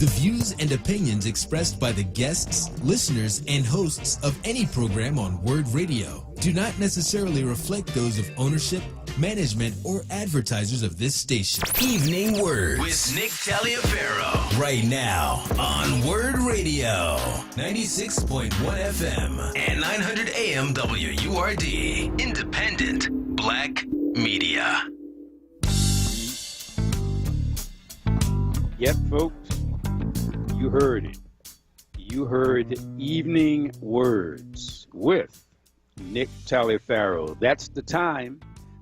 The views and opinions expressed by the guests, listeners, and hosts of any program on WURD Radio do not necessarily reflect those of ownership, management, or advertisers of this station. Evening Words with Nick Taliaferro. Right now on WURD Radio, 96.1 FM and 900 AM WURD. Independent Black Media. Yep, folks. You heard it. You heard Evening Words with Nick Taliaferro. That's the time.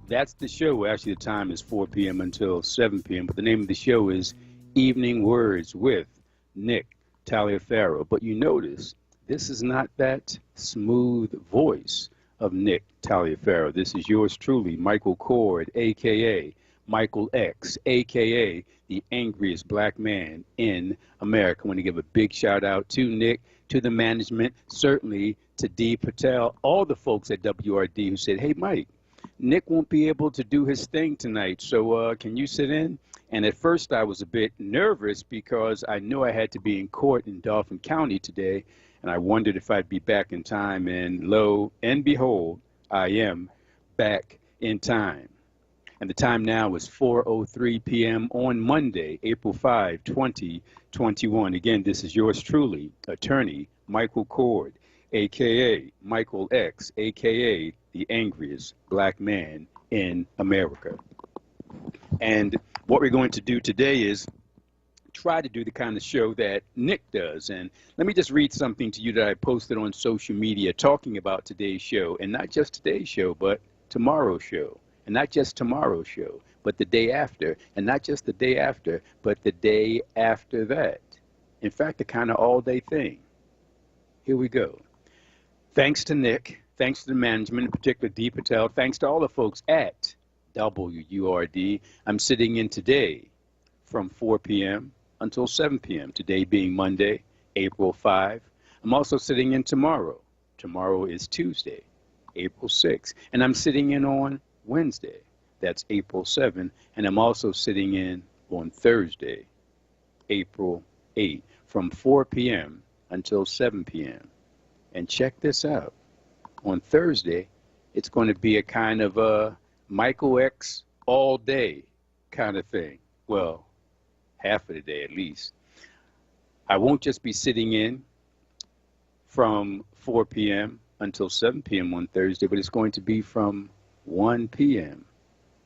That's the show. Actually, the time is 4 p.m. until 7 p.m. But the name of the show is Evening Words with Nick Taliaferro. But you notice this is not that smooth voice of Nick Taliaferro. This is yours truly, Michael Cord, a.k.a. Michael X, a.k.a. the angriest black man in America. I want to give a big shout out to Nick, to the management, certainly to D. Patel, all the folks at WRD who said, hey, Mike, Nick won't be able to do his thing tonight, so can you sit in? And at first I was a bit nervous because I knew I had to be in court in Dauphin County today, and I wondered if I'd be back in time, and lo and behold, I am back in time. And the time now is 4:03 p.m. on Monday, April 5, 2021. Again, this is yours truly, attorney Michael Cord, a.k.a. Michael X, a.k.a. the angriest black man in America. And what we're going to do today is try to do the kind of show that Nick does. And let me just read something to you that I posted on social media talking about today's show. And not just today's show, but tomorrow's show. And not just tomorrow's show, but the day after. And not just the day after, but the day after that. In fact, a kind of all-day thing. Here we go. Thanks to Nick, thanks to the management, in particular D. Patel, thanks to all the folks at WURD, I'm sitting in today from 4 p.m. until 7 p.m., today being Monday, April 5. I'm also sitting in tomorrow. Tomorrow is Tuesday, April 6. And I'm sitting in on Wednesday, that's April 7, and I'm also sitting in on Thursday, April 8, from 4 p.m. until 7 p.m. And check this out. On Thursday, it's going to be a kind of a Michael X all day kind of thing. Well, half of the day at least. I won't just be sitting in from 4 p.m. until 7 p.m. on Thursday, but it's going to be from 1 p.m.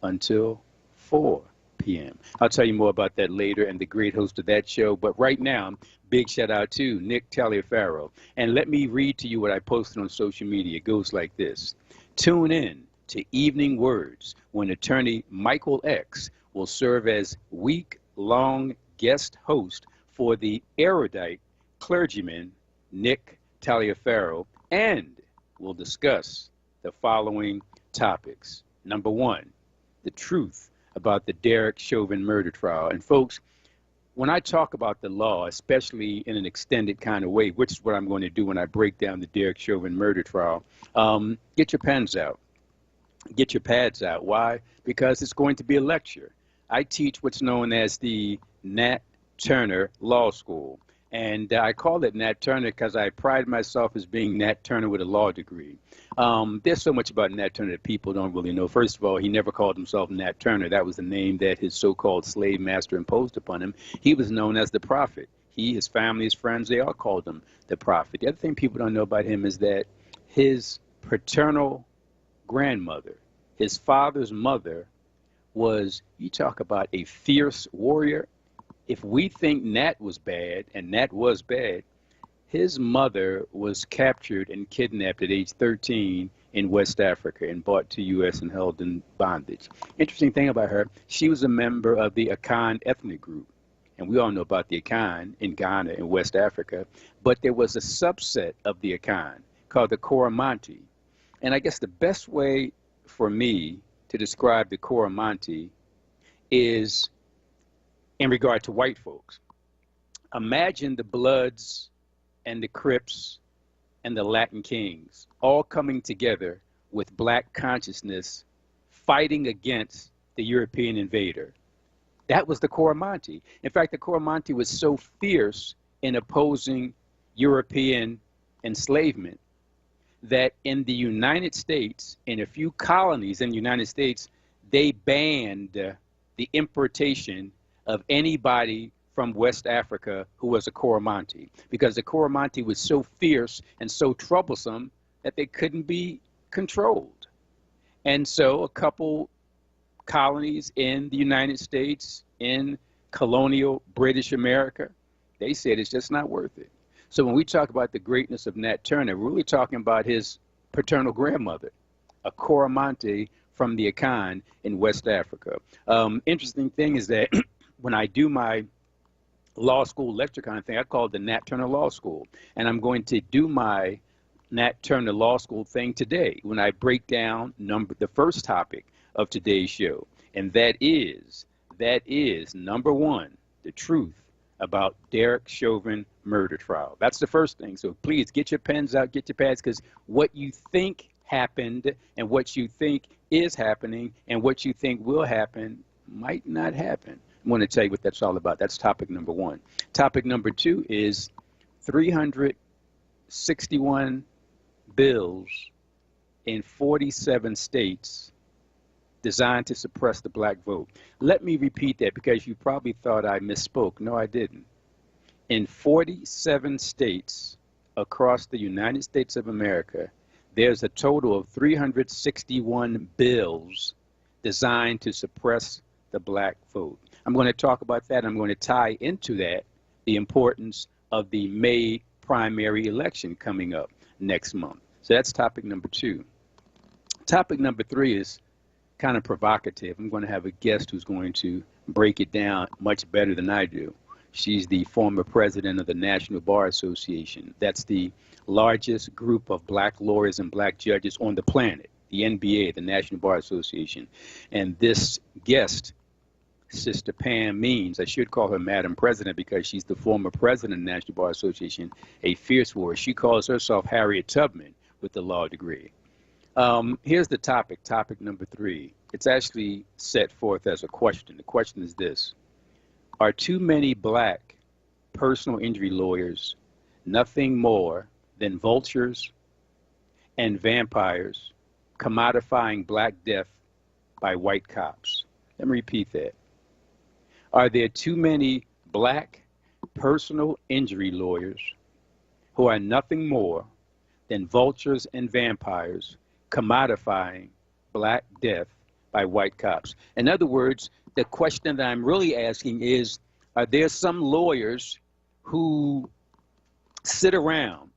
until 4 p.m. I'll tell you more about that later and the great host of that show. But right now, big shout out to Nick Taliaferro. And let me read to you what I posted on social media. It goes like this. Tune in to Evening Words when attorney Michael X will serve as week-long guest host for the erudite clergyman Nick Taliaferro, and will discuss the following topics. Number one, the truth about the Derek Chauvin murder trial. And folks, when I talk about the law, especially in an extended kind of way, which is what I'm going to do when I break down the Derek Chauvin murder trial, get your pens out, get your pads out. Why? Because it's going to be a lecture. I teach what's known as the Nat Turner Law School. And I call it Nat Turner because I pride myself as being Nat Turner with a law degree. There's so much about Nat Turner that people don't really know. First of all, he never called himself Nat Turner. That was the name that his so-called slave master imposed upon him. He was known as the Prophet. He, his family, his friends, they all called him the Prophet. The other thing people don't know about him is that his paternal grandmother, his father's mother, was, you talk about a fierce warrior. If we think Nat was bad, and Nat was bad, his mother was captured and kidnapped at age 13 in West Africa and brought to U.S. and held in bondage. Interesting thing about her, she was a member of the Akan ethnic group. And we all know about the Akan in Ghana and West Africa. But there was a subset of the Akan called the Coromantee. And I guess the best way for me to describe the Coromantee is in regard to white folks. Imagine the Bloods and the Crips and the Latin Kings all coming together with black consciousness, fighting against the European invader. That was the Coromantee. In fact, the Coromantee was so fierce in opposing European enslavement that in the United States, in a few colonies in the United States, they banned the importation of anybody from West Africa who was a Coromantee, because the Coromantee was so fierce and so troublesome that they couldn't be controlled. And so a couple colonies in the United States, in colonial British America, they said it's just not worth it. So when we talk about the greatness of Nat Turner, we're really talking about his paternal grandmother, a Coromantee from the Akan in West Africa. Interesting thing is that when I do my law school lecture kind of thing, I call it the Nat Turner Law School. And I'm going to do my Nat Turner Law School thing today when I break down the first topic of today's show. And that is number one, the truth about Derek Chauvin murder trial. That's the first thing. So please get your pens out, get your pads, because what you think happened and what you think is happening and what you think will happen might not happen. I want to tell you what that's all about. That's topic number one. Topic number two is 361 bills in 47 states designed to suppress the black vote. Let me repeat that because you probably thought I misspoke. No, I didn't. In 47 states across the United States of America, there's a total of 361 bills designed to suppress the black vote. I'm going to talk about that. I'm going to tie into that the importance of the May primary election coming up next month. So that's topic number two. Topic number three is kind of provocative. I'm going to have a guest who's going to break it down much better than I do. She's the former president of the National Bar Association. That's the largest group of black lawyers and black judges on the planet, the NBA, the National Bar Association. And this guest, Sister Pam Means, I should call her Madam President because she's the former president of the National Bar Association, a fierce warrior. She calls herself Harriet Tubman with the law degree. Here's the topic number three. It's actually set forth as a question. The question is this: are too many black personal injury lawyers nothing more than vultures and vampires commodifying black death by white cops? Let me repeat that. Are there too many black personal injury lawyers who are nothing more than vultures and vampires commodifying black death by white cops? In other words, the question that I'm really asking is, are there some lawyers who sit around,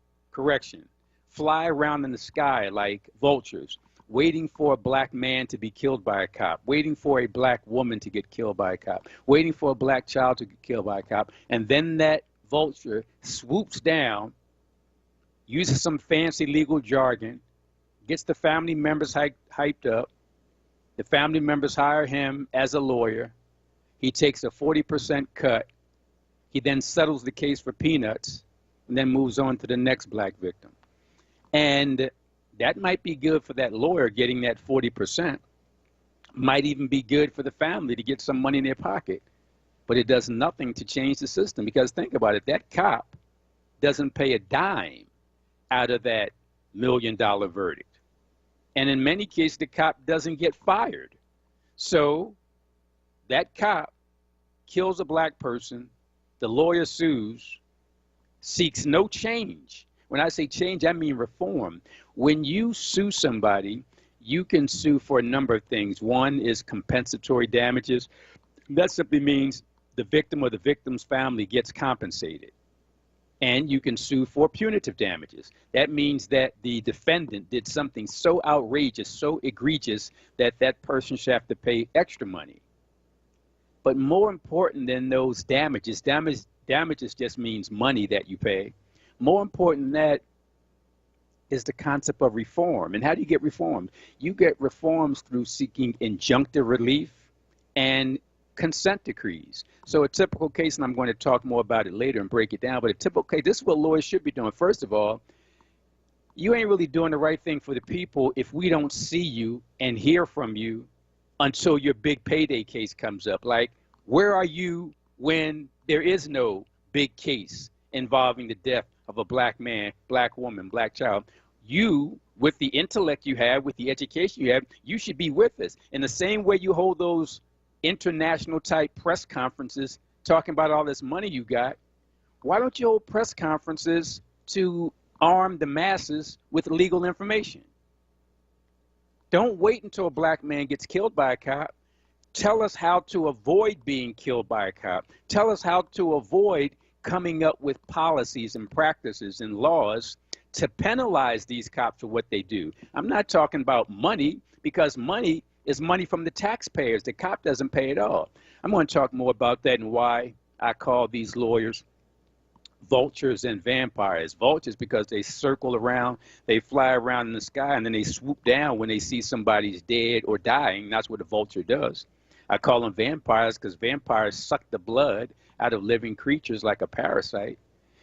fly around in the sky like vultures, waiting for a black man to be killed by a cop, waiting for a black woman to get killed by a cop, waiting for a black child to get killed by a cop, and then that vulture swoops down, uses some fancy legal jargon, gets the family members hyped up. The family members hire him as a lawyer. He takes a 40% cut. He then settles the case for peanuts and then moves on to the next black victim. And that might be good for that lawyer getting that 40%. Might even be good for the family to get some money in their pocket. But it does nothing to change the system, because think about it, that cop doesn't pay a dime out of that $1 million verdict. And in many cases, the cop doesn't get fired. So that cop kills a black person, the lawyer sues, seeks no change. When I say change, I mean reform. When you sue somebody, you can sue for a number of things. One is compensatory damages. That simply means the victim or the victim's family gets compensated. And you can sue for punitive damages. That means that the defendant did something so outrageous, so egregious, that that person should have to pay extra money. But more important than those damages just means money that you pay. More important than that is the concept of reform. And how do you get reformed? You get reforms through seeking injunctive relief and consent decrees. So a typical case, and I'm going to talk more about it later and break it down, but a typical case, this is what lawyers should be doing. First of all, you ain't really doing the right thing for the people if we don't see you and hear from you until your big payday case comes up. Like, Where are you when there is no big case involving the death of a black man, black woman, black child? You, with the intellect you have, with the education you have, you should be with us. In the same way you hold those international type press conferences talking about all this money you got, why don't you hold press conferences to arm the masses with legal information? Don't wait until a black man gets killed by a cop. Tell us how to avoid being killed by a cop. Tell us how to avoid coming up with policies and practices and laws to penalize these cops for what they do. I'm not talking about money, because money is money from the taxpayers. The cop doesn't pay it all. I'm going to talk more about that and why I call these lawyers vultures and vampires. Vultures because they circle around, they fly around in the sky, and then they swoop down when they see somebody's dead or dying. That's what a vulture does. I call them vampires because vampires suck the blood out of living creatures like a parasite.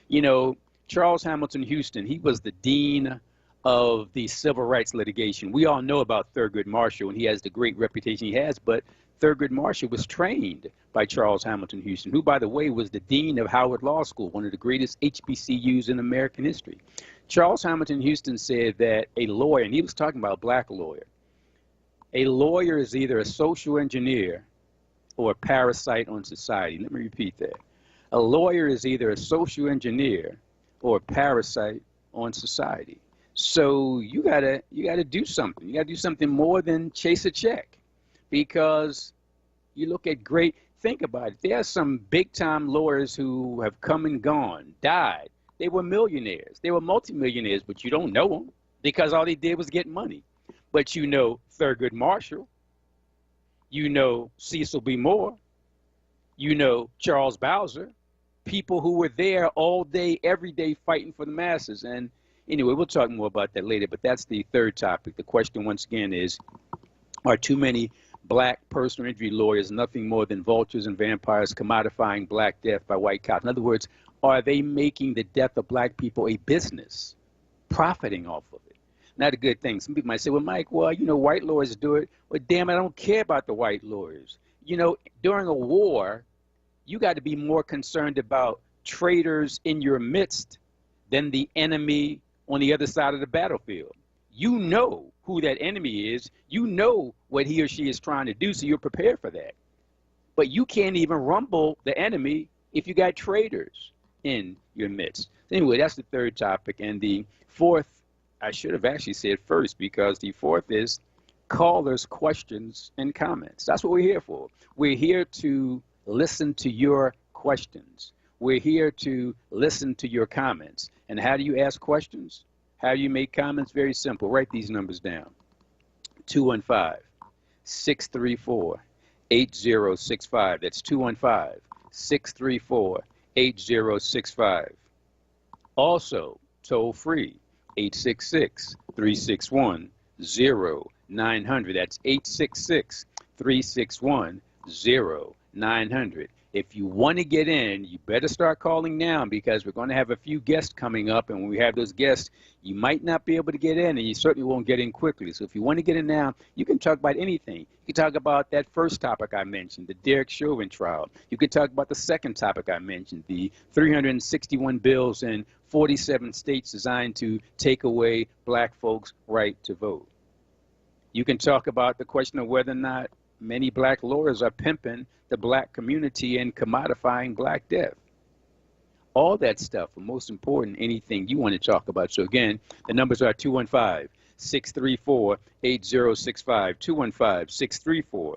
You know, Charles Hamilton Houston, he was the dean of the civil rights litigation. We all know about Thurgood Marshall, and he has the great reputation he has, but Thurgood Marshall was trained by Charles Hamilton Houston, who, by the way, was the dean of Howard Law School, one of the greatest HBCUs in American history. Charles Hamilton Houston said that a lawyer, and he was talking about a black lawyer, a lawyer is either a social engineer or a parasite on society. Let me repeat that. A lawyer is either a social engineer or a parasite on society. So you gotta do something. You gotta do something more than chase a check, because you look at think about it. There are some big time lawyers who have come and gone, died. They were millionaires. They were multimillionaires, but you don't know them because all they did was get money. But you know Thurgood Marshall, you know Cecil B. Moore, you know Charles Bowser, people who were there all day, every day fighting for the masses. And anyway, we'll talk more about that later, but that's the third topic. The question once again is, are too many black personal injury lawyers nothing more than vultures and vampires commodifying black death by white cops? In other words, are they making the death of black people a business, profiting off of it? Not a good thing. Some people might say, well, Mike, well, you know, white lawyers do it. Well, damn it, I don't care about the white lawyers. You know, during a war, you got to be more concerned about traitors in your midst than the enemy on the other side of the battlefield. You know who that enemy is. You know what he or she is trying to do, so you're prepared for that. But you can't even rumble the enemy if you got traitors in your midst. Anyway, that's the third topic. And the fourth, I should have actually said first, because the fourth is callers' questions and comments. That's what we're here for. We're here to listen to your questions. We're here to listen to your comments. And how do you ask questions? How do you make comments? Very simple. Write these numbers down. 215-634-8065. That's 215-634-8065. Also, toll free, 866-361-0900. That's 866-361-0900. If you want to get in, you better start calling now, because we're going to have a few guests coming up. And when we have those guests, you might not be able to get in, and you certainly won't get in quickly. So if you want to get in now, you can talk about anything. You can talk about that first topic I mentioned, the Derek Chauvin trial. You can talk about the second topic I mentioned, the 361 bills in 47 states designed to take away black folks' right to vote. You can talk about the question of whether or not many black lawyers are pimping the black community and commodifying black death. All that stuff, and most important, anything you want to talk about. So again, the numbers are 215-634-8065,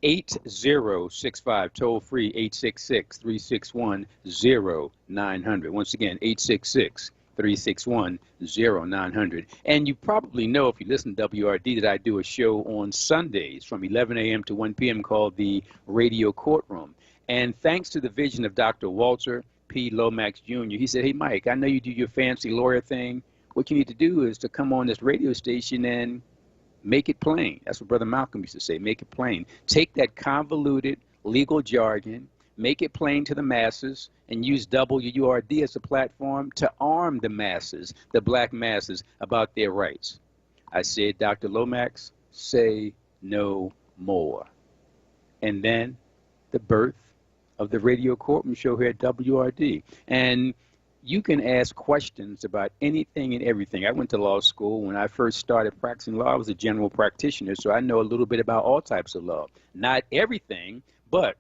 215-634-8065, toll free, 866-361-0900. Once again, 866-361-0900. And you probably know, if you listen to WRD, that I do a show on Sundays from 11 a.m. to 1 p.m. called the Radio Courtroom. And thanks to the vision of Dr. Walter P. Lomax Jr., he said, hey, Mike, I know you do your fancy lawyer thing. What you need to do is to come on this radio station and make it plain. That's what Brother Malcolm used to say, make it plain. Take that convoluted legal jargon, make it plain to the masses, and use WURD as a platform to arm the masses, the black masses, about their rights. I said, Dr. Lomax, say no more. And then the birth of the radio courtroom show here at WRD. And you can ask questions about anything and everything. I went to law school. When I first started practicing law, I was a general practitioner, so I know a little bit about all types of law. Not everything, but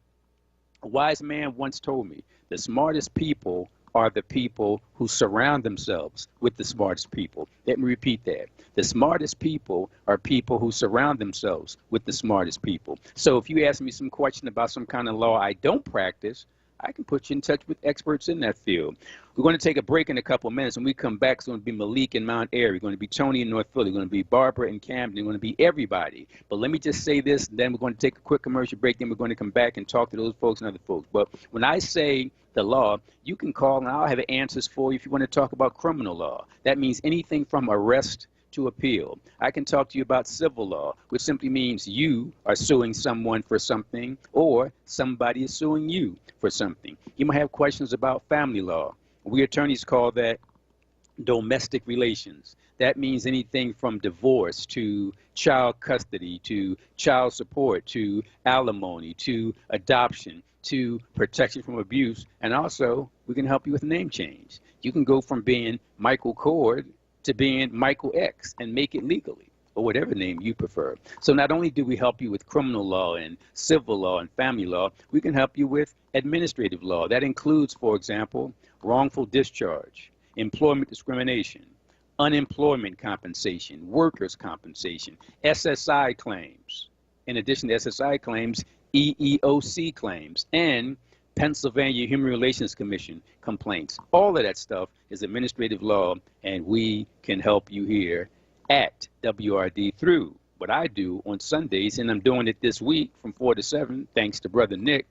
a wise man once told me, the smartest people are the people who surround themselves with the smartest people. Let me repeat that. The smartest people are people who surround themselves with the smartest people. So if you ask me some question about some kind of law I don't practice, I can put you in touch with experts in that field. We're going to take a break in a couple of minutes. When we come back, it's going to be Malik in Mount Airy. It's going to be Tony in North Philly. It's going to be Barbara in Camden. It's going to be everybody. But let me just say this, and then we're going to take a quick commercial break. Then we're going to come back and talk to those folks and other folks. But when I say the law, you can call, and I'll have answers for you if you want to talk about criminal law. That means anything from arrest to appeal. I can talk to you about civil law, which simply means you are suing someone for something or somebody is suing you for something. You might have questions about family law. We attorneys call that domestic relations. That means anything from divorce to child custody to child support to alimony to adoption to protection from abuse. And also, we can help you with name change. You can go from being Michael Cord to being Michael X and make it legally, or whatever name you prefer. So not only do we help you with criminal law and civil law and family law, we can help you with administrative law. That includes, for example, wrongful discharge, employment discrimination, unemployment compensation, workers' compensation, SSI claims. In addition to SSI claims, EEOC claims, and Pennsylvania Human Relations Commission complaints. All of that stuff is administrative law, and we can help you here at WRD through what I do on Sundays, and I'm doing it this week from 4 to 7, thanks to Brother Nick,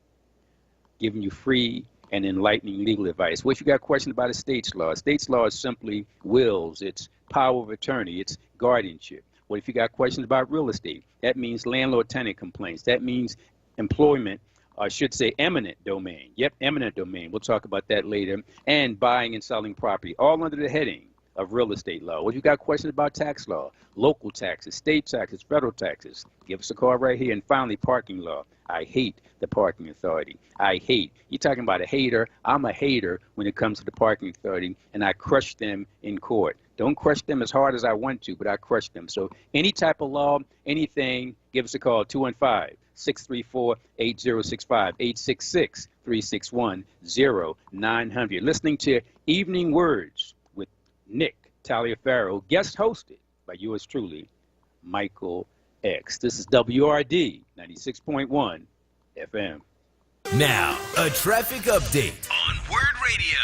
giving you free and enlightening legal advice. What if you got questions about estates law? Estates law is simply wills, it's power of attorney, it's guardianship. What if you got questions about real estate? That means landlord-tenant complaints. That means employment, I should say eminent domain. Yep, eminent domain. We'll talk about that later. And buying and selling property, all under the heading of real estate law. Well, if you got questions about tax law, local taxes, state taxes, federal taxes, give us a call right here. And finally, parking law. I hate the parking authority. I hate. You're talking about a hater. I'm a hater when it comes to the parking authority, and I crush them in court. Don't crush them as hard as I want to, but I crush them. So any type of law, anything, give us a call, 215-634-8065, 866-361-0900. Listening to Evening Words with Nick Taliaferro, guest hosted by yours truly, Michael X. This is WRD 96.1 FM. Now, a traffic update on WURD Radio.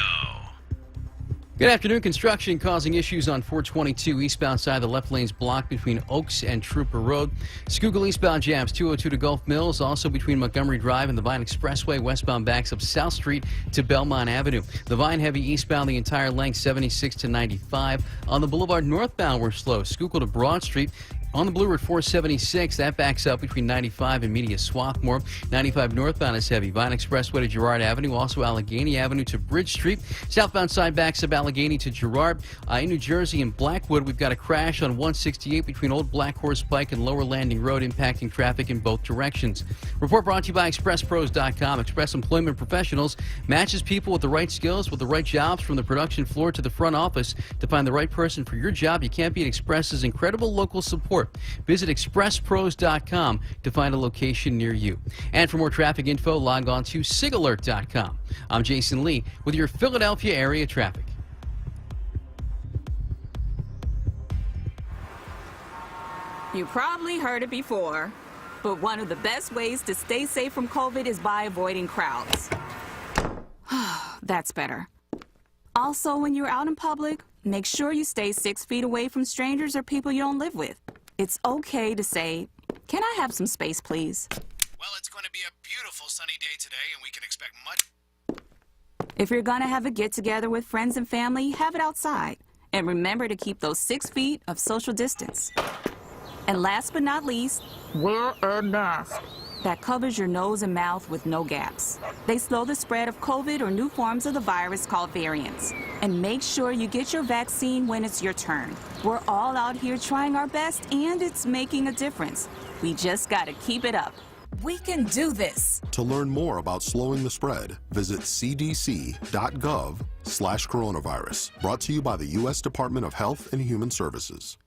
Good afternoon. Construction causing issues on 422 eastbound side. The left lane's blocked between Oaks and Trooper Road. Schuylkill eastbound jams 202 to Gulf Mills. Also between Montgomery Drive and the Vine Expressway. Westbound backs up South Street to Belmont Avenue. The Vine heavy eastbound the entire length 76 to 95. On the Boulevard northbound we're slow. Schuylkill to Broad Street. On the Blue Route 476, that backs up between 95 and Media Swarthmore. 95 northbound is heavy. Vine Expressway to Girard Avenue, also Allegheny Avenue to Bridge Street. Southbound side backs up Allegheny to Girard. In New Jersey and Blackwood, we've got a crash on 168 between Old Black Horse Pike and Lower Landing Road, impacting traffic in both directions. Report brought to you by ExpressPros.com. Express Employment Professionals matches people with the right skills, with the right jobs, from the production floor to the front office. To find the right person for your job, you can't beat Express's incredible local support. Visit ExpressPros.com to find a location near you. And for more traffic info, log on to SigAlert.com. I'm Jason Lee with your Philadelphia area traffic. You probably heard it before, but one of the best ways to stay safe from COVID is by avoiding crowds. That's better. Also, when you're out in public, make sure you stay 6 feet away from strangers or people you don't live with. It's okay to say, "Can I have some space, please?" Well, it's going to be a beautiful sunny day today, and we can expect much. If you're gonna have a get-together with friends and family, have it outside. And remember to keep those 6 feet of social distance. And last but not least, wear a mask that covers your nose and mouth with no gaps. They slow the spread of COVID or new forms of the virus called variants. And make sure you get your vaccine when it's your turn. We're all out here trying our best, and it's making a difference. We just gotta keep it up. We can do this. To learn more about slowing the spread, visit cdc.gov/coronavirus. Brought to you by the U.S. Department of Health and Human Services.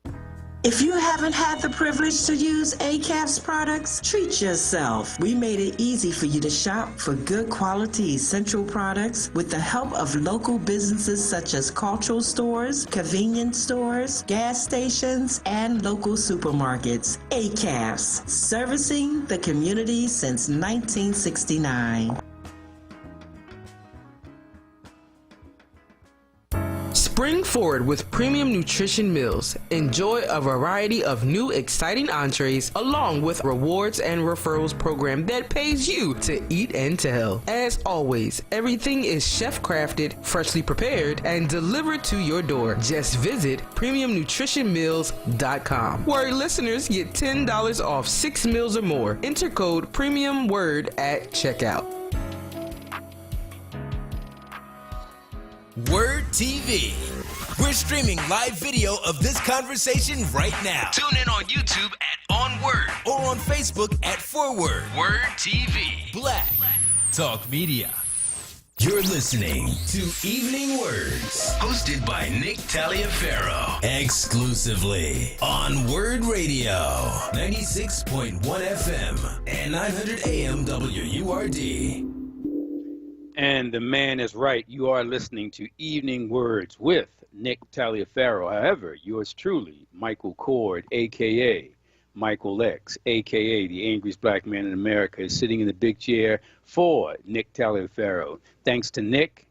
If you haven't had the privilege to use ACAP's products, treat yourself. We made it easy for you to shop for good quality essential products with the help of local businesses such as cultural stores, convenience stores, gas stations, and local supermarkets. ACAPs, servicing the community since 1969. Spring forward with premium nutrition meals. Enjoy a variety of new exciting entrees along with rewards and referrals program that pays you to eat and tell. As always, everything is chef crafted, freshly prepared, and delivered to your door. Just visit premiumnutritionmeals.com, where listeners get $10 off 6 meals or more. Enter code PREMIUMWORD at checkout. WURD TV. We're streaming live video of this conversation right now. Tune in on YouTube at onWURD. Or on Facebook at ForWord. WURD TV. Black Talk Media. You're listening to Evening Words, hosted by Nick Taliaferro, exclusively on WURD Radio, 96.1 FM and 900 AM WURD. And the man is right. You are listening to Evening Words with Nick Taliaferro. However, yours truly, Michael Cord, a.k.a. Michael X, a.k.a. the angriest black man in America, is sitting in the big chair for Nick Taliaferro. Thanks to Nick,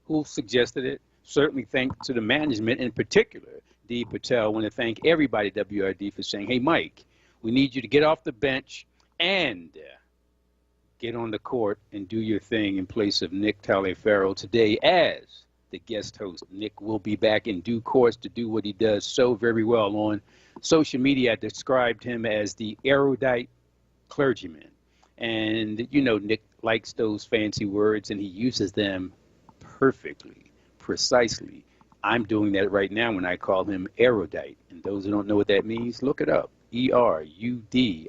who suggested it. Certainly thanks to the management, in particular, Dee Patel. I want to thank everybody at WRD for saying, hey, Mike, we need you to get off the bench and get on the court and do your thing in place of Nick Taliaferro today as the guest host. Nick will be back in due course to do what he does so very well on social media. I described him as the erudite clergyman. And, you know, Nick likes those fancy words, and he uses them perfectly, precisely. I'm doing that right now when I call him erudite. And those who don't know what that means, look it up. E-R-U-D-I-T-E,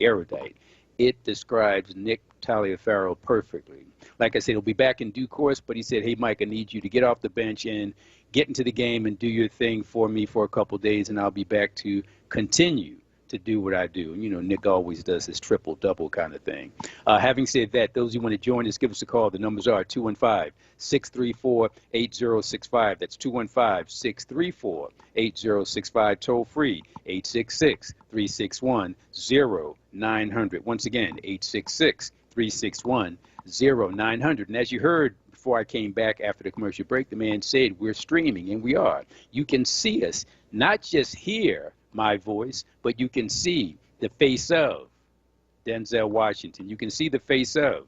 erudite. It describes Nick Taliaferro perfectly. Like I said, he'll be back in due course, but he said, hey, Mike, I need you to get off the bench and get into the game and do your thing for me for a couple days, and I'll be back to continue to do what I do. You know, Nick always does his triple-double kind of thing. Having said that, those who want to join us, give us a call. The numbers are 215-634-8065. That's 215-634-8065. Toll free, 866-361-0900. Once again, 866-361-0900. And as you heard before I came back after the commercial break, the man said we're streaming, and we are. You can see us, not just hear my voice, but you can see the face of Denzel Washington. You can see the face of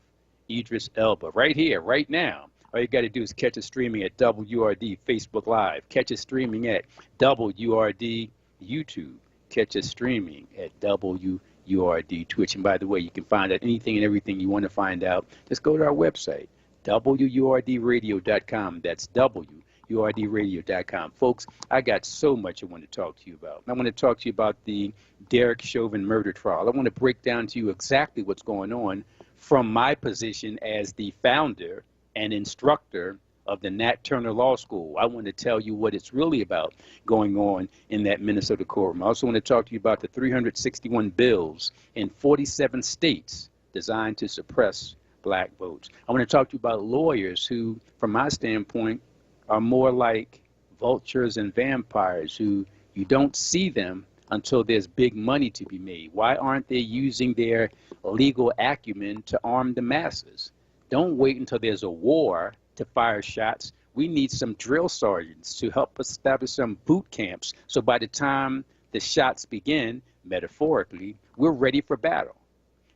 Idris Elba right here, right now. All you got to do is catch us streaming at WURD Facebook Live. Catch us streaming at WURD YouTube. Catch us streaming at WURD Twitch. And by the way, you can find out anything and everything you want to find out. Just go to our website, WURDradio.com. That's WURDradio.com. Folks, I got so much I want to talk to you about. I want to talk to you about the Derek Chauvin murder trial. I want to break down to you exactly what's going on from my position as the founder and instructor of the Nat Turner Law School. I want to tell you what it's really about going on in that Minnesota courtroom. I also want to talk to you about the 361 bills in 47 states designed to suppress black votes. I want to talk to you about lawyers who, from my standpoint, are more like vultures and vampires, who you don't see them until there's big money to be made. Why aren't they using their legal acumen to arm the masses? Don't wait until there's a war to fire shots. We need some drill sergeants to help establish some boot camps, so by the time the shots begin, metaphorically, we're ready for battle.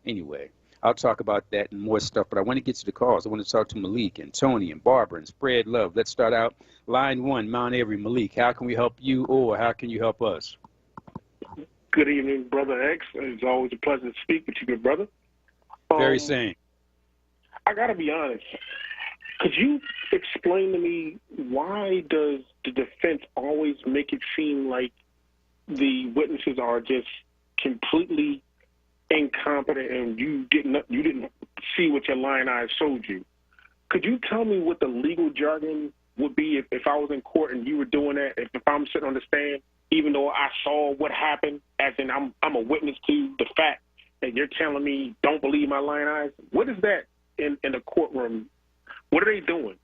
Anyway, I'll talk about that and more stuff, but I want to get to the calls. I want to talk to Malik and Tony and Barbara and spread love. Let's start out line one, Mount Avery. Malik, how can we help you, or how can you help us? Good evening, Brother X. It's always a pleasure to speak with you, good brother. Very same. I got to be honest. Could you explain to me, why does the defense always make it seem like the witnesses are just completely incompetent and you didn't see what your lying eyes showed you. Could you tell me what the legal jargon would be if I was in court and you were doing that? If I'm sitting on the stand, even though I saw what happened, as in I'm a witness to the fact, and you're telling me don't believe my lying eyes. What is that in the courtroom? What are they doing?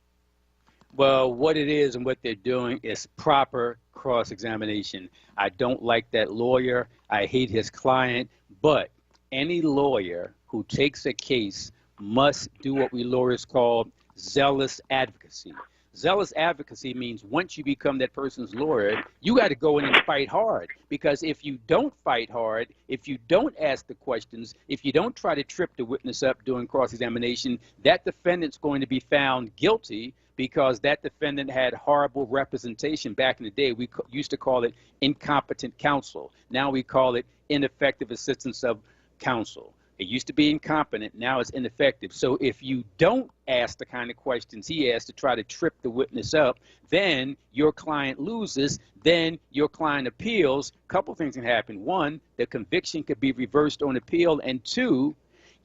Well, what it is and what they're doing is proper cross-examination. I don't like that lawyer. I hate his client. But any lawyer who takes a case must do what we lawyers call zealous advocacy. Zealous advocacy means once you become that person's lawyer, you got to go in and fight hard. Because if you don't fight hard, if you don't ask the questions, if you don't try to trip the witness up during cross-examination, that defendant's going to be found guilty because that defendant had horrible representation. Back in the day, we used to call it incompetent counsel. Now we call it ineffective assistance of counsel. It used to be incompetent, now it's ineffective. So if you don't ask the kind of questions he asked to try to trip the witness up, then your client loses, then your client appeals. A couple things can happen. One, the conviction could be reversed on appeal, and two,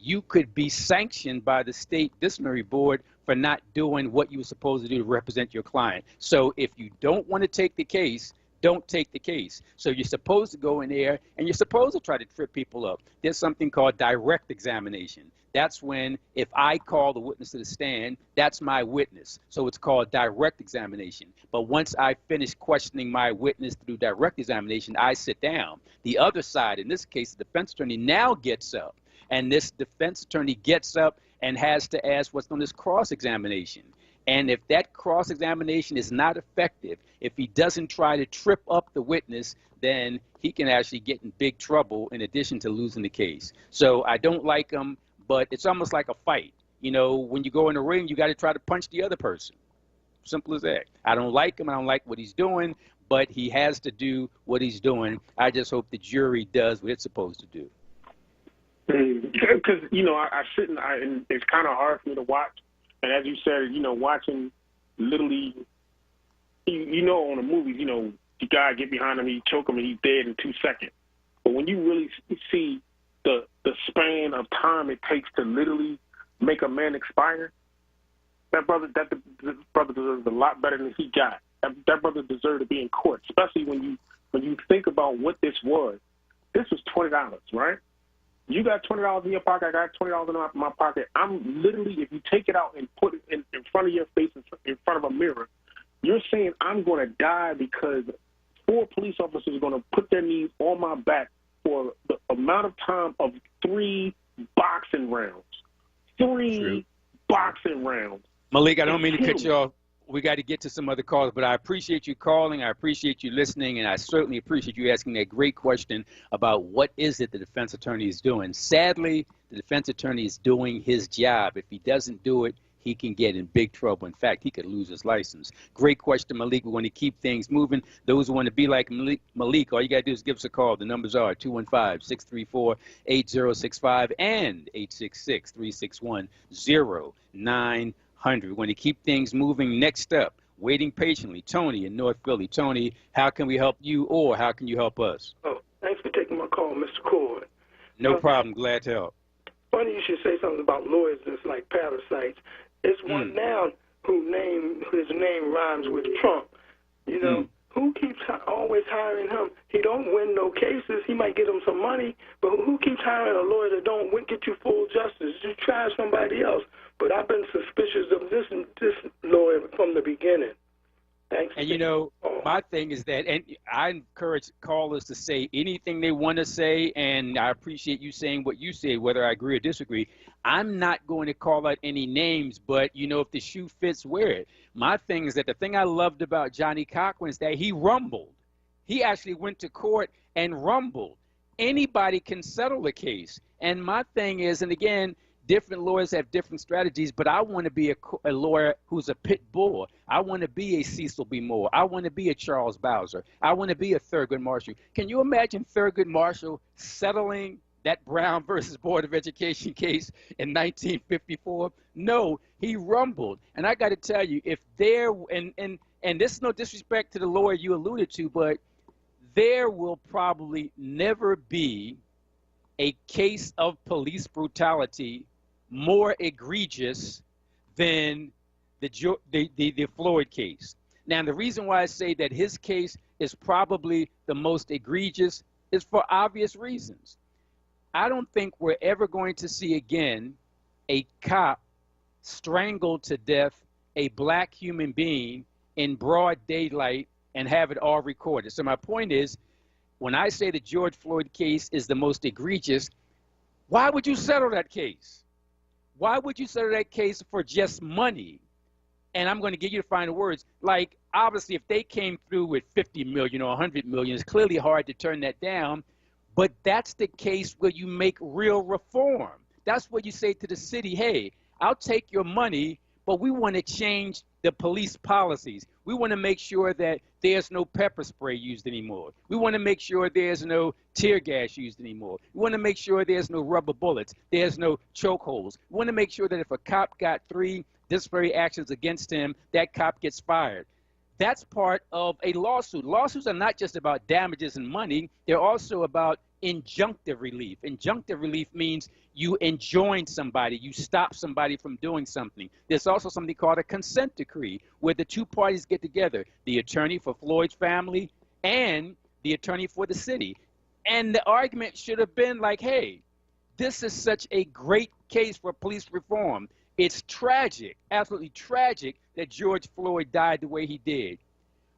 you could be sanctioned by the state disciplinary board for not doing what you were supposed to do to represent your client. So if you don't want to take the case, don't take the case. So you're supposed to go in there and you're supposed to try to trip people up. There's something called direct examination. That's when if I call the witness to the stand, that's my witness. So it's called direct examination. But once I finish questioning my witness through direct examination, I sit down. The other side, in this case, the defense attorney now gets up. And this defense attorney gets up and has to ask what's known as cross-examination. And if that cross-examination is not effective, if he doesn't try to trip up the witness, then he can actually get in big trouble in addition to losing the case. So I don't like him, but it's almost like a fight. You know, when you go in the ring, you got to try to punch the other person. Simple as that. I don't like him. I don't like what he's doing, but he has to do what he's doing. I just hope the jury does what it's supposed to do. Because, you know, I sit and it's kind of hard for me to watch. And as you said, you know, watching literally, you know, on the movies, you know, the guy get behind him, he choke him, and he's dead in 2 seconds. But when you really see the span of time it takes to literally make a man expire, that brother deserves a lot better than he got. That brother deserved to be in court, especially when you think about what this was. This was $20, right? You got $20 in your pocket, I got $20 in my pocket. I'm literally, if you take it out and put it in front of your face, in front of a mirror, you're saying I'm going to die because 4 police officers are going to put their knees on my back for the amount of time of 3 boxing rounds. 3 boxing rounds. Malik, I don't mean to cut you off. We got to get to some other calls, but I appreciate you calling. I appreciate you listening, and I certainly appreciate you asking that great question about what is it the defense attorney is doing. Sadly, the defense attorney is doing his job. If he doesn't do it, he can get in big trouble. In fact, he could lose his license. Great question, Malik. We want to keep things moving. Those who want to be like Malik, all you got to do is give us a call. The numbers are 215-634-8065 and 866-361-0900. We're going to keep things moving. Next up, waiting patiently, Tony in North Philly. Tony, how can we help you, or how can you help us? Oh, thanks for taking my call, Mr. Cord. No problem. Glad to help. Funny you should say something about lawyers that's like parasites. It's one now his name rhymes with Trump. You know, who keeps always hiring him? He don't win no cases. He might get him some money, but who keeps hiring a lawyer that don't get you full justice? Just try somebody else. But I've been suspicious of this lawyer from the beginning. Thanks. And, you know, my thing is that, and I encourage callers to say anything they want to say, and I appreciate you saying what you say, whether I agree or disagree. I'm not going to call out any names, but, you know, if the shoe fits, wear it. My thing is that the thing I loved about Johnny Cochran is that he rumbled. He actually went to court and rumbled. Anybody can settle a case. And my thing is, and again, different lawyers have different strategies, but I want to be a lawyer who's a pit bull. I want to be a Cecil B. Moore. I want to be a Charles Bowser. I want to be a Thurgood Marshall. Can you imagine Thurgood Marshall settling that Brown versus Board of Education case in 1954? No, he rumbled. And I got to tell you, if there, and this is no disrespect to the lawyer you alluded to, but there will probably never be a case of police brutality more egregious than the Floyd case. Now, the reason why I say that his case is probably the most egregious is for obvious reasons. I don't think we're ever going to see again a cop strangle to death a black human being in broad daylight and have it all recorded. So my point is, when I say the George Floyd case is the most egregious, why would you settle that case? Why would you settle that case for just money? And I'm going to give you the final words. Like, obviously, if they came through with 50 million or 100 million, it's clearly hard to turn that down. But that's the case where you make real reform. That's where you say to the city, hey, I'll take your money, but we want to change the police policies. We want to make sure that there's no pepper spray used anymore. We want to make sure there's no tear gas used anymore. We want to make sure there's no rubber bullets. There's no chokeholds. We want to make sure that if a cop got 3 disciplinary actions against him, that cop gets fired. That's part of a lawsuit. Lawsuits are not just about damages and money. They're also about injunctive relief. Injunctive relief means you enjoin somebody, you stop somebody from doing something. There's also something called a consent decree, where the two parties get together, the attorney for Floyd's family and the attorney for the city. And the argument should have been like, hey, this is such a great case for police reform. It's tragic, absolutely tragic, that George Floyd died the way he did.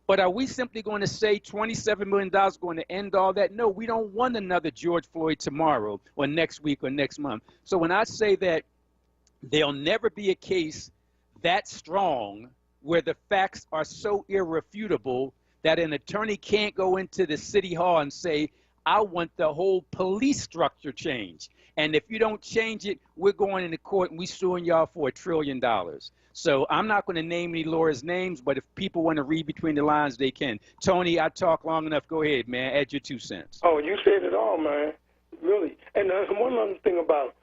But are we simply going to say $27 million is going to end all that? No, we don't want another George Floyd tomorrow or next week or next month. So when I say that there'll never be a case that strong where the facts are so irrefutable that an attorney can't go into the city hall and say, I want the whole police structure changed. And if you don't change it, we're going into court and we're suing y'all for $1 trillion. So I'm not going to name any lawyers' names, but if people want to read between the lines, they can. Tony, I talked long enough. Go ahead, man. Add your 2 cents. Oh, you said it all, man. Really. And one other thing about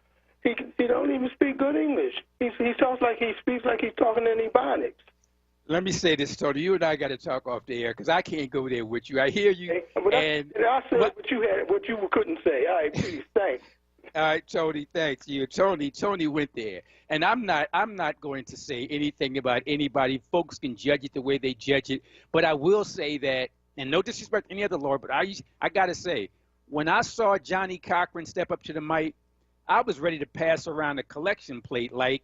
he don't even speak good English. He talks like he speaks like he's talking in Ebonics. Let me say this, Tony. You and I got to talk off the air because I can't go there with you. I hear you. Hey, I said what you couldn't say. All right, please, thanks. All right, Tony, thanks you. Tony went there. And I'm not going to say anything about anybody. Folks can judge it the way they judge it. But I will say that, and no disrespect to any other lawyer, but I got to say, when I saw Johnny Cochran step up to the mic, I was ready to pass around a collection plate like,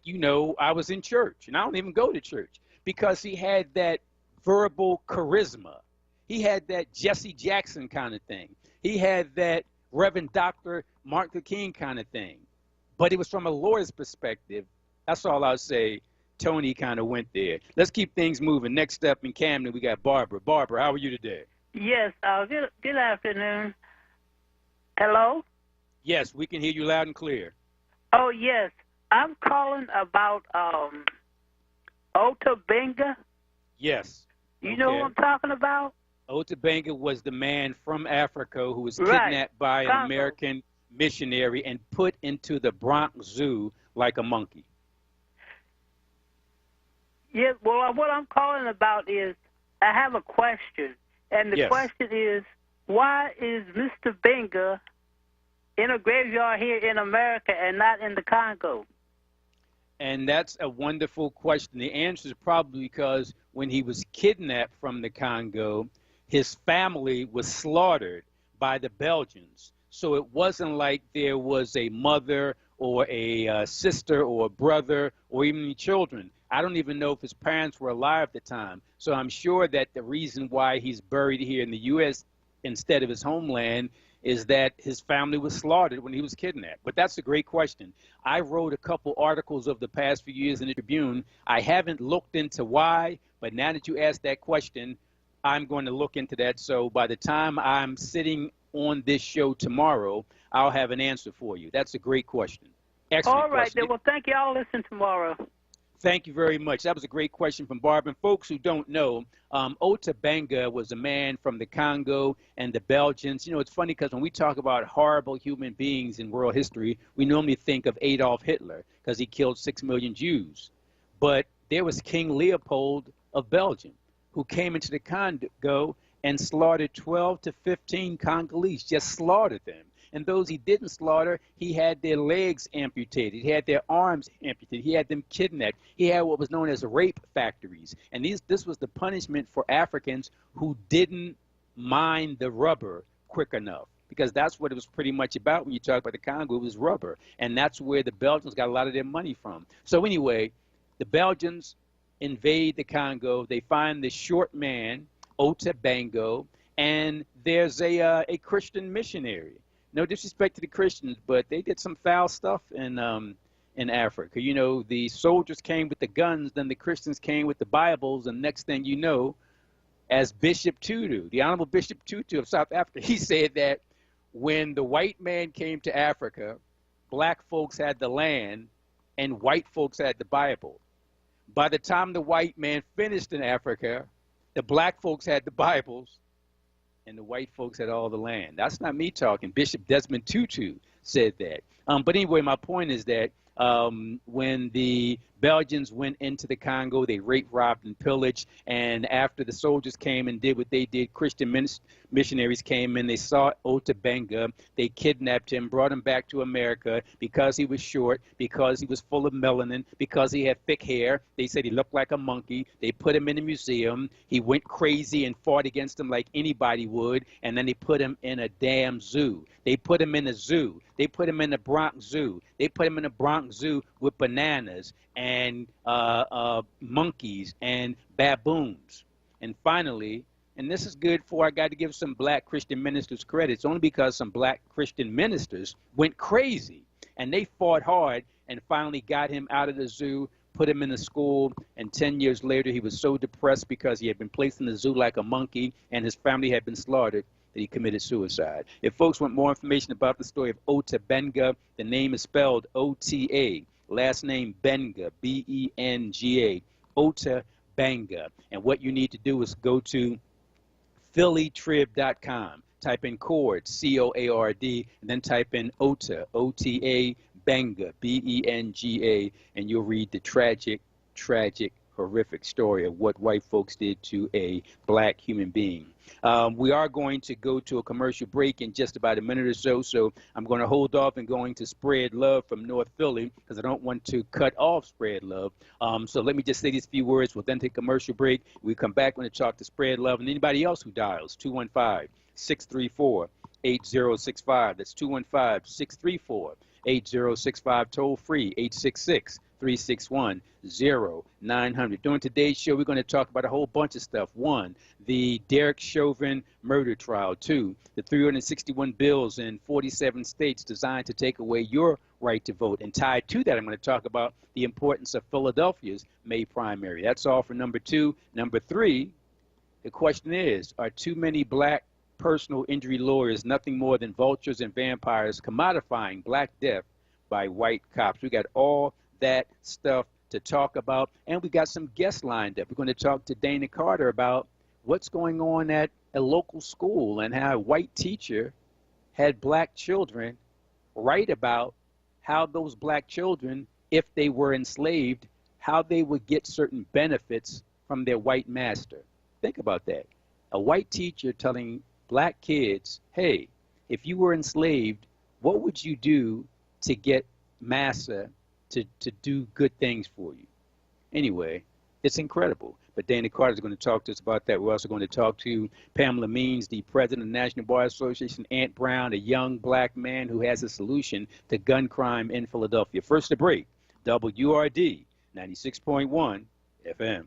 I was in church. And I don't even go to church because he had that verbal charisma. He had that Jesse Jackson kind of thing. He had that Reverend Dr. Martin Luther King kind of thing. But it was from a lawyer's perspective. That's all I'll say. Tony kind of went there. Let's keep things moving. Next up in Camden, we got Barbara. Barbara, how are you today? Yes, good afternoon. Hello? Yes, we can hear you loud and clear. Oh, yes. I'm calling about Ota Benga. Yes. You know what I'm talking about? Ota Benga was the man from Africa who was kidnapped by an American missionary and put into the Bronx Zoo like a monkey. Yeah, well, what I'm calling about is I have a question. And the question is, why is Mr. Benga in a graveyard here in America and not in the Congo? And that's a wonderful question. The answer is probably because when he was kidnapped from the Congo, his family was slaughtered by the Belgians. So it wasn't like there was a mother or a sister or a brother or even any children. I don't even know if his parents were alive at the time. So I'm sure that the reason why he's buried here in the U.S. instead of his homeland is that his family was slaughtered when he was kidnapped. But that's a great question. I wrote a couple articles of the past few years in the Tribune. I haven't looked into why, but now that you asked that question, I'm going to look into that. So by the time I'm sitting on this show tomorrow, I'll have an answer for you. That's a great question. Excellent All right, question. then. Well, thank you. I'll listen tomorrow. Thank you very much. That was a great question from Barbara. And folks who don't know, Ota Benga was a man from the Congo and the Belgians. It's funny because when we talk about horrible human beings in world history, we normally think of Adolf Hitler because he killed 6 million Jews. But there was King Leopold of Belgium who came into the Congo and slaughtered 12 to 15 Congolese, just slaughtered them. And those he didn't slaughter, he had their legs amputated. He had their arms amputated. He had them kidnapped. He had what was known as rape factories. And this was the punishment for Africans who didn't mine the rubber quick enough. Because that's what it was pretty much about when you talk about the Congo. It was rubber. And that's where the Belgians got a lot of their money from. So anyway, the Belgians invade the Congo. They find this short man, Ota Bango, and there's a Christian missionary. No disrespect to the Christians, but they did some foul stuff in Africa. You know, the soldiers came with the guns, then the Christians came with the Bibles, and next thing you know, as Bishop Tutu, the Honorable Bishop Tutu of South Africa, he said that when the white man came to Africa, black folks had the land and white folks had the Bible. By the time the white man finished in Africa, the black folks had the Bibles and the white folks had all the land. That's not me talking. Bishop Desmond Tutu said that. But anyway, my point is that when the Belgians went into the Congo, they raped, robbed, and pillaged. And after the soldiers came and did what they did, Christian missionaries came in. They saw Ota Benga. They kidnapped him, brought him back to America because he was short, because he was full of melanin, because he had thick hair. They said he looked like a monkey. They put him in a museum. He went crazy and fought against them like anybody would. And then they put him in a damn zoo. They put him in a zoo. They put him in the Bronx Zoo. They put him in the Bronx Zoo with bananas and monkeys and baboons. And finally, and this is good for, I got to give some black Christian ministers credit. It's only because some black Christian ministers went crazy and they fought hard and finally got him out of the zoo, put him in a school, and 10 years later he was so depressed because he had been placed in the zoo like a monkey and his family had been slaughtered that he committed suicide. If folks want more information about the story of Ota Benga, the name is spelled O-T-A, last name Benga, B-E-N-G-A, Ota Benga. And what you need to do is go to phillytrib.com, type in CORD, C-O-A-R-D, and then type in Ota, O-T-A, Benga, B-E-N-G-A, and you'll read the tragic, horrific story of what white folks did to a black human being. We are going to go to a commercial break in just about a minute or so, so I'm going to hold off and going to Spread Love from North Philly because I don't want to cut off Spread Love. So let me just say these few words. We'll then take a commercial break. We come back when to talk to Spread Love and anybody else who dials, 215-634-8065. That's 215-634-8065, toll free, 866-361-0900. During today's show, we're going to talk about a whole bunch of stuff. 1, the Derek Chauvin murder trial. 2, the 361 bills in 47 states designed to take away your right to vote. And tied to that, I'm going to talk about the importance of Philadelphia's May primary. That's all for number 2. Number 3, the question is, are too many black personal injury lawyers nothing more than vultures and vampires commodifying black death by white cops? We got all that stuff to talk about, and we got some guests lined up. We're going to talk to Dana Carter about what's going on at a local school and how a white teacher had black children write about how those black children, if they were enslaved, how they would get certain benefits from their white master. Think about that. A white teacher telling black kids, hey, if you were enslaved, what would you do to get massa to do good things for you? Anyway, it's incredible. But Dana Carter is going to talk to us about that. We're also going to talk to Pamela Means, the president of the National Bar Association, Ant Brown, a young black man who has a solution to gun crime in Philadelphia. First to break, WURD 96.1 FM.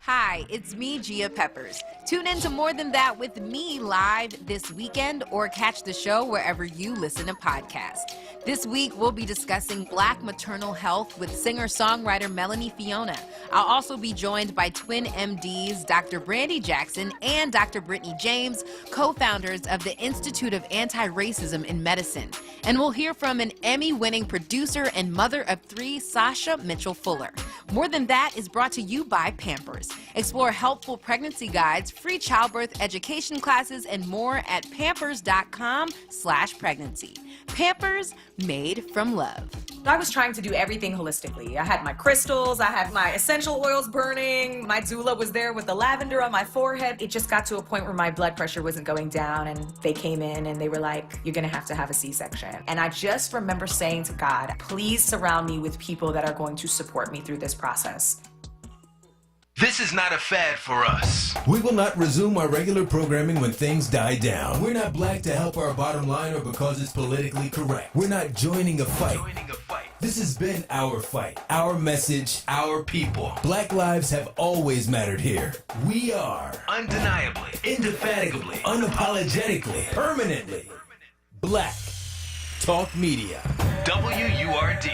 Hi, it's me, Gia Peppers. Tune in to More Than That with me live this weekend or catch the show wherever you listen to podcasts. This week, we'll be discussing Black maternal health with singer-songwriter Melanie Fiona. I'll also be joined by twin MDs, Dr. Brandy Jackson and Dr. Brittany James, co-founders of the Institute of Anti-Racism in Medicine. And we'll hear from an Emmy-winning producer and mother of 3, Sasha Mitchell Fuller. More Than That is brought to you by Pampers. Explore helpful pregnancy guides, free childbirth education classes, and more at pampers.com/pregnancy. Pampers, made from love. I was trying to do everything holistically. I had my crystals, I had my essential oils burning, my doula was there with the lavender on my forehead. It just got to a point where my blood pressure wasn't going down, and they came in and they were like, you're gonna have to have a C-section. And I just remember saying to God, please surround me with people that are going to support me through this process. This is not a fad for us. We will not resume our regular programming when things die down. We're not black to help our bottom line or because it's politically correct. We're not joining a fight. This has been our fight, our message, our people. Black lives have always mattered here. We are undeniably, indefatigably, unapologetically, permanently Black Talk Media. WURD.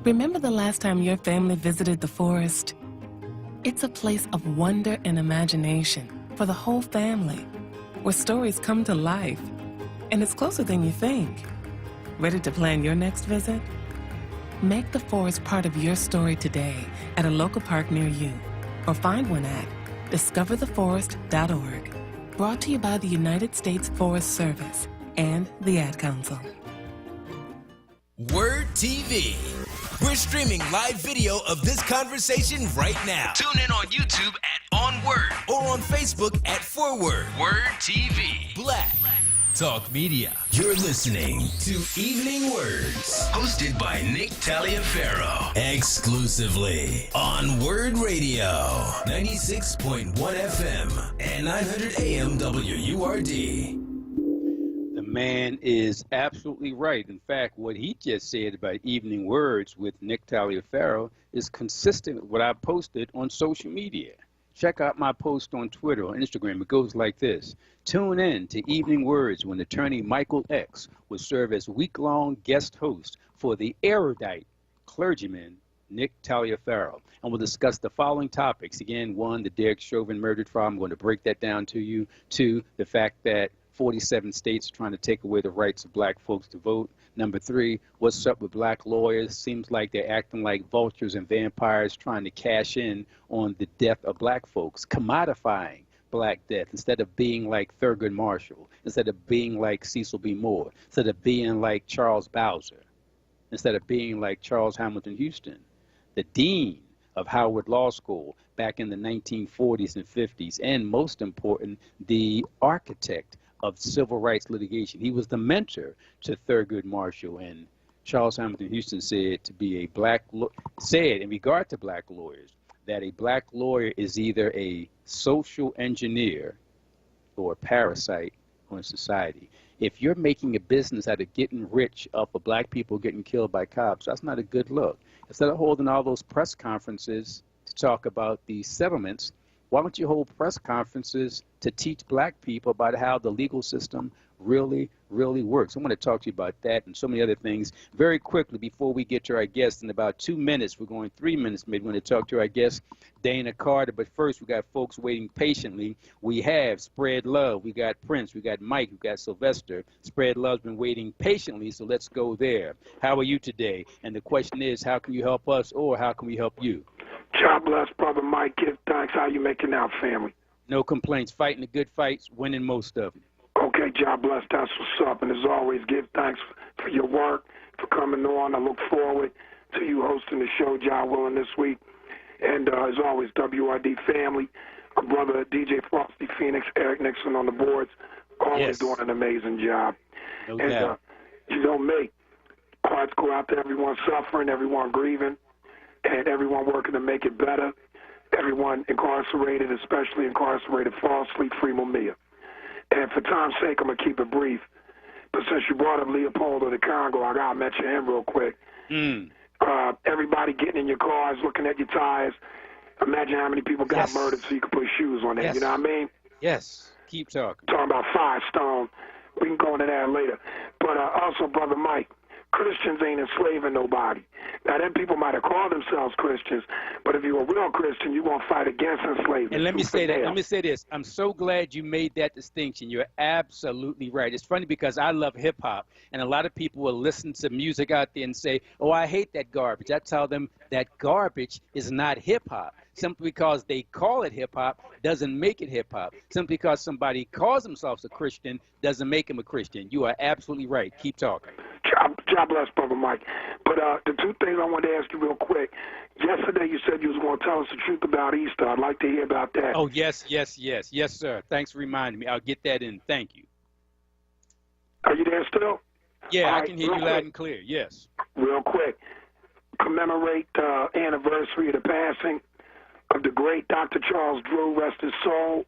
Remember the last time your family visited the forest? It's a place of wonder and imagination for the whole family, where stories come to life, and it's closer than you think. Ready to plan your next visit? Make the forest part of your story today at a local park near you, or find one at discovertheforest.org. Brought to you by the United States Forest Service and the Ad Council. WURD TV. We're streaming live video of this conversation right now. Tune in on YouTube at onWURD or on Facebook at WURD. WURD TV. Black Talk Media. You're listening to Evening Words, hosted by Nick Taliaferro, exclusively on WURD Radio, 96.1 FM and 900 AM WURD. The man is absolutely right. In fact, what he just said about Evening Words with Nick Taliaferro is consistent with what I posted on social media. Check out my post on Twitter or Instagram. It goes like this. Tune in to Evening Words when attorney Michael X will serve as week-long guest host for the erudite clergyman Nick Taliaferro. And we'll discuss the following topics. Again, 1, the Derek Chauvin murder trial. I'm going to break that down to you. 2, the fact that 47 states are trying to take away the rights of black folks to vote. Number 3, what's up with black lawyers? Seems like they're acting like vultures and vampires trying to cash in on the death of black folks, commodifying black death instead of being like Thurgood Marshall, instead of being like Cecil B. Moore, instead of being like Charles Bowser, instead of being like Charles Hamilton Houston, the dean of Howard Law School back in the 1940s and 50s, and most important, the architect of civil rights litigation. He was the mentor to Thurgood Marshall, and Charles Hamilton Houston said to be a said in regard to black lawyers that a black lawyer is either a social engineer or a parasite on society. If you're making a business out of getting rich off of black people getting killed by cops, that's not a good look. Instead of holding all those press conferences to talk about these settlements, why don't you hold press conferences to teach black people about how the legal system really, really works? I'm going to talk to you about that and so many other things very quickly before we get to our guest. In about 2 minutes, we're going 3 minutes maybe, we're going to talk to our guest, Dana Carter. But first, we got folks waiting patiently. We have Spread Love. We got Prince. We got Mike. We got Sylvester. Spread Love's been waiting patiently, so let's go there. How are you today? And the question is, how can you help us, or how can we help you? God bless, Brother Mike. Give thanks. How you making out, family? No complaints. Fighting the good fights, winning most of them. Okay, God bless. That's what's up. And as always, give thanks for your work, for coming on. I look forward to you hosting the show, John Willen, this week. And as always, WRD family, our brother DJ Frosty Phoenix, Eric Nixon on the boards, always doing an amazing job. No and doubt. you know me, hearts go out to everyone suffering, everyone grieving, and everyone working to make it better. Everyone incarcerated, especially incarcerated falsely, free Mumia. And for time's sake, I'm going to keep it brief. But since you brought up Leopoldo de Congo, I got to mention him real quick. Everybody getting in your cars, looking at your tires. Imagine how many people got murdered so you could put shoes on that. You know what I mean? Yes. Keep talking. Talking about Firestone. We can go into that later. But also, Brother Mike, Christians ain't enslaving nobody. Now, them people might have called themselves Christians, but if you're a real Christian, you're going to fight against enslavement. And let me say that. Let me say this. I'm so glad you made that distinction. You're absolutely right. It's funny because I love hip-hop, and a lot of people will listen to music out there and say, oh, I hate that garbage. I tell them that garbage is not hip-hop. Simply because they call it hip-hop doesn't make it hip-hop. Simply because somebody calls themselves a Christian doesn't make them a Christian. You are absolutely right. Keep talking. God bless, Brother Mike. But the two things I wanted to ask you real quick. Yesterday you said you was going to tell us the truth about Easter. I'd like to hear about that. Oh, yes, sir. Thanks for reminding me. I'll get that in. Thank you. Are you there still? Yeah, All I can hear you loud and clear. Yes. Real quick. Commemorate the anniversary of the passing of the great Dr. Charles Drew, rest his soul,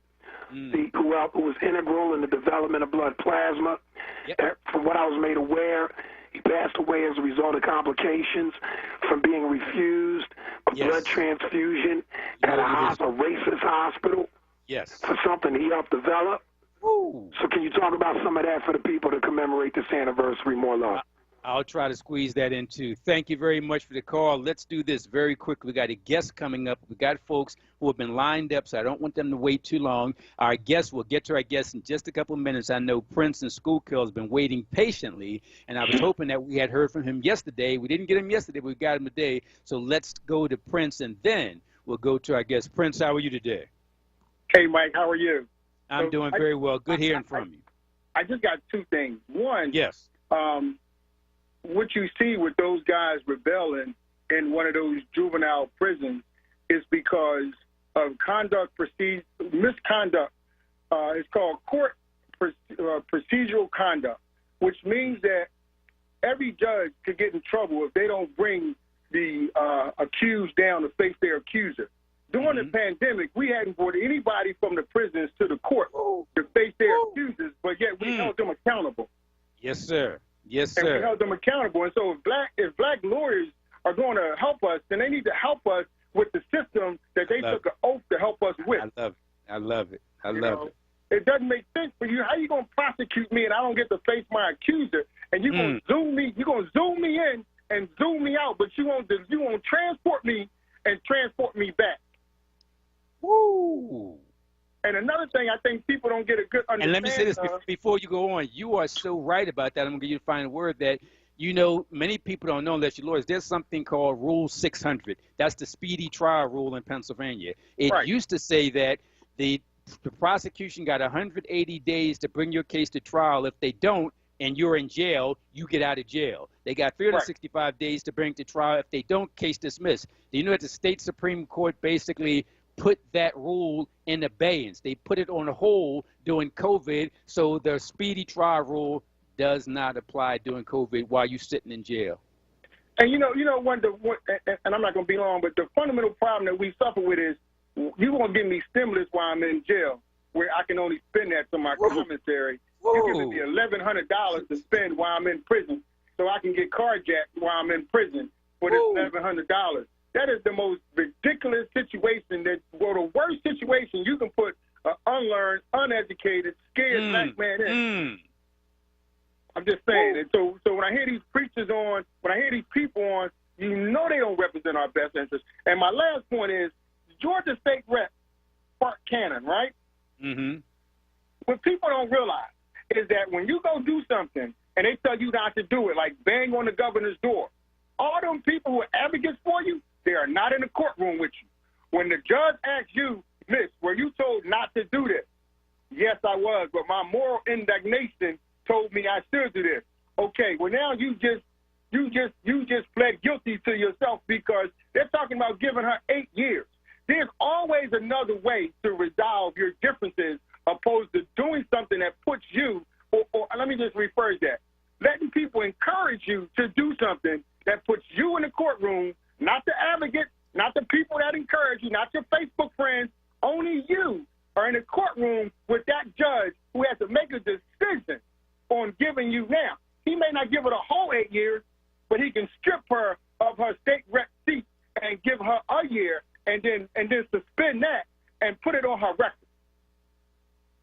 who was integral in the development of blood plasma. Yep. From what I was made aware, he passed away as a result of complications from being refused a blood transfusion at a racist hospital for something he helped develop. Ooh. So can you talk about some of that for the people to commemorate this anniversary? More love. I'll try to squeeze that in too. Thank you very much for the call. Let's do this very quickly. We got a guest coming up. We got folks who have been lined up, so I don't want them to wait too long. Our guest, we'll get to our guest in just a couple of minutes. I know Prince and Schuylkill has been waiting patiently, and I was hoping that we had heard from him yesterday. We didn't get him yesterday, but we got him today. So let's go to Prince, and then we'll go to our guest. Prince, how are you today? Hey, Mike, how are you? I'm doing very well. Good hearing from you. I just got two things. One, yes. What you see with those guys rebelling in one of those juvenile prisons is because of misconduct. It's called court procedural conduct, which means that every judge could get in trouble if they don't bring the accused down to face their accuser. During the pandemic, we hadn't brought anybody from the prisons to the court to face their accusers, but yet we held them accountable. Yes, sir. Yes, sir. And we held them accountable. And so if black lawyers are going to help us, then they need to help us with the system that they took an oath to help us with. I love it. I love it. It doesn't make sense for you. How you going to prosecute me and I don't get to face my accuser? And you're going to zoom me. You're going to zoom me in and zoom me out, but you won't transport me and transport me back. Woo! And another thing, I think people don't get a good understanding. And let me say this before you go on. You are so right about that. I'm going to give you a final word that, you know, many people don't know unless you're lawyers. There's something called Rule 600. That's the speedy trial rule in Pennsylvania. It used to say that the prosecution got 180 days to bring your case to trial. If they don't, and you're in jail, you get out of jail. They got 365 days to bring to trial. If they don't, case dismissed. Do you know that the state Supreme Court basically put that rule in abeyance? They put it on hold during COVID, so the speedy trial rule does not apply during COVID while you're sitting in jail. And and I'm not going to be long, but the fundamental problem that we suffer with is you won't give me stimulus while I'm in jail, where I can only spend that to my commissary. You're giving me $1,100 to spend while I'm in prison, so I can get carjacked while I'm in prison for this $1,100. That is the most ridiculous situation, the worst situation you can put an unlearned, uneducated, scared black man in. I'm just saying. And so when I hear these preachers on, when I hear these people on, you know they don't represent our best interests. And my last point is, Georgia State Rep. Mark Cannon, right? Mm-hmm. What people don't realize is that when you go do something and they tell you not to do it, like bang on the governor's door, all them people who are advocates for you, they are not in the courtroom with you. When the judge asks you, Miss, were you told not to do this? Yes, I was, but my moral indignation told me I should do this. Okay, well now you just pled guilty to yourself because they're talking about giving her 8 years. There's always another way to resolve your differences opposed to doing something that puts you, or let me just rephrase that, letting people encourage you to do something that puts you in the courtroom, not the advocates, not the people that encourage you, not your Facebook friends. Only you are in the courtroom with that judge who has to make a decision on giving you now. He may not give her the whole 8 years, but he can strip her of her state rep seat and give her a year and then suspend that and put it on her record.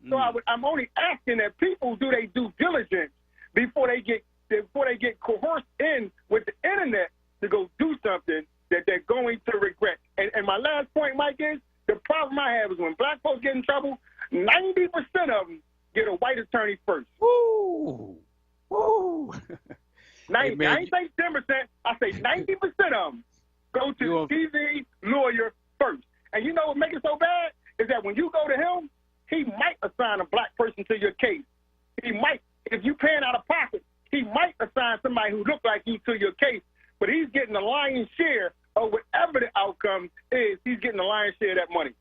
So I'm only asking that people do their due diligence before they get coerced in with the internet to go do something that they're going to regret. And my last point, Mike, is the problem I have is when black folks get in trouble, 90% of them get a white attorney first. Woo! Woo! I ain't say 10%, I say 90% of them go to the TV lawyer first. And you know what makes it so bad? Is that when you go to him, he might assign a black person to your case. He might, if you paying out of pocket, he might assign somebody who look like you to your case. But he's getting the lion's share of whatever the outcome is. He's getting the lion's share of that money.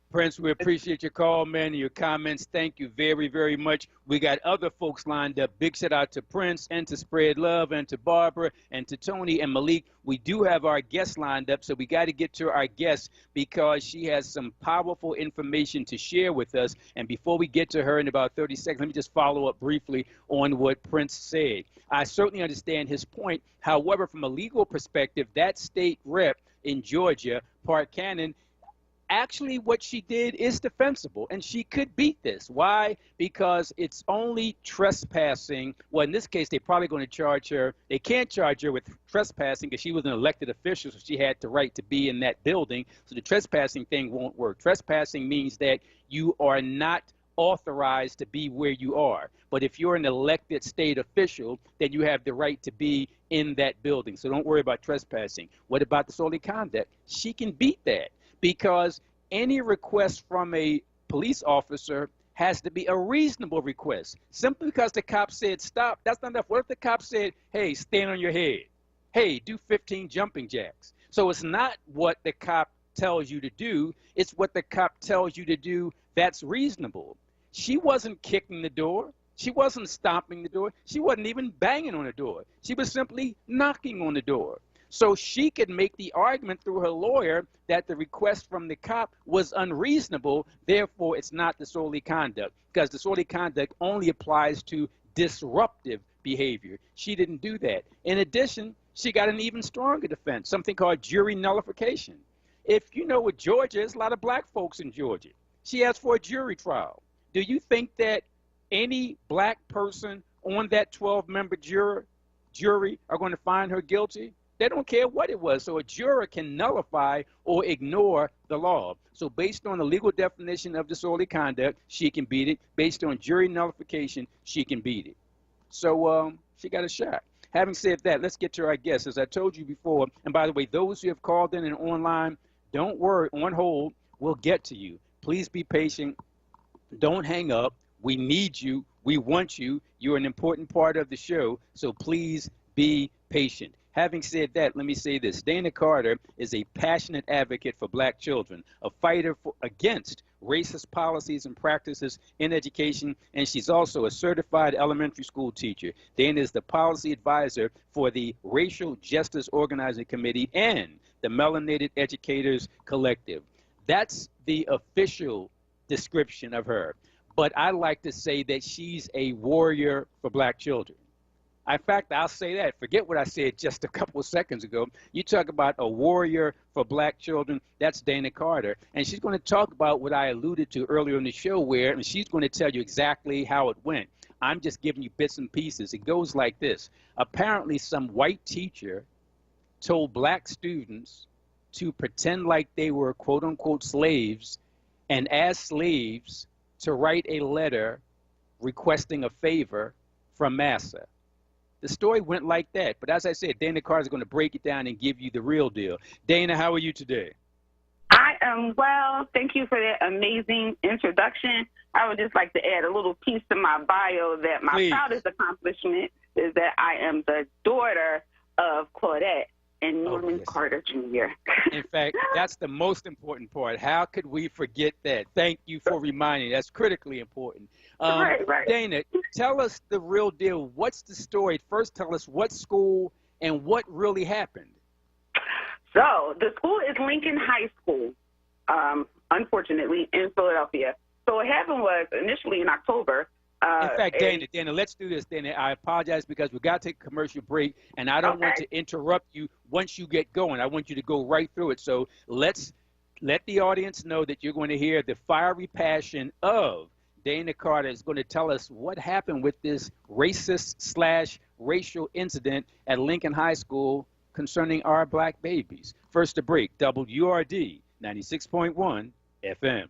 Prince, we appreciate your call, man, and your comments. Thank you very, very much. We got other folks lined up. Big shout out to Prince and to Spread Love and to Barbara and to Tony and Malik. We do have our guests lined up, so we got to get to our guest because she has some powerful information to share with us. And before we get to her in about 30 seconds, let me just follow up briefly on what Prince said. I certainly understand his point. However, from a legal perspective, that state rep in Georgia, Park Cannon, actually what she did is defensible, and she could beat this. Why? Because it's only trespassing. Well, in this case, they're probably going to charge her. They can't charge her with trespassing because she was an elected official, so she had the right to be in that building. So the trespassing thing won't work. Trespassing means that you are not authorized to be where you are. But if you're an elected state official, then you have the right to be in that building. So don't worry about trespassing. What about disorderly conduct? She can beat that, because any request from a police officer has to be a reasonable request. Simply because the cop said stop, that's not enough. What if the cop said, hey, stand on your head? Hey, do 15 jumping jacks? So it's not what the cop tells you to do, it's what the cop tells you to do that's reasonable. She wasn't kicking the door. She wasn't stomping the door. She wasn't even banging on the door. She was simply knocking on the door. So she could make the argument through her lawyer that the request from the cop was unreasonable, therefore it's not disorderly conduct, because disorderly conduct only applies to disruptive behavior. She didn't do that. In addition, she got an even stronger defense, something called jury nullification. If you know what Georgia is, a lot of black folks in Georgia. She asked for a jury trial. Do you think that any black person on that 12-member jury are going to find her guilty? They don't care what it was. So a juror can nullify or ignore the law. So based on the legal definition of disorderly conduct, she can beat it. Based on jury nullification, she can beat it. So she got a shot. Having said that, let's get to our guests. As I told you before, and by the way, those who have called in and online, don't worry, on hold, we'll get to you. Please be patient. Don't hang up. We need you. We want you. You're an important part of the show, so please be patient. Having said that, let me say this. Dana Carter is a passionate advocate for black children, a fighter against racist policies and practices in education, and she's also a certified elementary school teacher. Dana is the policy advisor for the Racial Justice Organizing Committee and the Melanated Educators Collective. That's the official description of her. But I like to say that she's a warrior for black children. In fact, I'll say that. Forget what I said just a couple of seconds ago. You talk about a warrior for black children, that's Dana Carter. And she's going to talk about what I alluded to earlier in the show and she's going to tell you exactly how it went. I'm just giving you bits and pieces. It goes like this. Apparently, some white teacher told black students to pretend like they were quote-unquote slaves, and as slaves to write a letter requesting a favor from Massa. The story went like that. But as I said, Dana Carter is going to break it down and give you the real deal. Dana, how are you today? I am well. Thank you for that amazing introduction. I would just like to add a little piece to my bio that my proudest accomplishment is that I am the daughter of Claudette and Norman Carter Jr. In fact, that's the most important part. How could we forget that? Thank you for reminding. That's critically important. Right. Dana, tell us the real deal. What's the story? First, tell us what school and what really happened. So the school is Lincoln High School, unfortunately, in Philadelphia. So what happened was initially in October. In fact, Dana, let's do this, Dana. I apologize because we got to take a commercial break, and I don't want to interrupt you once you get going. I want you to go right through it. So let's let the audience know that you're going to hear the fiery passion of Dana Carter is going to tell us what happened with this racist/racial incident at Lincoln High School concerning our black babies. First to break, WURD 96.1 FM.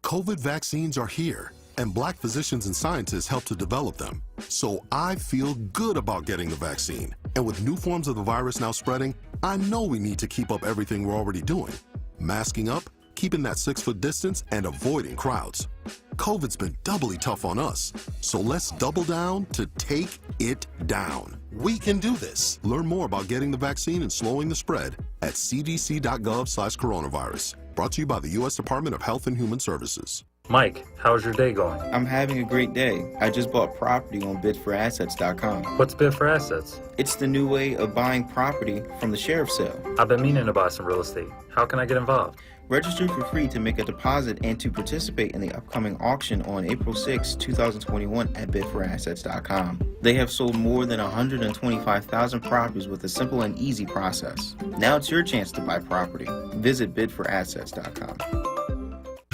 COVID vaccines are here, and black physicians and scientists help to develop them. So I feel good about getting the vaccine. And with new forms of the virus now spreading, I know we need to keep up everything we're already doing. masking up, keeping that 6-foot distance, and avoiding crowds. COVID's been doubly tough on us, so let's double down to take it down. We can do this. Learn more about getting the vaccine and slowing the spread at cdc.gov/coronavirus. Brought to you by the U.S. Department of Health and Human Services. Mike, how's your day going? I'm having a great day. I just bought property on bidforassets.com. What's Bid for Assets? It's the new way of buying property from the sheriff's sale. I've been meaning to buy some real estate. How can I get involved? Register for free to make a deposit and to participate in the upcoming auction on April 6, 2021 at bidforassets.com. They have sold more than 125,000 properties with a simple and easy process. Now it's your chance to buy property. Visit bidforassets.com.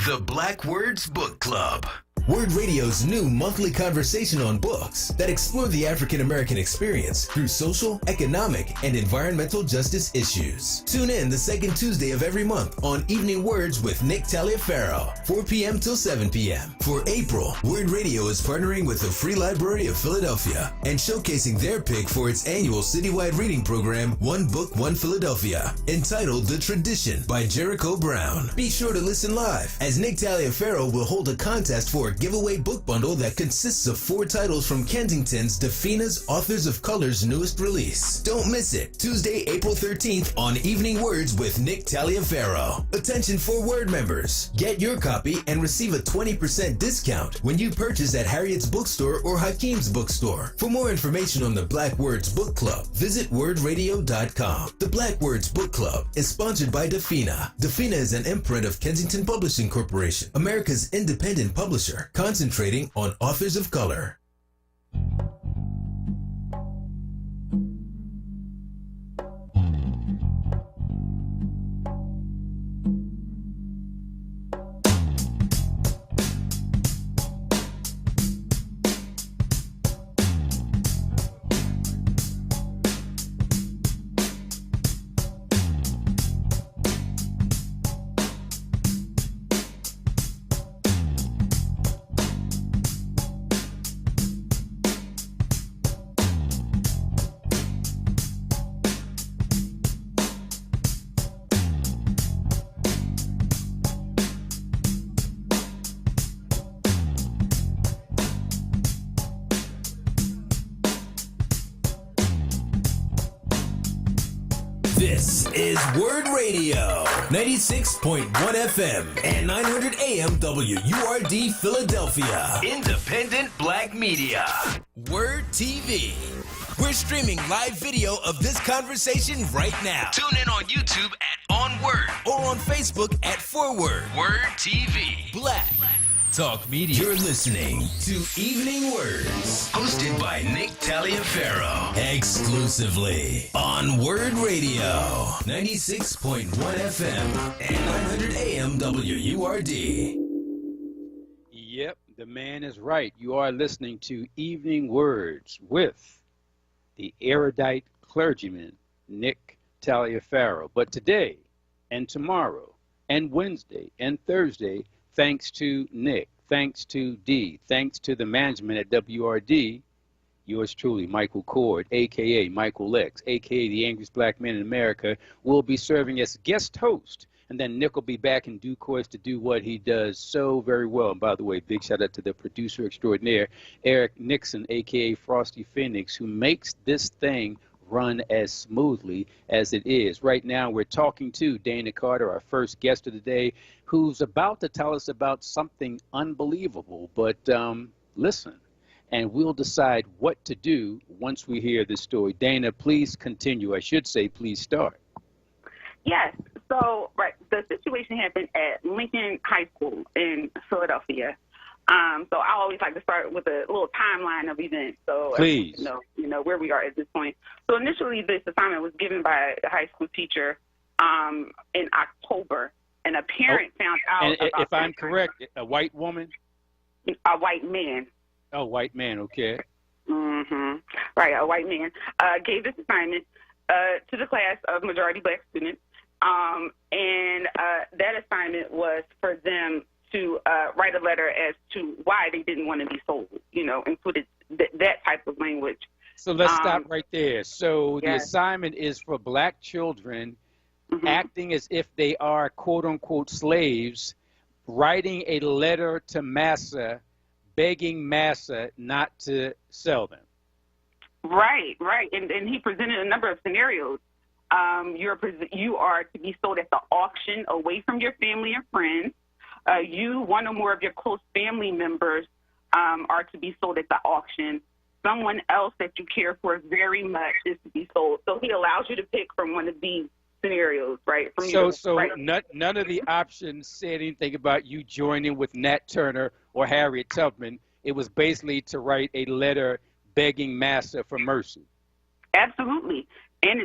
The Black Words Book Club. WURD Radio's new monthly conversation on books that explore the African American experience through social, economic, and environmental justice issues. Tune in the second Tuesday of every month on Evening Words with Nick Taliaferro, 4 p.m. till 7 p.m. For April, WURD Radio is partnering with the Free Library of Philadelphia and showcasing their pick for its annual citywide reading program, One Book, One Philadelphia, entitled The Tradition by Jericho Brown. Be sure to listen live, as Nick Taliaferro will hold a contest for a giveaway book bundle that consists of 4 titles from Kensington's Defina's Authors of Color's newest release. Don't miss it. Tuesday, April 13th on Evening Words with Nick Taliaferro. Attention for WURD members. Get your copy and receive a 20% discount when you purchase at Harriet's Bookstore or Hakeem's Bookstore. For more information on the Black Words Book Club, visit wordradio.com. The Black Words Book Club is sponsored by Defina. Defina is an imprint of Kensington Publishing Corporation, America's independent publisher, concentrating on authors of color. This is WURD Radio, 96.1 FM and 900 AM WURD Philadelphia. Independent Black Media. WURD TV. We're streaming live video of this conversation right now. Tune in on YouTube at onWURD or on Facebook at ForWord. WURD TV. Black Talk Media. You're listening to Evening Words, hosted by Nick Taliaferro, exclusively on WURD Radio, 96.1 FM and 900 AM WURD. Yep, the man is right. You are listening to Evening Words with the erudite clergyman, Nick Taliaferro. But today and tomorrow and Wednesday and Thursday, thanks to Nick, thanks to D, thanks to the management at WRD, yours truly, Michael Cord, a.k.a. Michael X, a.k.a. the angriest black man in America, will be serving as guest host. And then Nick will be back in due course to do what he does so very well. And by the way, big shout out to the producer extraordinaire, Eric Nixon, a.k.a. Frosty Phoenix, who makes this thing run as smoothly as it is. Right now, we're talking to Dana Carter, our first guest of the day, who's about to tell us about something unbelievable. But listen, and we'll decide what to do once we hear this story. Dana, please continue. I should say, please start. Yes. So, right, the situation happened at Lincoln High School in Philadelphia. So I always like to start with a little timeline of events. So please, you know where we are at this point. So initially, this assignment was given by a high school teacher in October, and a parent found out. And about if I'm correct, a white woman, a white man. Oh, white man. Okay. Right, a white man gave this assignment to the class of majority black students, and that assignment was for them to write a letter as to why they didn't want to be sold, included that type of language. So let's stop right there. So the assignment is for black children acting as if they are quote-unquote slaves, writing a letter to Massa, begging Massa not to sell them. Right. And he presented a number of scenarios. You are to be sold at the auction away from your family and friends. You, one or more of your close family members, are to be sold at the auction. Someone else that you care for very much is to be sold. So he allows you to pick from one of these scenarios, right? None of the options said anything about you joining with Nat Turner or Harriet Tubman. It was basically to write a letter begging Massa for mercy. Absolutely. And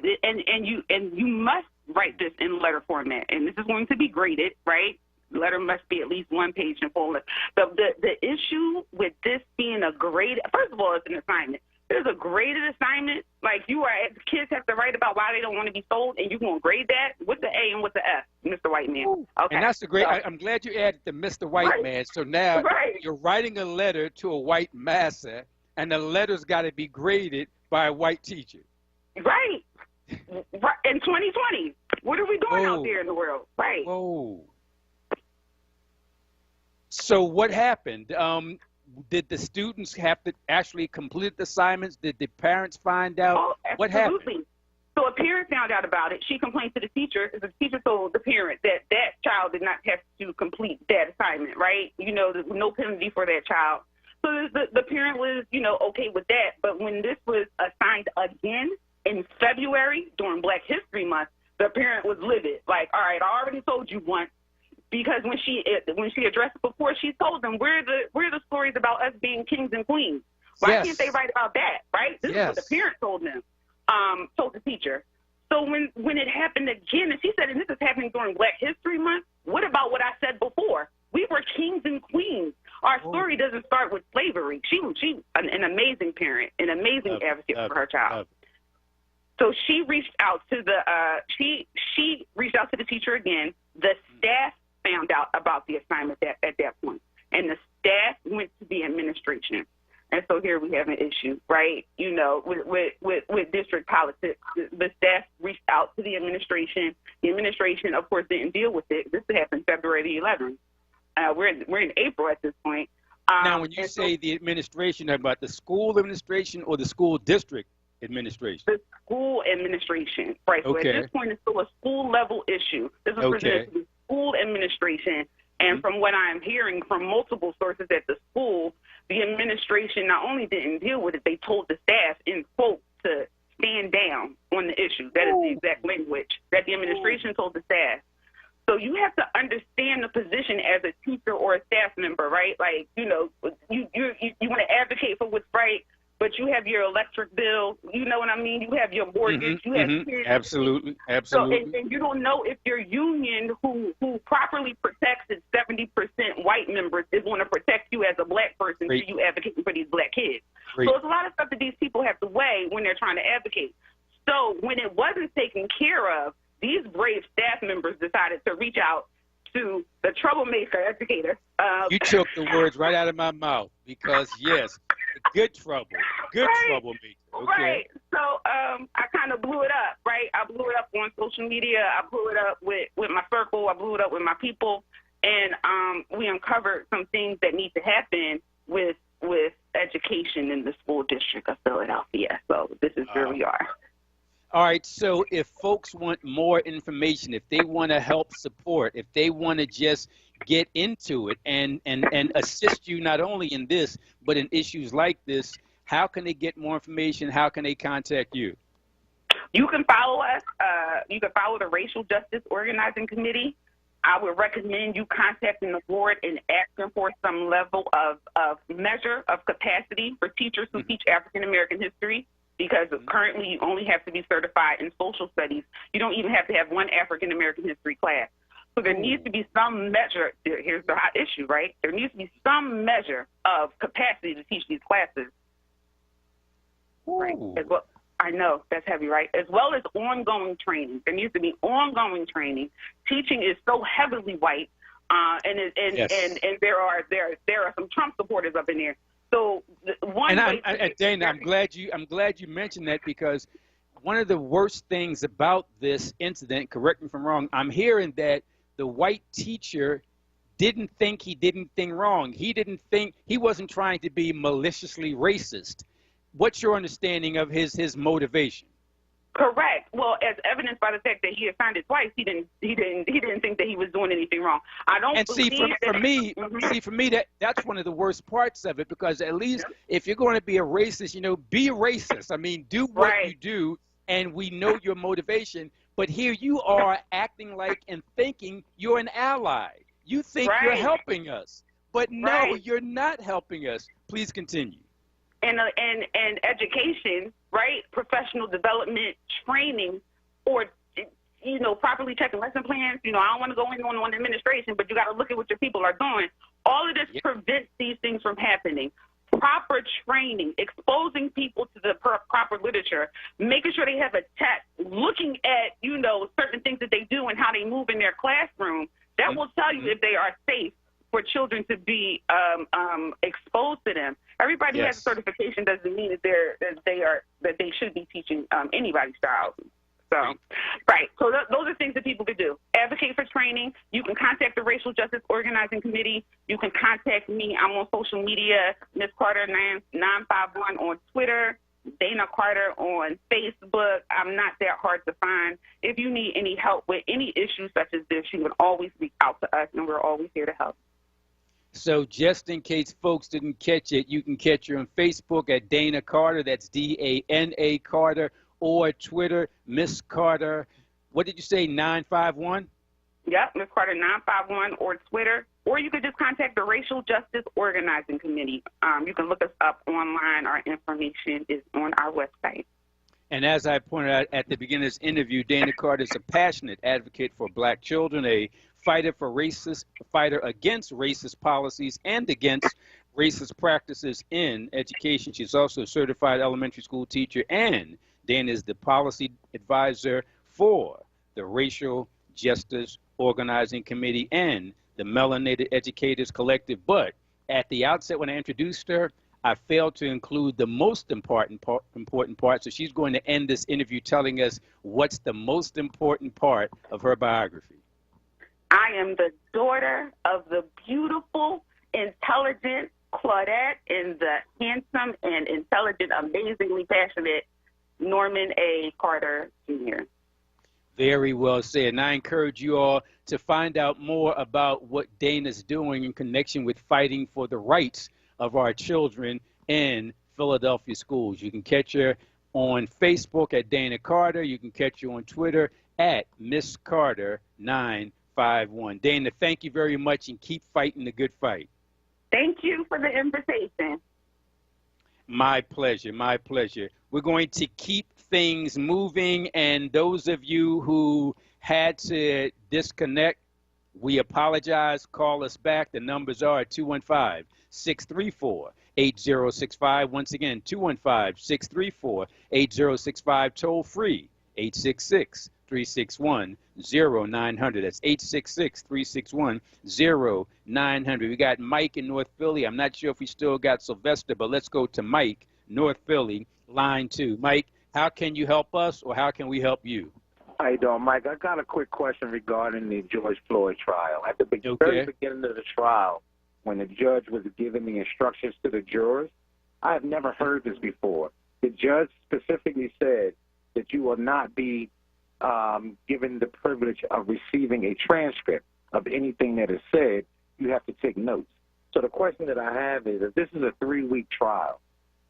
you must write this in letter format, and this is going to be graded, right? The letter must be at least 1 page in full. The issue with this being a grade, first of all, it's an assignment. There's a graded assignment. Like the kids have to write about why they don't want to be sold, and you're going to grade that with the A and with the F, Mr. White Man. Okay. And that's the great. I'm glad you added the Mr. White Man. So now you're writing a letter to a white Massa, and the letter's got to be graded by a white teacher. Right. In 2020, what are we doing out there in the world? Right. Whoa. So what happened? Did the students have to actually complete the assignments? Did the parents find out? Oh, what happened? So a parent found out about it. She complained to the teacher. The teacher told the parent that that child did not have to complete that assignment, right? There's no penalty for that child. So the parent was, okay with that. But when this was assigned again in February during Black History Month, the parent was livid. Like, all right, I already told you once. Because when she addressed it before, she told them, where are the stories about us being kings and queens? Why can't they write about that, right? This is what the parent told them, told the teacher. So when it happened again, and she said, and this is happening during Black History Month, what about what I said before? We were kings and queens. Our story doesn't start with slavery. She an amazing parent, an amazing advocate for her child. So she reached out to she reached out to the teacher again. The staff found out about the assignment at that point, and the staff went to the administration. And so here we have an issue, right? With district politics, the staff reached out to the administration. The administration, of course, didn't deal with it. This happened February the 11th. We're in April at this point. Now, when you say the administration, about the school administration or the school district administration? The school administration, right? So at this point, it's still a school level issue. This was presented to the school administration, and from what I'm hearing from multiple sources at the school, the administration not only didn't deal with it, they told the staff, in quote, to stand down on the issue. That is the exact language that the administration told the staff. So you have to understand the position as a teacher or a staff member, right? Like, you want to advocate for what's right, but you have your electric bill, you know what I mean? You have your mortgage, you have kids. Absolutely. So, and you don't know if your union, who properly protects its 70% white members, is going to protect you as a Black person so you advocating for these Black kids. So there's a lot of stuff that these people have to weigh when they're trying to advocate. So when it wasn't taken care of, these brave staff members decided to reach out to the troublemaker educator. You took the words right out of my mouth, because yes, good troublemaker. Okay. Right. So I kind of blew it up, right? I blew it up on social media. I blew it up with my circle. I blew it up with my people, and we uncovered some things that need to happen with education in the school district of Philadelphia. So this is where we are. All right, so if folks want more information, if they want to help support, if they want to just get into it and assist you not only in this, but in issues like this, how can they get more information? How can they contact you? You can follow us. You can follow the Racial Justice Organizing Committee. I would recommend you contacting the board and asking for some level of measure of capacity for teachers who teach African American history. Because currently you only have to be certified in social studies. You don't even have to have one African American history class. So there needs to be some measure. Here's the hot issue, right? There needs to be some measure of capacity to teach these classes. Right. As well, I know that's heavy, right? As well as ongoing training. There needs to be ongoing training. Teaching is so heavily white, and there are some Trump supporters up in there. So Dana, I'm glad you mentioned that, because one of the worst things about this incident, correct me if I'm wrong, I'm hearing that the white teacher didn't think he did anything wrong. He didn't think, he wasn't trying to be maliciously racist. What's your understanding of his motivation? Correct. Well, as evidenced by the fact that he assigned it twice, he didn't think that he was doing anything wrong. I don't. And see, for me, that's one of the worst parts of it, because at least if you're going to be a racist, you know, be racist. I mean, do what you do, and we know your motivation. But here you are acting like and thinking you're an ally. You think you're helping us, but no, you're not helping us. Please continue. And education, right? Professional development, training, or, you know, properly checking lesson plans. You know, I don't want to go in on administration, but you got to look at what your people are doing. All of this prevents these things from happening. Proper training, exposing people to the proper literature, making sure they have a tech, looking at, you know, certain things that they do and how they move in their classroom. That will tell you if they are safe for children to be exposed to them. Everybody has a certification doesn't mean that they should be teaching anybody's child. So, So those are things that people could do. Advocate for training. You can contact the Racial Justice Organizing Committee. You can contact me. I'm on social media, Miss Carter 951 on Twitter, Dana Carter on Facebook. I'm not that hard to find. If you need any help with any issues such as this, you can always reach out to us, and we're always here to help. So just in case folks didn't catch it, you can catch her on Facebook at Dana Carter. That's D-A-N-A Carter. Or Twitter, Miss Carter. What did you say, 951? Yep, Miss Carter 951, or Twitter. Or you could just contact the Racial Justice Organizing Committee. You can look us up online. Our information is on our website. And as I pointed out at the beginning of this interview, Dana Carter is a passionate advocate for black children, a fighter against racist policies and against racist practices in education. She's also a certified elementary school teacher, and Dana is the policy advisor for the Racial Justice Organizing Committee and the Melanated Educators Collective. But at the outset, when I introduced her, I failed to include the most important part. So she's going to end this interview telling us what's the most important part of her biography. I am the daughter of the beautiful, intelligent Claudette and the handsome and intelligent, amazingly passionate Norman A. Carter Jr. Very well said. And I encourage you all to find out more about what Dana's doing in connection with fighting for the rights of our children in Philadelphia schools. You can catch her on Facebook at Dana Carter. You can catch her on Twitter at Miss Carter 951. Dana, thank you very much, and keep fighting the good fight. Thank you for the invitation. My pleasure, my pleasure. We're going to keep things moving, and those of you who had to disconnect, we apologize. Call us back. The numbers are 215-634-8065. Once again, 215-634-8065. Toll free, 866-361-0900. That's 866-361-0900. We got Mike in North Philly. I'm not sure if we still got Sylvester, but let's go to Mike, North Philly, line 2. Mike, how can you help us, or how can we help you? How you doing, Mike? I got a quick question regarding the George Floyd trial. At the very beginning of the trial, when the judge was giving the instructions to the jurors, I have never heard this before. The judge specifically said that you will not be given the privilege of receiving a transcript of anything that is said. You have to take notes. So the question that I have is, if this is a 3-week trial,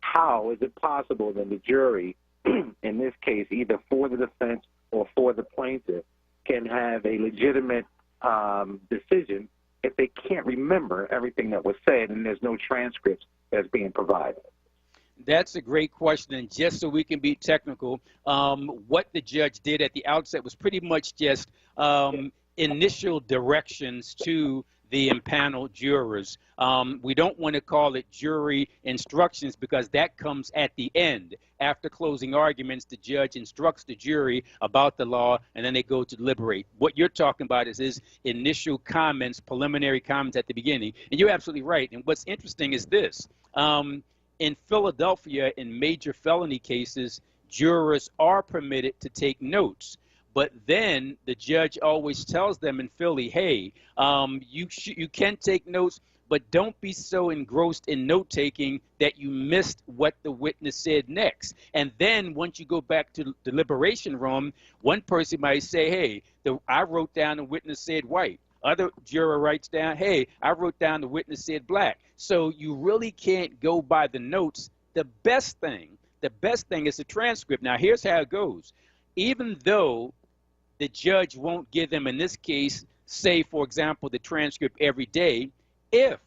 how is it possible that the jury, in this case, either for the defense or for the plaintiff, can have a legitimate decision if they can't remember everything that was said and there's no transcripts that's being provided? That's a great question, and just so we can be technical, what the judge did at the outset was pretty much just initial directions to the impaneled jurors. We don't want to call it jury instructions because that comes at the end. After closing arguments, the judge instructs the jury about the law, and then they go to deliberate. What you're talking about is his initial comments, preliminary comments at the beginning. And you're absolutely right. And what's interesting is this. In Philadelphia, in major felony cases, jurors are permitted to take notes. But then the judge always tells them in Philly, hey, you can take notes, but don't be so engrossed in note-taking that you missed what the witness said next. And then once you go back to the deliberation room, one person might say, hey, I wrote down the witness said white. Other juror writes down, hey, I wrote down the witness said black. So you really can't go by the notes. The best thing is the transcript. Now, here's how it goes. Even though the judge won't give them, in this case, say, for example, the transcript every day, if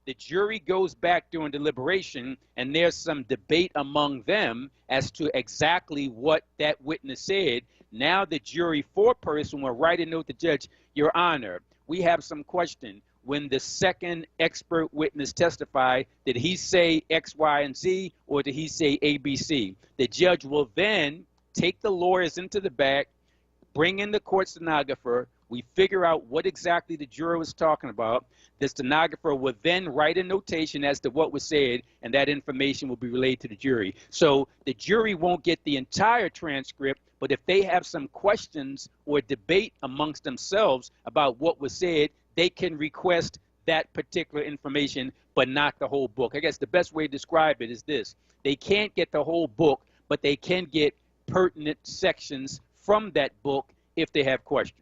the jury goes back during deliberation and there's some debate among them as to exactly what that witness said, now the jury foreperson will write a note to the judge, Your Honor, we have some question. When the second expert witness testified, did he say X, Y, and Z, or did he say A, B, C? The judge will then take the lawyers into the back, bring in the court stenographer. We figure out what exactly the juror was talking about. The stenographer will then write a notation as to what was said, and that information will be relayed to the jury. So the jury won't get the entire transcript, but if they have some questions or debate amongst themselves about what was said, they can request that particular information, but not the whole book. I guess the best way to describe it is this. They can't get the whole book, but they can get pertinent sections from that book if they have questions.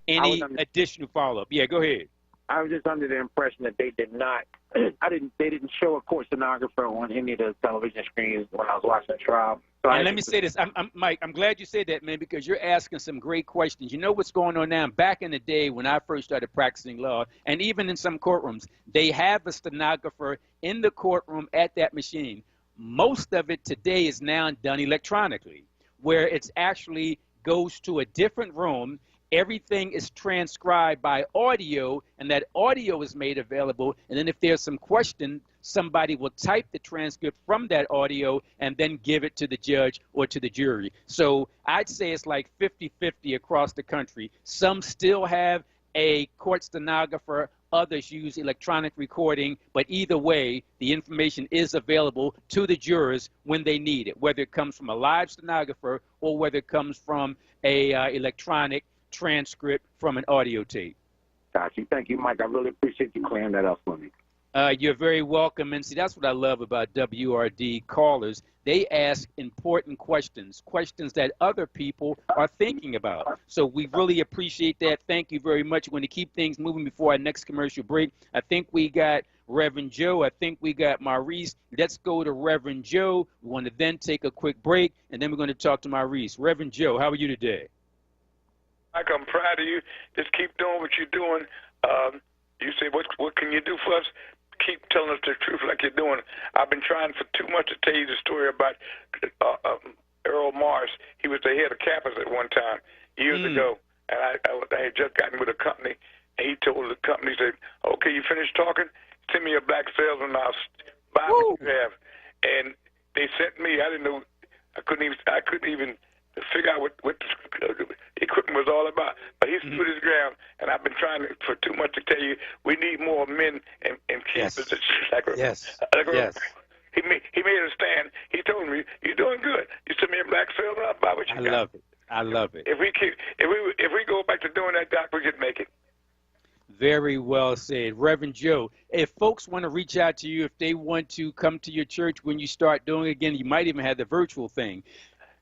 Any additional follow-up? Yeah, go ahead. I was just under the impression that they did not. They didn't show a court stenographer on any of the television screens when I was watching the trial. So and let me say this, Mike, I'm glad you said that, man, because you're asking some great questions. You know what's going on now? Back in the day when I first started practicing law, and even in some courtrooms, they have a stenographer in the courtroom at that machine. Most of it today is now done electronically, where it's actually goes to a different room. Everything is transcribed by audio, and that audio is made available. And then if there's some question, somebody will type the transcript from that audio and then give it to the judge or to the jury. So I'd say it's like 50-50 across the country. Some still have a court stenographer, others use electronic recording, but either way, the information is available to the jurors when they need it, whether it comes from a live stenographer or whether it comes from a electronic transcript from an audio tape. Got you. Thank you, Mike. I really appreciate you clearing that up for me. You're very welcome. And see, that's what I love about WRD callers. They ask important questions, questions that other people are thinking about. So we really appreciate that. Thank you very much. We're going to keep things moving before our next commercial break. I think we got Reverend Joe. I think we got Maurice. Let's go to Reverend Joe. We want to then take a quick break, and then we're going to talk to Maurice. Reverend Joe, how are you today? Mike, I'm proud of you. Just keep doing what you're doing. You say, what can you do for us? Keep telling us the truth like you're doing. I've been trying for too much to tell you the story about Earl Morris. He was the head of campus at one time, years ago, and I had just gotten with a company, and he told the company, he said, okay, you finished talking? Send me your black salesman, and I'll buy what you have. And they sent me, I didn't know, I couldn't even figure out what the equipment was all about. But he stood his ground, and I've been trying for too much to tell you, we need more men in key positions. He made a stand. He told me, you're doing good. You send me a black salesman, I'll buy what you got. I love it. I love it. If we go back to doing that, Doc, we could make it. Very well said. Reverend Joe, if folks want to reach out to you, if they want to come to your church when you start doing it again, you might even have the virtual thing.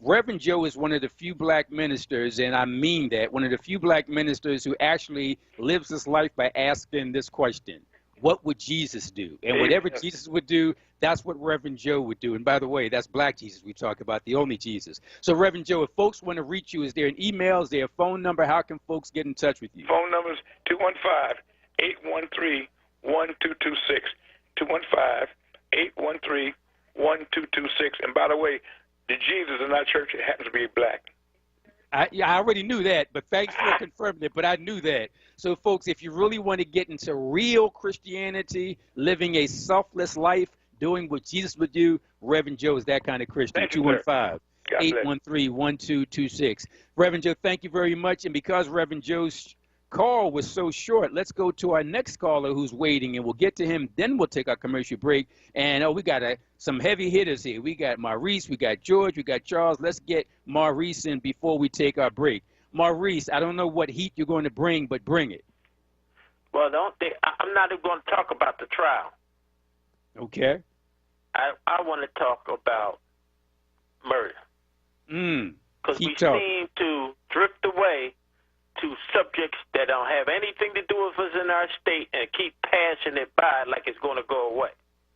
Reverend Joe is one of the few black ministers, and I mean that, one of the few black ministers who actually lives his life by asking this question: what would Jesus do? And whatever Jesus would do, that's what Reverend Joe would do. And by the way, that's black Jesus we talk about, the only Jesus. So Reverend Joe, if folks want to reach you, is there an email? Is there a phone number? How can folks get in touch with you? Phone number is 215-813-1226. 215-813-1226. And by the way, the Jesus in our church happens to be black. I already knew that, but thanks for confirming it, but I knew that. So, folks, if you really want to get into real Christianity, living a selfless life, doing what Jesus would do, Reverend Joe is that kind of Christian. 215-813-1226. Reverend Joe, thank you very much. And because Reverend Joe's call was so short. Let's go to our next caller who's waiting, and we'll get to him. Then we'll take our commercial break. And we got some heavy hitters here. We got Maurice, we got George, we got Charles. Let's get Maurice in before we take our break. Maurice, I don't know what heat you're going to bring, but bring it. Well, I'm not even going to talk about the trial. Okay. I want to talk about murder. Because we seem to drift away to subjects that don't have anything to do with us in our state and keep passing it by like it's going to go away.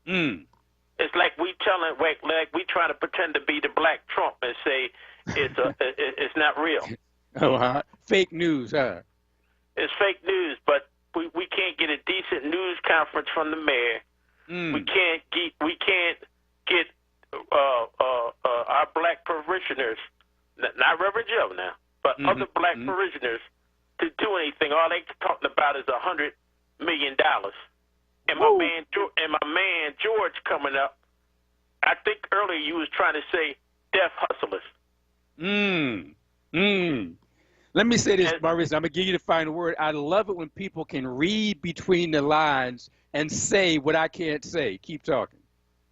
It's like we trying to pretend to be the Black Trump and say it's not real. Fake news, huh? It's fake news, but we can't get a decent news conference from the mayor. We can't get our black parishioners, not Reverend Joe now, but other black parishioners to do anything. All they talking about is $100 million. And my man George coming up. I think earlier you was trying to say deaf hustlers. Let me say this, Maurice. I'm going to give you the final word. I love it when people can read between the lines and say what I can't say. Keep talking.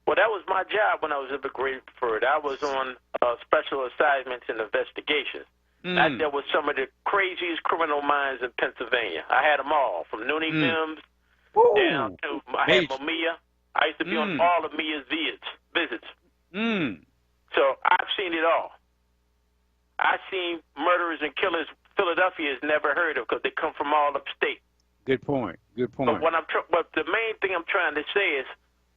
Well, that was my job when I was immigrated for it. I was on special assignments and investigations. I dealt with some of the craziest criminal minds in Pennsylvania. I had them all, from Noonie Mims down to I had Mamiya. I used to be on all of Mia's visits. So I've seen it all. I've seen murderers and killers Philadelphia has never heard of because they come from all upstate. Good point. Good point. But the main thing I'm trying to say is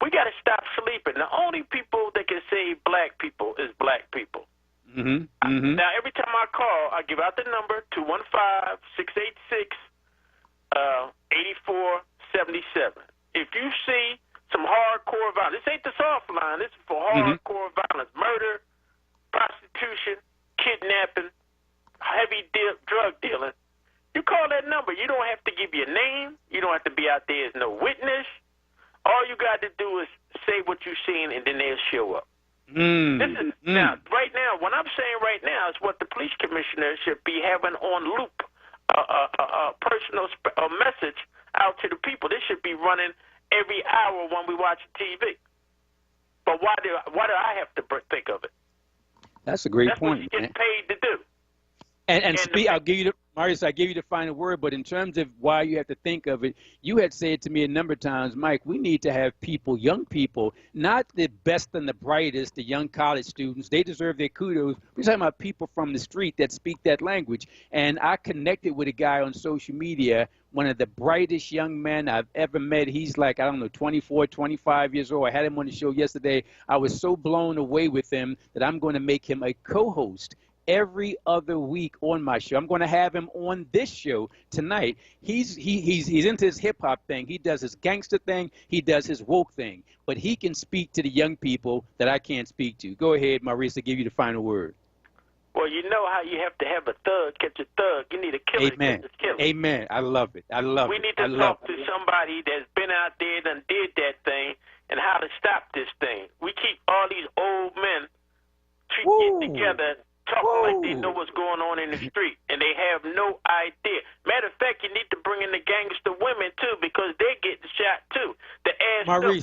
we got to stop sleeping. The only people that can save black people is black people. Now, every time I call, I give out the number, 215-686-8477. If you see some hardcore violence, this ain't the soft line. This is for hardcore violence, murder, prostitution, kidnapping, heavy drug dealing. You call that number. You don't have to give your name. You don't have to be out there as no witness. All you got to do is say what you've seen, and then they'll show up. Now, right now, what I'm saying right now is what the police commissioner should be having on loop, a personal message out to the people. This should be running every hour when we watch TV. But why do I have to think of it? That's a great point. That's what you get paid to do. And I'll give you Marius, I give you the final word, but in terms of why you have to think of it, you had said to me a number of times, Mike, we need to have people, young people, not the best and the brightest, the young college students. They deserve their kudos. We're talking about people from the street that speak that language. And I connected with a guy on social media, one of the brightest young men I've ever met. He's like, 24, 25 years old. I had him on the show yesterday. I was so blown away with him that I'm going to make him a co-host every other week on my show. I'm going to have him on this show tonight. He's into his hip hop thing. He does his gangster thing. He does his woke thing. But he can speak to the young people that I can't speak to. Go ahead, Maurice, to give you the final word. Well, you know how you have to have a thug catch a thug. You need a killer to catch a killer. Amen. I love it. We need to talk to somebody that's been out there and did that thing and how to stop this thing. We keep all these old men getting together talking like they know what's going on in the street, and they have no idea. Matter of fact, you need to bring in the gangster women, too, because they're getting shot, too.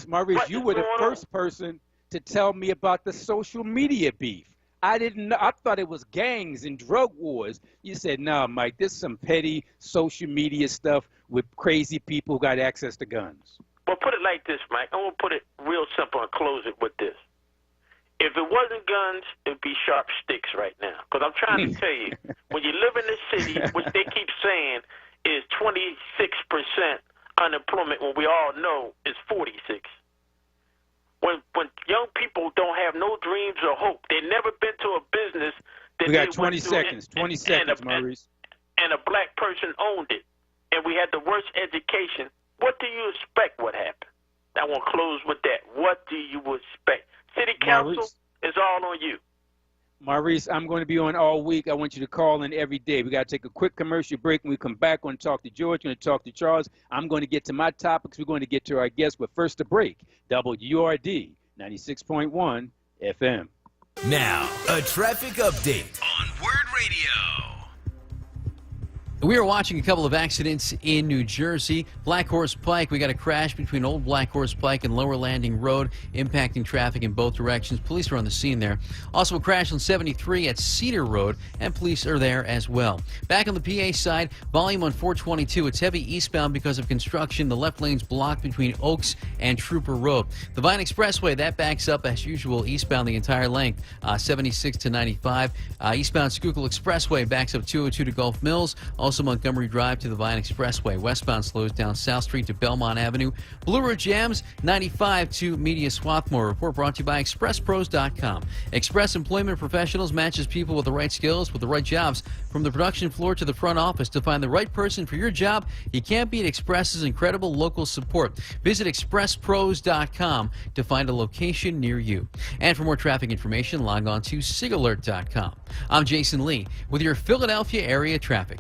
Maurice, you were the first person to tell me about the social media beef. I didn't know. I thought it was gangs and drug wars. You said, no, Mike, this is some petty social media stuff with crazy people who got access to guns. Well, put it like this, Mike. I'm going to put it real simple and close it with this. If it wasn't guns, it would be sharp sticks right now. Because I'm trying to tell you, when you live in the city, which they keep saying is 26% unemployment, when we all know it's 46. When young people don't have no dreams or hope, they've never been to a business that we got 20 seconds, Maurice. And a black person owned it, and we had the worst education. What do you expect would happen? I want to close with that. What do you expect? City council is all on you. Maurice, I'm going to be on all week. I want you to call in every day. We got to take a quick commercial break. When we come back, we're going to talk to George, we're going to talk to Charles. I'm going to get to my topics. We're going to get to our guests, but first a break. WURD 96.1 FM. Now, a traffic update on WURD Radio. We are watching a couple of accidents in New Jersey. Black Horse Pike, we got a crash between Old Black Horse Pike and Lower Landing Road, impacting traffic in both directions. Police are on the scene there. Also a crash on 73 at Cedar Road, and police are there as well. Back on the PA side, volume on 422. It's heavy eastbound because of construction. The left lane's blocked between Oaks and Trooper Road. The Vine Expressway, that backs up as usual eastbound the entire length, 76 to 95. Eastbound Schuylkill Expressway backs up 202 to Gulf Mills. Also Montgomery Drive to the Vine Expressway. Westbound slows down South Street to Belmont Avenue. Blue Ridge jams 95 to Media Swarthmore. Report brought to you by ExpressPros.com. Express Employment Professionals matches people with the right skills with the right jobs. From the production floor to the front office, to find the right person for your job, you can't beat Express's incredible local support. Visit ExpressPros.com to find a location near you. And for more traffic information, log on to SigAlert.com. I'm Jason Lee with your Philadelphia area traffic.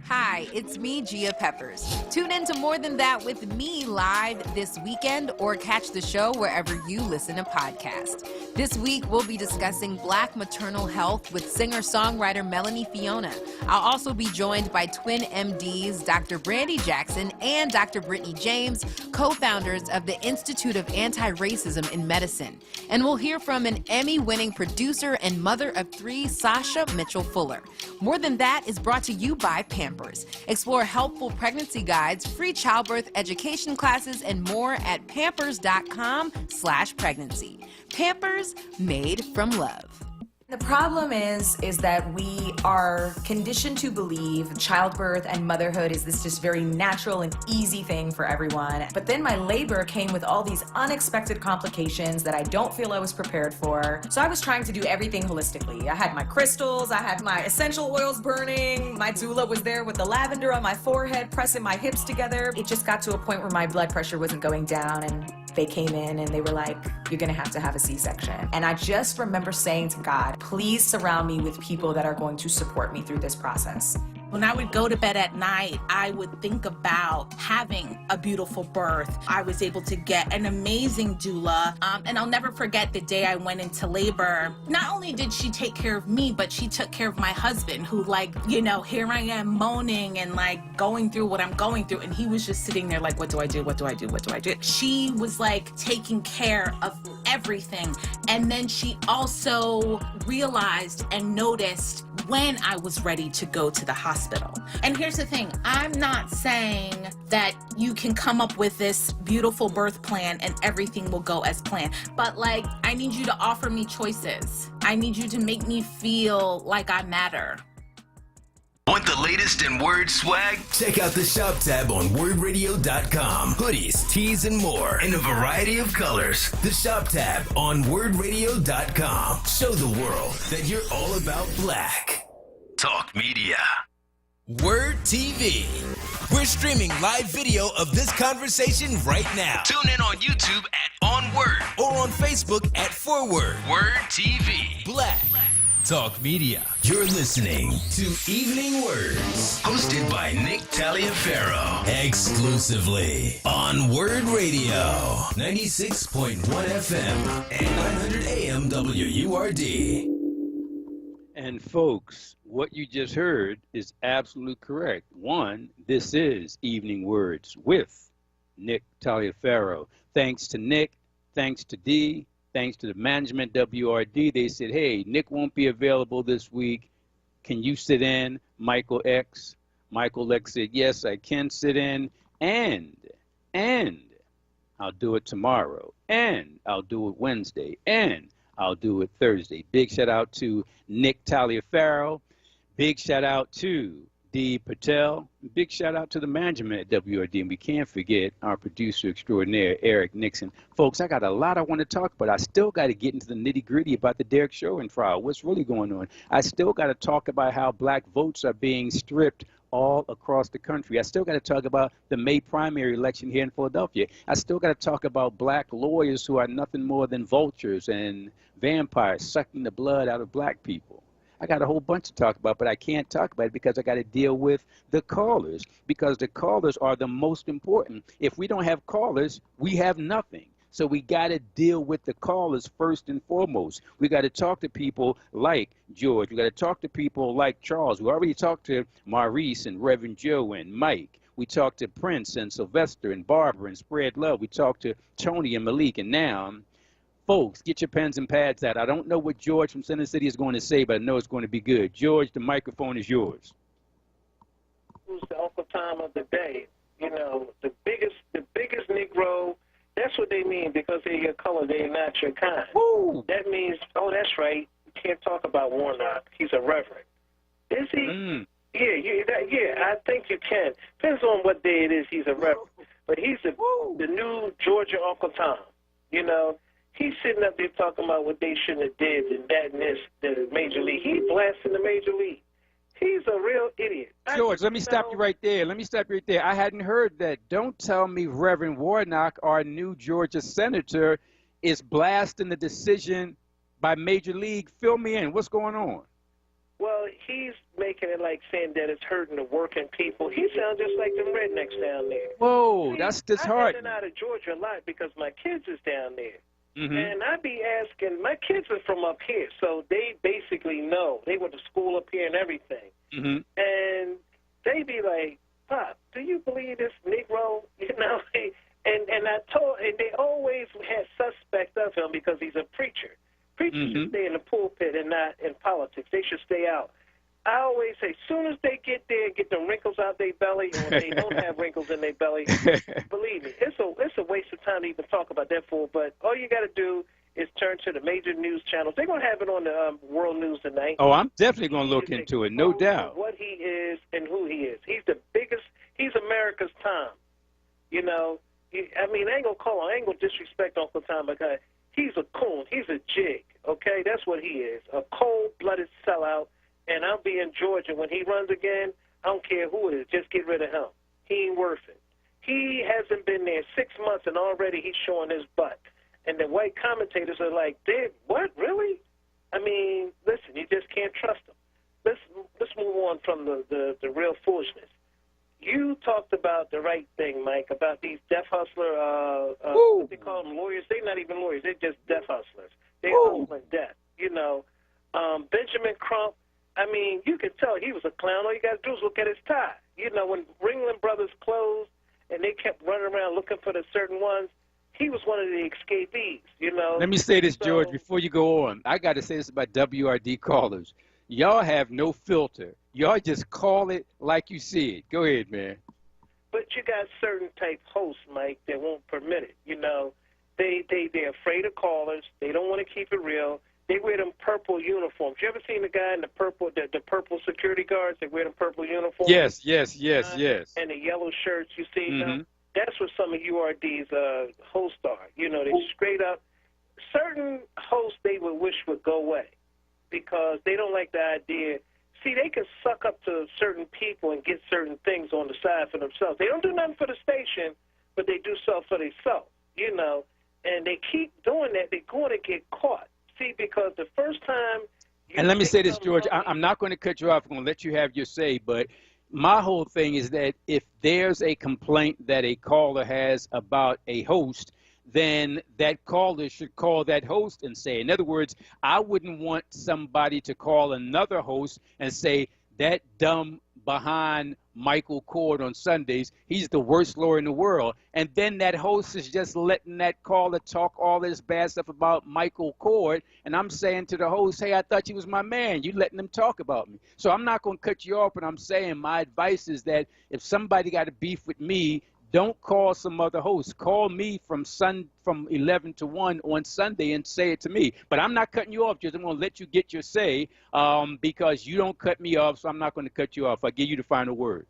Hi, it's me, Gia Peppers. Tune in to More Than That with me live this weekend or catch the show wherever you listen to podcasts. This week, we'll be discussing Black maternal health with singer-songwriter Melanie Fiona. I'll also be joined by twin MDs Dr. Brandy Jackson and Dr. Brittany James, co-founders of the Institute of Anti-Racism in Medicine. And we'll hear from an Emmy-winning producer and mother of three, Sasha Mitchell-Fuller. More Than That is brought to you by Pampers. Explore helpful pregnancy guides, free childbirth education classes, and more at pampers.com/pregnancy. Pampers, made from love. The problem is that we are conditioned to believe childbirth and motherhood is this just very natural and easy thing for everyone. But then my labor came with all these unexpected complications that I don't feel I was prepared for. So I was trying to do everything holistically. I had my crystals, I had my essential oils burning, my doula was there with the lavender on my forehead, pressing my hips together. It just got to a point where my blood pressure wasn't going down, and they came in and they were like, you're gonna have to have a C-section. And I just remember saying to God, please surround me with people that are going to support me through this process. When I would go to bed at night, I would think about having a beautiful birth. I was able to get an amazing doula, and I'll never forget the day I went into labor. Not only did she take care of me, but she took care of my husband, who, like, you know, here I am moaning and like going through what I'm going through, and he was just sitting there like, what do I do? What do I do? What do I do? She was like taking care of everything. And then she also realized and noticed when I was ready to go to the hospital. And here's the thing, I'm not saying that you can come up with this beautiful birth plan and everything will go as planned, but like, I need you to offer me choices. I need you to make me feel like I matter. Want the latest in Word swag? Check out the shop tab on WURDradio.com. Hoodies, tees, and more in a variety of colors. The shop tab on WURDradio.com. Show the world that you're all about black. Talk media. WURD TV. We're streaming live video of this conversation right now. Tune in on YouTube at onWURD or on Facebook at ForWord. WURD TV. Black. Talk Media. You're listening to Evening Words, hosted by Nick Taliaferro, exclusively on WURD Radio, 96.1 FM and 900 AM WURD. And folks, what you just heard is absolutely correct. One, this is Evening Words with Nick Taliaferro. Thanks to Nick, thanks to Dee, thanks to the management, WRD. They said, hey, Nick won't be available this week. Can you sit in? Michael X said, yes, I can sit in. And I'll do it tomorrow. And I'll do it Wednesday. And I'll do it Thursday. Big shout out to Nick Taliaferro. Big shout out to Dee Patel. Big shout out to the management at WRD. And we can't forget our producer extraordinaire, Eric Nixon. Folks, I got a lot I want to talk about. I still got to get into the nitty gritty about the Derek Chauvin trial. What's really going on? I still got to talk about how black votes are being stripped all across the country. I still got to talk about the May primary election here in Philadelphia. I still got to talk about black lawyers who are nothing more than vultures and vampires sucking the blood out of black people. I got a whole bunch to talk about, but I can't talk about it because I got to deal with the callers, because the callers are the most important. If we don't have callers, we have nothing. So we got to deal with the callers first and foremost. We got to talk to people like George. We got to talk to people like Charles. We already talked to Maurice and Reverend Joe and Mike. We talked to Prince and Sylvester and Barbara and Spread Love. We talked to Tony and Malik. And now, folks, get your pens and pads out. I don't know what George from Center City is going to say, but I know it's going to be good. George, the microphone is yours. Who's the Uncle Tom of the day? You know, the biggest Negro. That's what they mean, because they're your color, they're not your kind. Woo. That means, oh, that's right. You can't talk about Warnock. He's a reverend. Is he? Yeah, I think you can. Depends on what day it is he's a reverend. But he's the new Georgia Uncle Tom. You know, he's sitting up there talking about what they shouldn't have did and that and this, the Major League. He blasting the Major League. He's a real idiot. George, let me stop you right there. I hadn't heard that. Don't tell me Reverend Warnock, our new Georgia senator, is blasting the decision by Major League. Fill me in. What's going on? Well, he's making it like saying that it's hurting the working people. He sounds just like the rednecks down there. Whoa, that's disheartening. I've been out of Georgia a lot because my kids is down there. Mm-hmm. And I be asking, my kids are from up here, so they basically know. They went to school up here and everything. Mm-hmm. And they be like, Pop, do you believe this Negro? You know, and they always had suspect of him because he's a preacher. Preachers should stay in the pulpit and not in politics. They should stay out. I always say, as soon as they get there and get the wrinkles out their belly, or they don't have wrinkles in their belly, believe me, it's a waste of time to even talk about that fool. But all you got to do is turn to the major news channels. They're going to have it on the World News tonight. Oh, I'm definitely going to look into it, no doubt. What he is and who he is. He's the biggest. He's America's Tom. You know, I mean, I ain't going to disrespect Uncle Tom because he's a coon. He's a jig, okay? That's what he is, a cold-blooded sellout. And I'll be in Georgia when he runs again. I don't care who it is. Just get rid of him. He ain't worth it. He hasn't been there 6 months, and already he's showing his butt. And the white commentators are like, "Dude, what, really?" I mean, listen, you just can't trust them. Let's move on from the real foolishness. You talked about the right thing, Mike, about these deaf hustler, what they call them, lawyers. They're not even lawyers. They're just deaf hustlers. They're hustling deaf. You know, Benjamin Crump, I mean, you can tell he was a clown. All you got to do is look at his tie. You know, when Ringling Brothers closed and they kept running around looking for the certain ones, he was one of the escapees, you know. Let me say this, George, before you go on. I got to say this about WRD callers. Y'all have no filter. Y'all just call it like you see it. Go ahead, man. But you got certain type hosts, Mike, that won't permit it. You know, they're afraid of callers. They don't want to keep it real. They wear them purple uniforms. You ever seen the guy in the purple security guards? They wear them purple uniforms. Yes. And the yellow shirts. You see them? That's what some of URD's hosts are. You know, they straight up. Certain hosts they would wish would go away because they don't like the idea. See, they can suck up to certain people and get certain things on the side for themselves. They don't do nothing for the station, but they do stuff for themselves. You know, and they keep doing that. They're going to get caught. See, because the first time... And let me say this, George. I'm not going to cut you off. I'm going to let you have your say. But my whole thing is that if there's a complaint that a caller has about a host, then that caller should call that host and say. In other words, I wouldn't want somebody to call another host and say, that dumb behind Michael Cord on Sundays, he's the worst lawyer in the world. And then that host is just letting that caller talk all this bad stuff about Michael Cord. And I'm saying to the host, hey, I thought you was my man. You letting them talk about me. So I'm not going to cut you off, but I'm saying my advice is that if somebody got a beef with me, don't call some other host. Call me from 11 to 1 on Sunday and say it to me. But I'm not cutting you off, just I'm going to let you get your say because you don't cut me off, so I'm not going to cut you off. I give you the final word.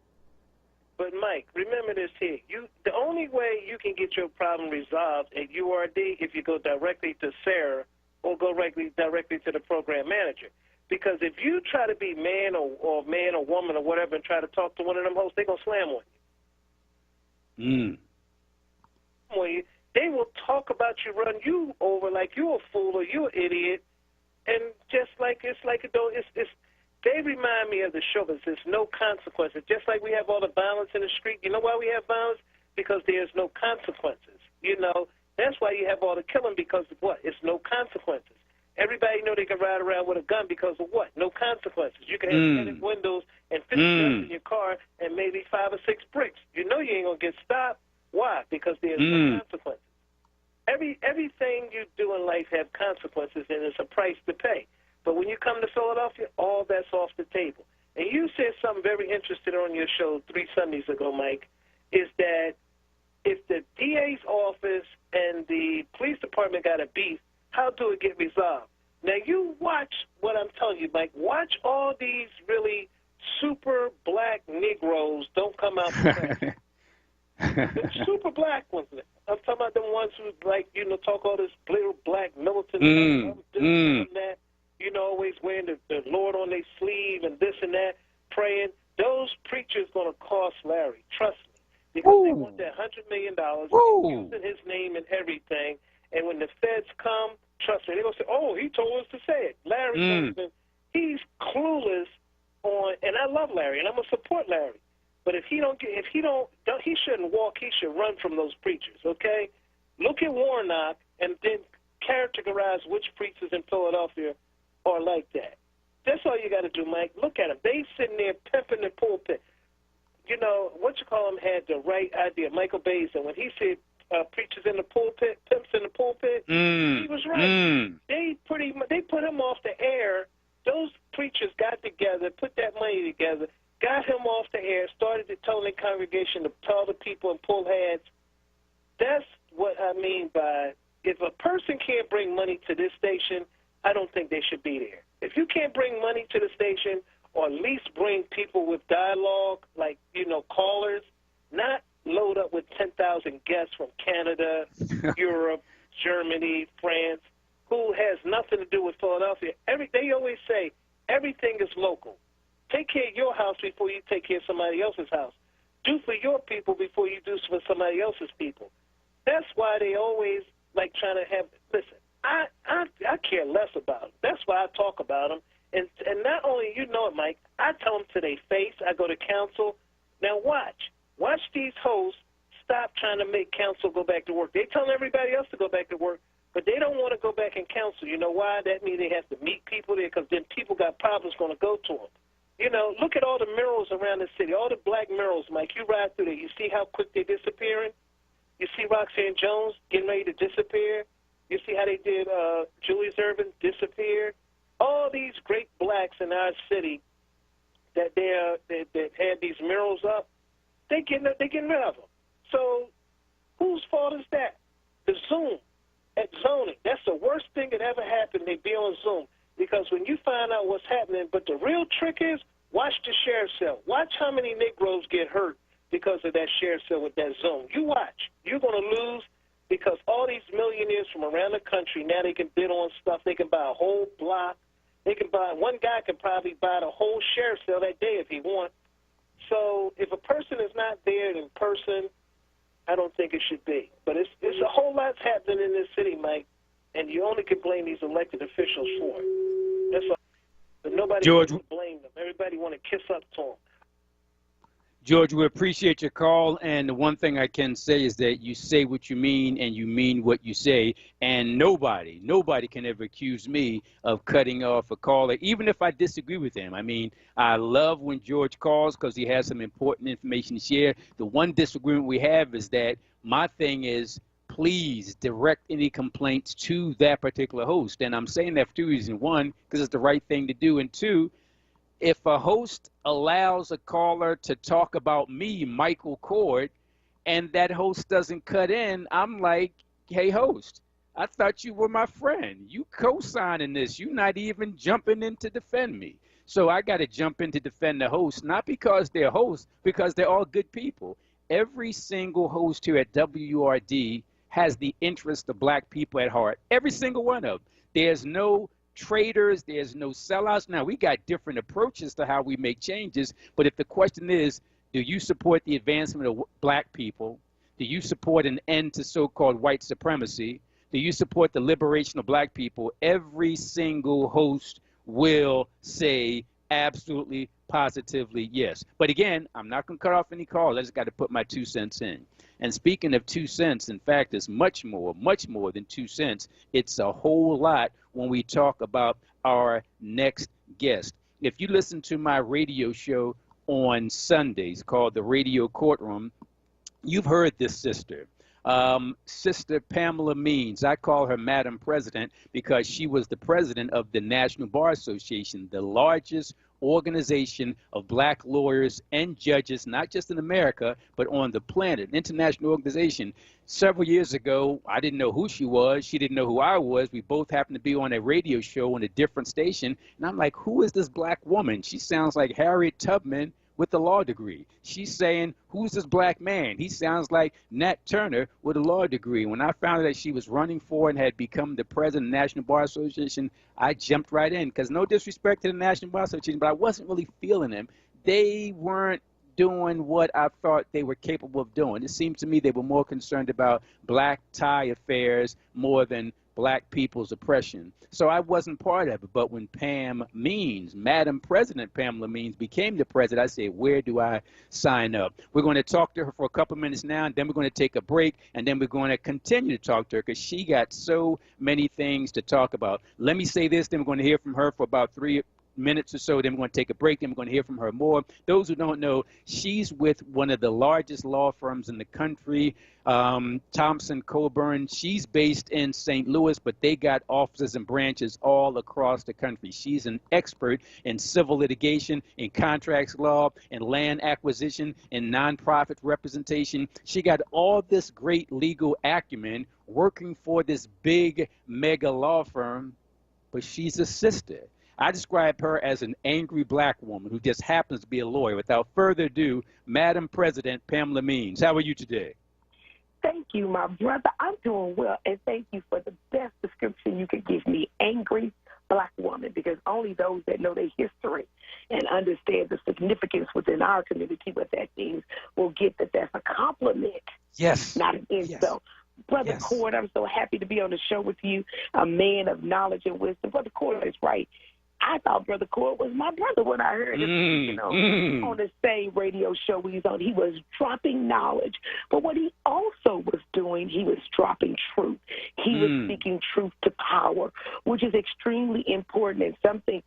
But, Mike, remember this here. The only way you can get your problem resolved at URD if you go directly to Sarah or go directly to the program manager. Because if you try to be man or woman or whatever and try to talk to one of them hosts, they're going to slam on you. They will talk about you, run you over like you're a fool or you're an idiot, and just like they remind me of the show. There's no consequences. Just like we have all the violence in the street. You know why we have violence? Because there's no consequences. You know, That's why you have all the killing, because of what? It's no consequences. Everybody know they can ride around with a gun because of what? No consequences. You can have tinted windows and 50 guns in your car and maybe 5 or 6 bricks. You know you ain't going to get stopped. Why? Because there's no consequences. Everything you do in life have consequences, and it's a price to pay. But when you come to Philadelphia, all that's off the table. And you said something very interesting on your show 3 Sundays ago, Mike, is that if the DA's office and the police department got a beef, how do it get resolved? Now, you watch what I'm telling you, Mike. Watch all these really super black Negroes don't come out for press. The super black ones. I'm talking about them ones who, like, you know, talk all this little black militant this and that. You know, always wearing the Lord on their sleeve and this and that, praying. Those preachers going to cost Larry. Trust me. Because they want that $100 million, using his name and everything. And when the feds come, trust me, they're going to say, oh, he told us to say it. Larry, he's clueless on, and I love Larry, and I'm going to support Larry. But if he he shouldn't walk, he should run from those preachers, okay? Look at Warnock and then categorize which preachers in Philadelphia are like that. That's all you got to do, Mike. Look at them. They sitting there pimping the pulpit. You know, had the right idea. Michael Basin, when he said preachers in the pulpit, pimps in the pulpit, he was right. They put him off the air. Those preachers got together, put that money together, got him off the air, started to tell the congregation to tell the people and pull heads. That's what I mean by, if a person can't bring money to this station, I don't think they should be there. If you can't bring money to the station, or at least bring people with dialogue, like, you know, callers, not load up with 10,000 guests from Canada, Europe, Germany, France, who has nothing to do with Philadelphia. They always say everything is local. Take care of your house before you take care of somebody else's house. Do for your people before you do for somebody else's people. That's why they always like trying to have, listen, I care less about them. That's why I talk about them. And not only, you know it, Mike, I tell them to their face. I go to council. Now watch these hosts stop trying to make council go back to work. They telling everybody else to go back to work, but they don't want to go back in council. You know why? That means they have to meet people there, because then people got problems going to go to them. You know, look at all the murals around the city, all the black murals, Mike. You ride through there. You see how quick they're disappearing? You see Roxanne Jones getting ready to disappear? You see how they did Julius Erving disappear? All these great blacks in our city that had these murals up, they getting rid of them. So whose fault is that? The Zoom at zoning. That's the worst thing that ever happened. They be on Zoom, because when you find out what's happening, but the real trick is watch the sheriff's cell. Watch how many Negroes get hurt because of that sheriff's cell with that Zoom. You watch. You're going to lose, because all these millionaires from around the country, now they can bid on stuff. They can buy a whole block. They can buy, one guy can probably buy the whole sheriff's cell that day if he wants. So if a person is not there in person, I don't think it should be. But it's a whole lot's happening in this city, Mike, and you only can blame these elected officials for it. That's all. But nobody wants to blame them. Everybody want to kiss up to them. George, we appreciate your call, and the one thing I can say is that you say what you mean, and you mean what you say, and nobody can ever accuse me of cutting off a caller, even if I disagree with him. I mean, I love when George calls because he has some important information to share. The one disagreement we have is that my thing is, please direct any complaints to that particular host, and I'm saying that for two reasons. One, because it's the right thing to do, and two, if a host allows a caller to talk about me, Michael Cord, and that host doesn't cut in, I'm like, hey, host, I thought you were my friend. You co-signing this. You're not even jumping in to defend me. So I got to jump in to defend the host, not because they're hosts, because they're all good people. Every single host here at WURD has the interest of black people at heart. Every single one of them. There's no traitors, there's no sellouts. Now, we got different approaches to how we make changes, but if the question is, do you support the advancement of black people? Do you support an end to so-called white supremacy? Do you support the liberation of black people? Every single host will say absolutely, positively yes. But again, I'm not going to cut off any calls. I just got to put my 2 cents in. And speaking of 2 cents, in fact, it's much more than 2 cents. It's a whole lot when we talk about our next guest. If you listen to my radio show on Sundays called The Radio Courtroom, you've heard this sister. Sister Pamela Means. I call her Madam President because she was the president of the National Bar Association, the largest organization of black lawyers and judges, not just in America, but on the planet, an international organization. Several years ago, I didn't know who she was. She didn't know who I was. We both happened to be on a radio show on a different station. And I'm like, who is this black woman? She sounds like Harriet Tubman with a law degree. She's saying, who's this black man? He sounds like Nat Turner with a law degree. When I found out that she was running for and had become the president of the National Bar Association, I jumped right in, because no disrespect to the National Bar Association, but I wasn't really feeling them. They weren't doing what I thought they were capable of doing. It seemed to me they were more concerned about black tie affairs more than black people's oppression. So I wasn't part of it. But when Pam Means, Madam President Pamela Means, became the president, I said, where do I sign up? We're going to talk to her for a couple minutes now, and then we're going to take a break, and then we're going to continue to talk to her because she got so many things to talk about. Let me say this, then we're going to hear from her for about 3 minutes or so, then we're going to take a break, then we're going to hear from her more. Those who don't know, she's with one of the largest law firms in the country, Thompson Coburn. She's based in St. Louis, but they got offices and branches all across the country. She's an expert in civil litigation, in contracts law, in land acquisition, in nonprofit representation. She got all this great legal acumen working for this big mega law firm, but she's a sister. I describe her as an angry black woman who just happens to be a lawyer. Without further ado, Madam President Pamela Means. How are you today? Thank you, my brother. I'm doing well, and thank you for the best description you could give me, angry black woman, because only those that know their history and understand the significance within our community, what that means, will get that that's a compliment. Yes. Not an insult. Yes. Brother Cord, I'm so happy to be on the show with you, a man of knowledge and wisdom. Brother Cord is right. I thought Brother Cord was my brother when I heard him, on the same radio show we was on. He was dropping knowledge. But what he also was doing, he was dropping truth. He was speaking truth to power, which is extremely important and something,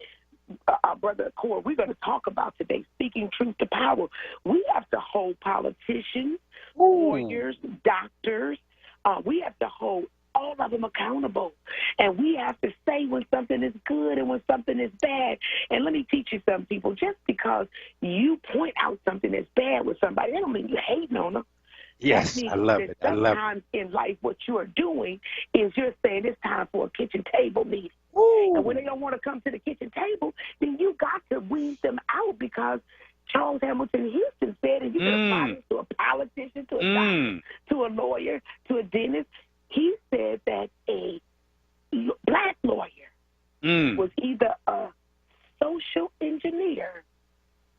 Brother Cord, we're going to talk about today, speaking truth to power. We have to hold politicians, lawyers, doctors. We have to hold all of them accountable. And we have to say when something is good and when something is bad. And let me teach you something, people. Just because you point out something that's bad with somebody, that don't mean you're hating on them. Yes, I love it. I love it. Sometimes in life what you are doing is you're saying it's time for a kitchen table meeting. And when they don't want to come to the kitchen table, then you got to weed them out, because Charles Hamilton Houston said, and you can apply this to a politician, to a doctor, to a lawyer, to a dentist. He said that a black lawyer was either a social engineer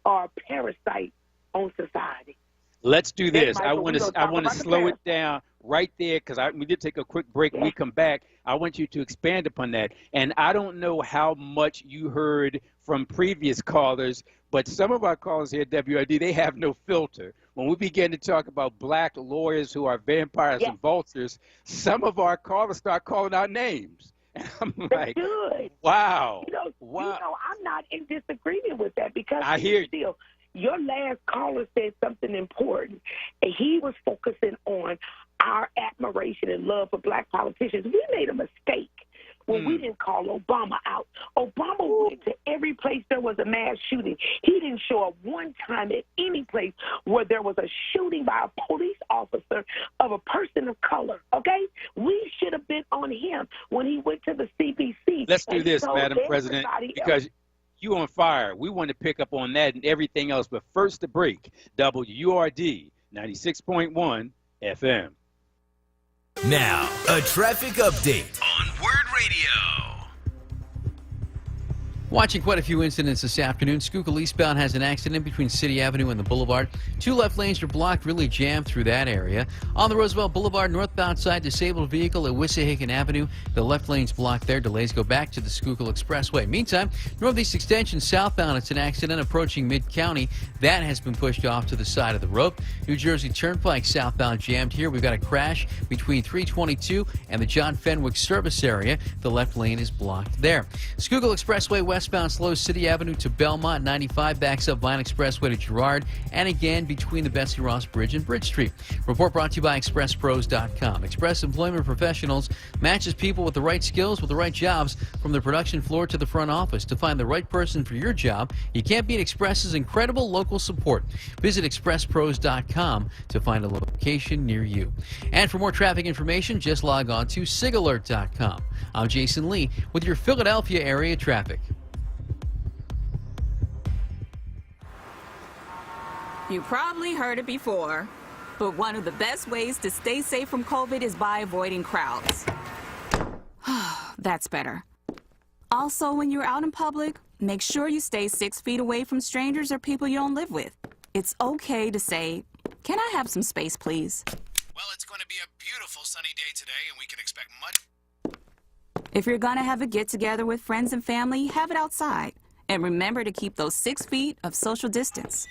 or a parasite on society. Let's do this. I want to slow it down right there, because we did take a quick break. When we come back, I want you to expand upon that. And I don't know how much you heard from previous callers, but some of our callers here at WURD, they have no filter. When we begin to talk about black lawyers who are vampires and vultures, some of our callers start calling out names. And I'm like, wow. I'm not in disagreement with that, because I hear you. Your last caller said something important, and he was focusing on our admiration and love for black politicians. We made a mistake when we didn't call Obama out. Obama went to every place there was a mass shooting. He didn't show up one time at any place where there was a shooting by a police officer of a person of color, okay? We should have been on him when he went to the CBC. Let's do this, Madam President, because you on fire. We want to pick up on that and everything else. But first, the break. WURD 96.1 FM. Now, a traffic update on WURD Radio. Watching quite a few incidents this afternoon. Schuylkill eastbound has an accident between City Avenue and the Boulevard. 2 left lanes are blocked, really jammed through that area. On the Roosevelt Boulevard northbound side, disabled vehicle at Wissahickon Avenue. The left lane's blocked there. Delays go back to the Schuylkill Expressway. Meantime, Northeast Extension southbound, it's an accident approaching Mid-County. That has been pushed off to the side of the road. New Jersey Turnpike southbound jammed here. We've got a crash between 322 and the John Fenwick service area. The left lane is blocked there. Schuylkill Expressway westbound slows City Avenue to Belmont. 95 backs up Vine Expressway to Girard, and again between the Bessie Ross Bridge and Bridge Street. Report brought to you by ExpressPros.com. Express Employment Professionals matches people with the right skills with the right jobs from the production floor to the front office. To find the right person for your job, you can't beat Express's incredible local support. Visit ExpressPros.com to find a location near you. And for more traffic information, just log on to SigAlert.com. I'm Jason Lee with your Philadelphia area traffic. You probably heard it before, but one of the best ways to stay safe from COVID is by avoiding crowds. That's better. Also, when you're out in public, make sure you stay 6 feet away from strangers or people you don't live with. It's okay to say, "Can I have some space, please?" Well, it's going to be a beautiful sunny day today, and we can expect much. If you're gonna have a get-together with friends and family, have it outside. And remember to keep those 6 feet of social distance.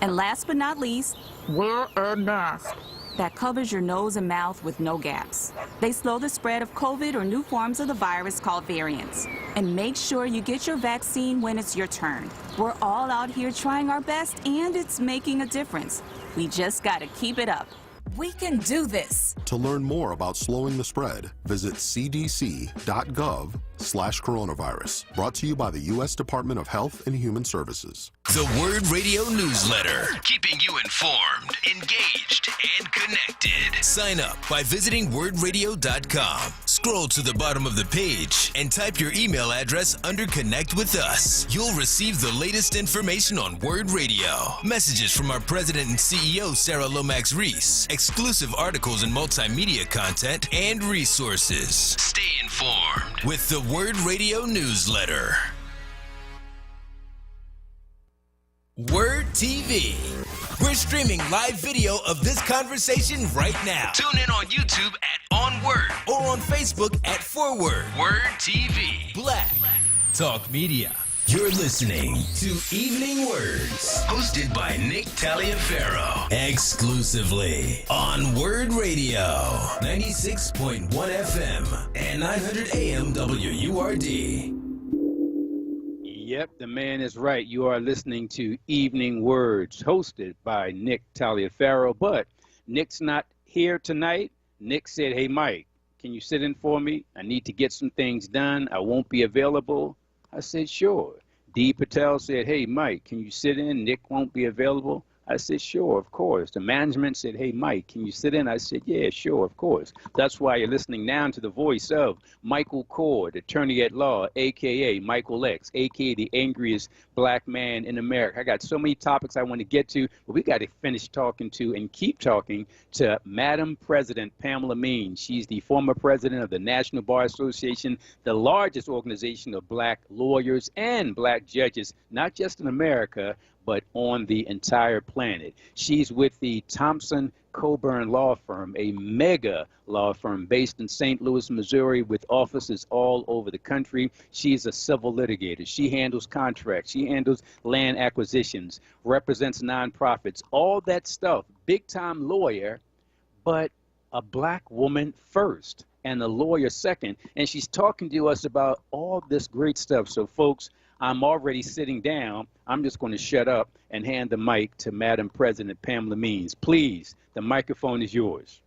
And last but not least, wear a mask that covers your nose and mouth with no gaps. They slow the spread of COVID or new forms of the virus called variants. And make sure you get your vaccine when it's your turn. We're all out here trying our best, and it's making a difference. We just gotta keep it up. We can do this. To learn more about slowing the spread, visit cdc.gov/coronavirus. Brought to you by the U.S. Department of Health and Human Services. The WURD Radio Newsletter, keeping you informed, engaged, and connected. Sign up by visiting WURDradio.com. Scroll to the bottom of the page and type your email address under Connect with Us. You'll receive the latest information on WURD Radio, messages from our president and CEO, Sarah Lomax Reese, exclusive articles and multimedia content, and resources. Stay informed with the WURD Radio Newsletter. WURD TV. We're streaming live video of this conversation right now. Tune in on YouTube at onWURD or on Facebook at ForWord. WURD TV. Black Talk Media. You're listening to Evening Words, hosted by Nick Taliaferro, exclusively on WURD Radio, 96.1 FM and 900 AM WURD. Yep, the man is right. You are listening to Evening Words, hosted by Nick Taliaferro. But Nick's not here tonight. Nick said, "Hey, Mike, can you sit in for me? I need to get some things done. I won't be available." I said, "Sure." D. Patel said, "Hey, Mike, can you sit in? Nick won't be available." I said, "Sure, of course." The management said, "Hey, Mike, can you sit in?" I said, "Yeah, sure, of course." That's why you're listening now to the voice of Michael Cord, attorney at law, a.k.a. Michael X, a.k.a. the angriest black man in America. I got so many topics I want to get to, but we got to finish talking to and keep talking to Madam President Pamela Means. She's the former president of the National Bar Association, the largest organization of black lawyers and black judges, not just in America, but on the entire planet. She's with the Thompson Coburn Law Firm, a mega law firm based in St. Louis, Missouri, with offices all over the country. She's a civil litigator. She handles contracts. She handles land acquisitions, represents nonprofits, all that stuff. Big-time lawyer, but a black woman first and a lawyer second. And she's talking to us about all this great stuff. So, folks, I'm already sitting down. I'm just going to shut up and hand the mic to Madam President Pamela Means. Please, the microphone is yours.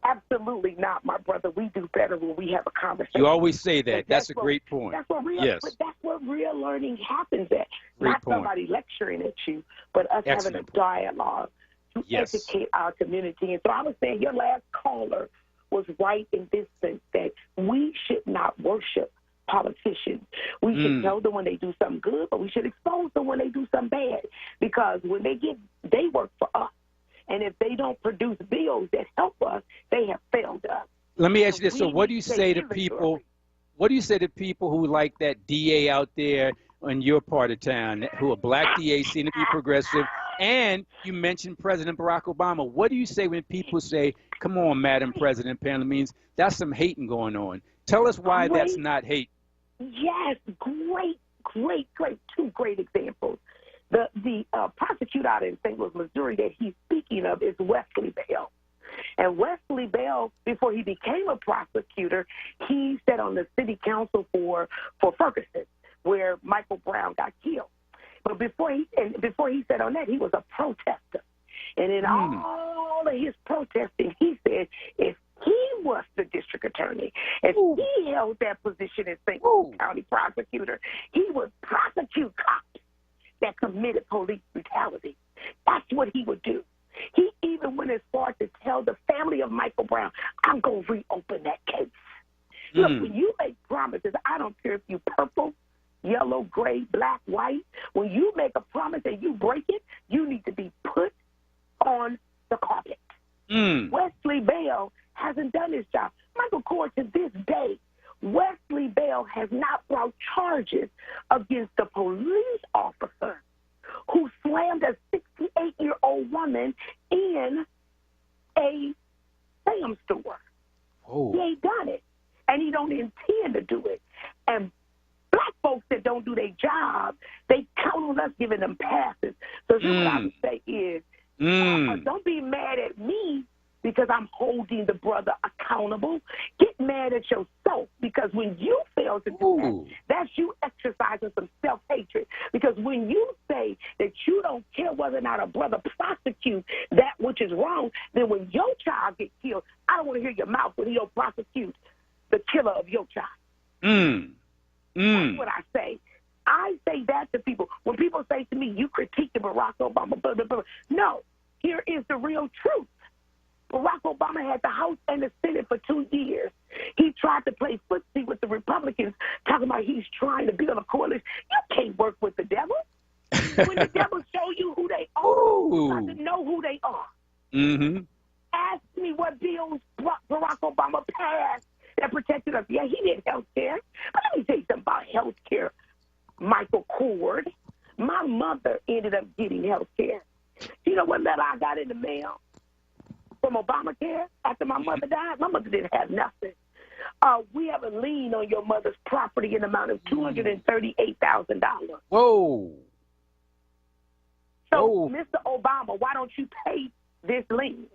Absolutely not, my brother. We do better when we have a conversation. You always say that. That's a great point. That's what real, yes. But that's what real learning happens at. Great not point. Somebody lecturing at you, but us Excellent having a dialogue to yes. educate our community. And so I was saying your last caller was right in this sense that we should not worship politicians. We should tell them when they do something good, but we should expose them when they do something bad. Because when they work for us. And if they don't produce bills that help us, they have failed us. Let me ask you this. So what do you say to people? What do you say to people who like that DA out there in your part of town, who are black DA, seem to be progressive? And you mentioned President Barack Obama. What do you say when people say, come on, Madam President Pamela Means, that's some hating going on? Tell us why that's not hate. Yes, great. Two great examples. The prosecutor out in St. Louis, Missouri, that he's speaking of is Wesley Bell. And Wesley Bell, before he became a prosecutor, he sat on the city council for Ferguson, where Michael Brown got killed. But before he sat on that, he was a protester. And in all of his protesting, he said if he was the district attorney, if he held that position as St. Louis County prosecutor, he would prosecute cops that committed police brutality. That's what he would do. He even went as far to tell the family of Michael Brown, I'm going to reopen that case. Look, when you make promises, I don't care if you purple, yellow, gray, black, white, when you make a promise and you break it, you need to be put on the carpet. Wesley Bell hasn't done his job. Michael Court, to this day, Wesley Bell has not brought charges against the police officer who slammed a 68-year-old woman in a Sam's store. He ain't done it, and he don't intend to do it. And black folks that don't do their job, they count on us giving them passes. So what I would say is, don't be mad at me because I'm holding the brother accountable. Get mad at yourself because when you fail to do that, that's you exercising some self-hatred. Because when you say that you don't care whether or not a brother prosecutes that which is wrong, then when your child gets killed, I don't want to hear your mouth when he don't prosecute the killer of your child. That's what I say. I say that to people. When people say to me, you critique Barack Obama, blah, blah, blah. No, here is the real truth. Barack Obama had the House and the Senate for 2 years. He tried to play footsie with the Republicans, talking about he's trying to build a coalition. You can't work with the devil. When the devil show you who they are, you got to know who they are. Ask me what bills Barack Obama passed that protected us. Yeah, he did health care. But let me tell you something about health care, Michael Cord. My mother ended up getting health care. You know what letter I got in the mail from Obamacare after my mother died? My mother didn't have nothing. We have a lien on your mother's property in the amount of $238,000. Whoa. So, Mr. Obama, why don't you pay this lien?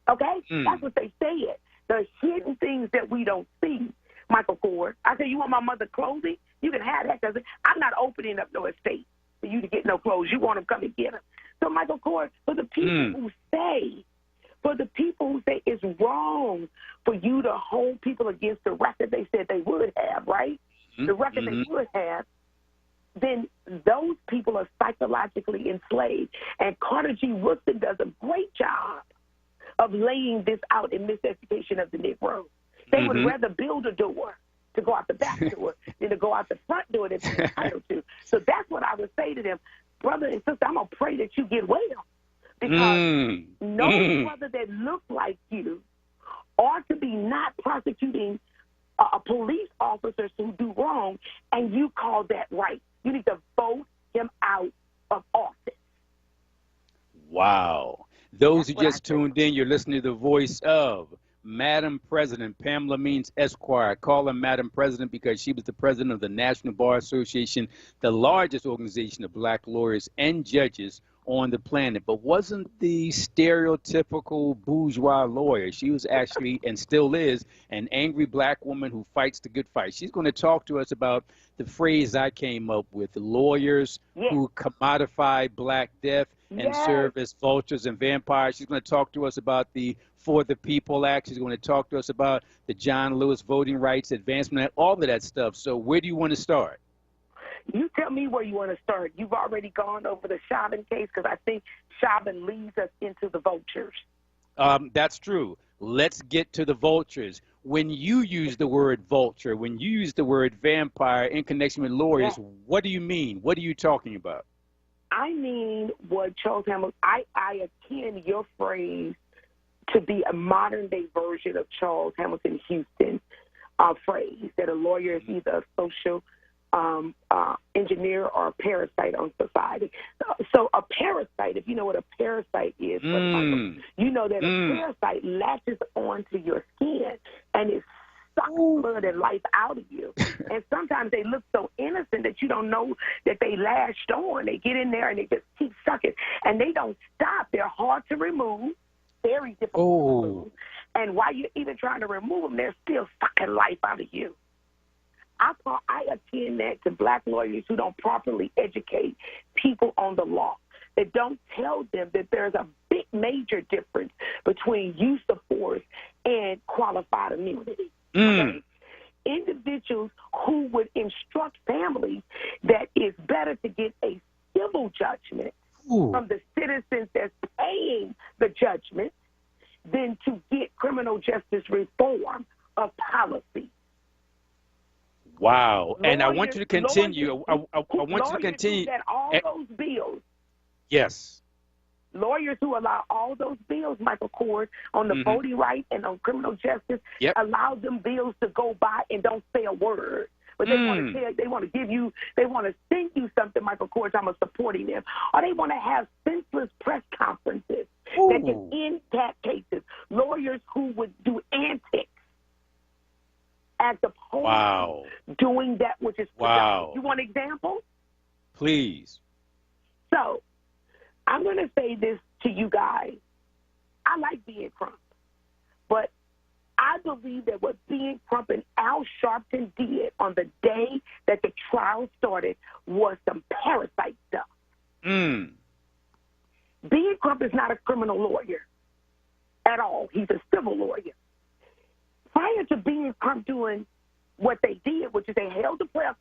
Okay? That's what they said. The hidden things that we don't see, Michael Cord. I said, you want my mother's clothing? You can have that because I'm not opening up no estate for you to get no clothes. You want them, come and get them. So, Michael Cord, for the people who say it's wrong for you to hold people against the record they said they would have, right? The record they would have, then those people are psychologically enslaved. And Carter G. Woodson does a great job of laying this out in Miseducation of the Negro. They would rather build a door to go out the back door than to go out the front door that they're entitled to. So that's what I would say to them. Brother and sister, I'm going to pray that you get well. Because no brother that looks like you ought to be not prosecuting police officers who do wrong, and you call that right. You need to vote him out of office. Wow. Those who just tuned in, you're listening to the voice of Madam President Pamela Means Esquire. Call her Madam President because she was the president of the National Bar Association, the largest organization of black lawyers and judges on the planet, but wasn't the stereotypical bourgeois lawyer. She was actually, and still is, an angry black woman who fights the good fight. She's going to talk to us about the phrase I came up with, lawyers who commodify black death and serve as vultures and vampires. She's going to talk to us about the For the People Act. She's going to talk to us about the John Lewis Voting Rights Advancement Act, all of that stuff. So where do you want to start? You tell me where you want to start. You've already gone over the Chauvin case because I think Chauvin leads us into the vultures. That's true. Let's get to the vultures. When you use the word vulture, when you use the word vampire in connection with lawyers, what do you mean? What are you talking about? I mean what Charles Hamilton, I akin your phrase to be a modern-day version of Charles Hamilton Houston. phrase that a lawyer is either a social engineer or a parasite on society. So a parasite, if you know what a parasite is, you know that a parasite latches onto your skin and it sucks blood and life out of you. And sometimes they look so innocent that you don't know that they latched on. They get in there and they just keep sucking. And they don't stop. They're hard to remove, very difficult to remove. And while you're even trying to remove them, they're still sucking life out of you. I attend that to black lawyers who don't properly educate people on the law. They don't tell them that there's a big major difference between use of force and qualified immunity. Okay? Individuals who would instruct families that it's better to get a civil judgment from the citizens that's paying the judgment than to get criminal justice reform of policy. Wow. And I want you to continue. I want you to continue. That all those bills. Yes. Lawyers who allow all those bills, Michael Kors, on the voting rights and on criminal justice, allow them bills to go by and don't say a word. But they want to tell, they want to give you, they want to send you something, Michael Kors, I'm supporting them. Or they want to have senseless press conferences that can end cat cases. Lawyers who would do antics as opposed to doing that which is productive. You want an example? Please. So, I'm going to say this to you guys. I like being Crump, but I believe that what being Crump and Al Sharpton did on the day that the trial started was some parasite stuff. Being Crump is not a criminal lawyer at all. He's a civil lawyer. Prior to being Crump doing what they did, which is they held the press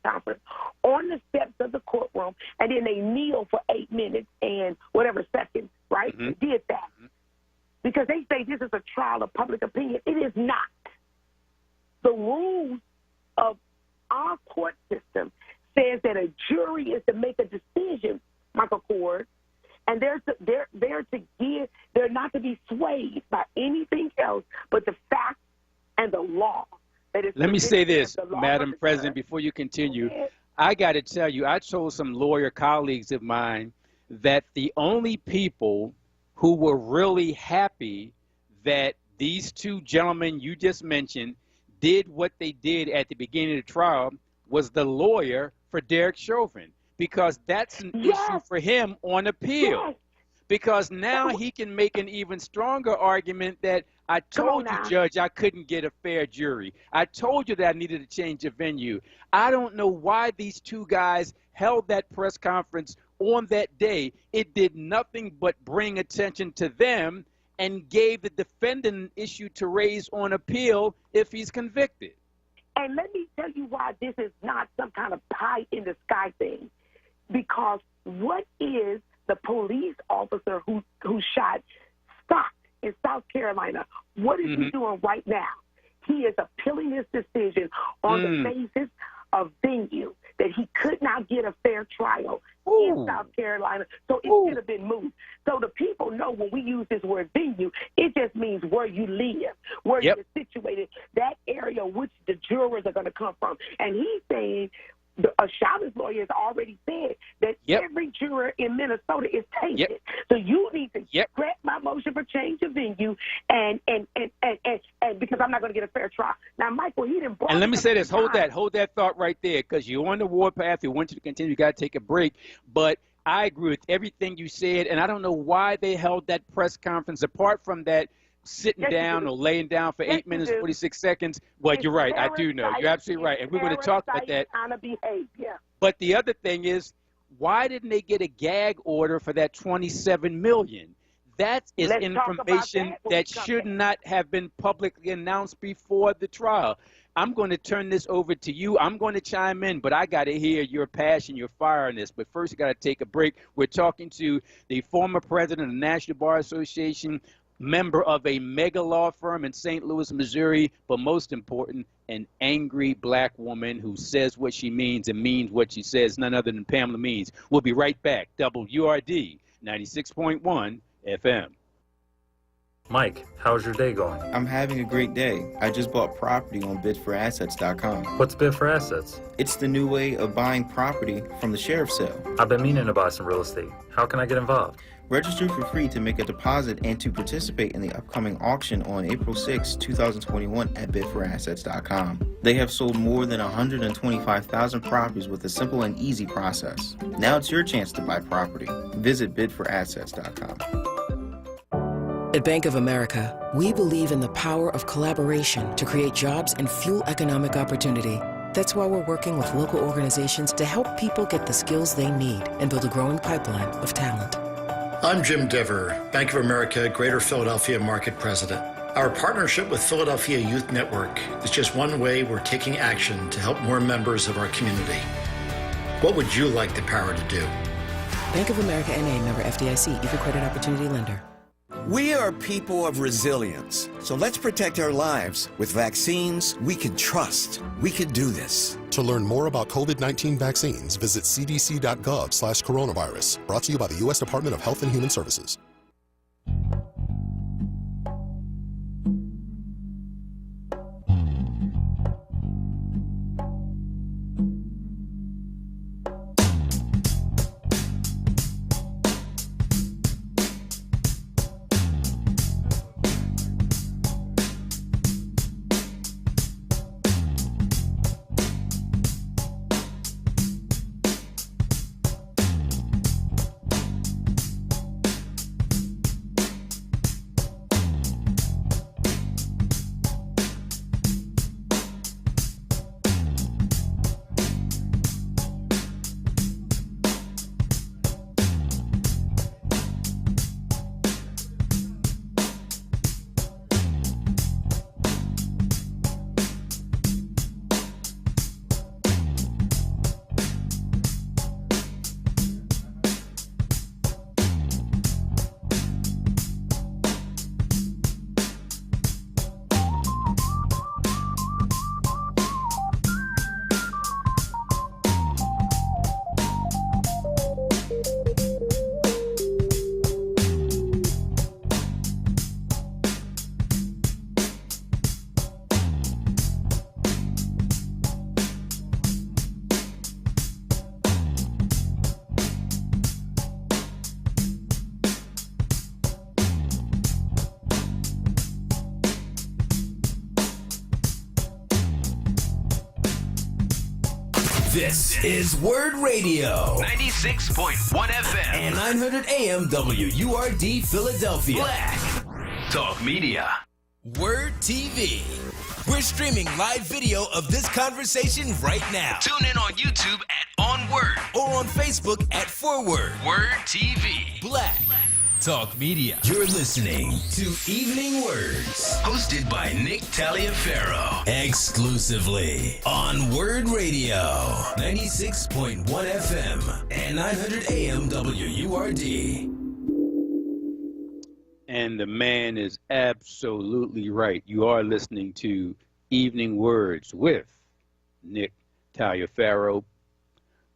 conference on the steps of the courtroom, and then they kneel for 8 minutes and whatever seconds, right? They did that. Because they say this is a trial of public opinion. It is not. The rules of our court system says that a jury is to make a decision, Michael Kors, and they're not to be swayed by anything else but the facts and the law. Let me say this, Madam President, before you continue. I got to tell you, I told some lawyer colleagues of mine that the only people who were really happy that these two gentlemen you just mentioned did what they did at the beginning of the trial was the lawyer for Derek Chauvin, because that's an issue for him on appeal. Because now he can make an even stronger argument that I told you, Judge, I couldn't get a fair jury. I told you that I needed to change the venue. I don't know why these two guys held that press conference on that day. It did nothing but bring attention to them and gave the defendant an issue to raise on appeal if he's convicted. And let me tell you why this is not some kind of pie in the sky thing. Because what is the police officer who shot Scott in South Carolina, what is he doing right now? He is appealing his decision on the basis of venue, that he could not get a fair trial in South Carolina, so it should have been moved. So the people know when we use this word venue, it just means where you live, where you're situated, that area which the jurors are going to come from. And he's saying, a Chavez lawyer has already said that every juror in Minnesota is tainted. So you need to scrap my motion for change of venue and because I'm not going to get a fair trial. Now, Michael, he didn't. And let me say this. Hold that thought right there, because you're on the warpath. We want you to continue. You got to take a break. But I agree with everything you said, and I don't know why they held that press conference apart from that sitting down or laying down for 8 minutes, 46 seconds. Well, you're right. I do know. You're absolutely right. And we're going to talk about that. But the other thing is, why didn't they get a gag order for that $27 million? That is information that should not have been publicly announced before the trial. I'm going to turn this over to you. I'm going to chime in, but I got to hear your passion, your fire in this. But first, you got to take a break. We're talking to the former president of the National Bar Association, member of a mega law firm in St. Louis, Missouri, but most important, an angry black woman who says what she means and means what she says, none other than Pamela Means. We'll be right back. WURD 96.1 FM. Mike, how's your day going? I'm having a great day. I just bought property on bidforassets.com. What's Bid for Assets? It's the new way of buying property from the sheriff's sale. I've been meaning to buy some real estate. How can I get involved? Register for free to make a deposit and to participate in the upcoming auction on April 6, 2021 at bidforassets.com. They have sold more than 125,000 properties with a simple and easy process. Now it's your chance to buy property. Visit bidforassets.com. At Bank of America, we believe in the power of collaboration to create jobs and fuel economic opportunity. That's why we're working with local organizations to help people get the skills they need and build a growing pipeline of talent. I'm Jim Dever, Bank of America Greater Philadelphia Market President. Our partnership with Philadelphia Youth Network is just one way we're taking action to help more members of our community. What would you like the power to do? Bank of America N.A., member FDIC, equal credit opportunity lender. We are people of resilience, so let's protect our lives with vaccines we can trust. We can do this. To learn more about COVID-19 vaccines, visit cdc.gov/coronavirus. Brought to you by the U.S. Department of Health and Human Services. This is WURD Radio, 96.1 FM and 900 AM WURD Philadelphia. Black Talk Media. WURD TV. We're streaming live video of this conversation right now. Tune in on YouTube at onWURD or on Facebook at ForWord. WURD TV. Black Talk Media. You're listening to Evening Words, hosted by Nick Taliaferro, exclusively on WURD Radio, 96.1 FM and 900 AM WURD. And the man is absolutely right. You are listening to Evening Words with Nick Taliaferro,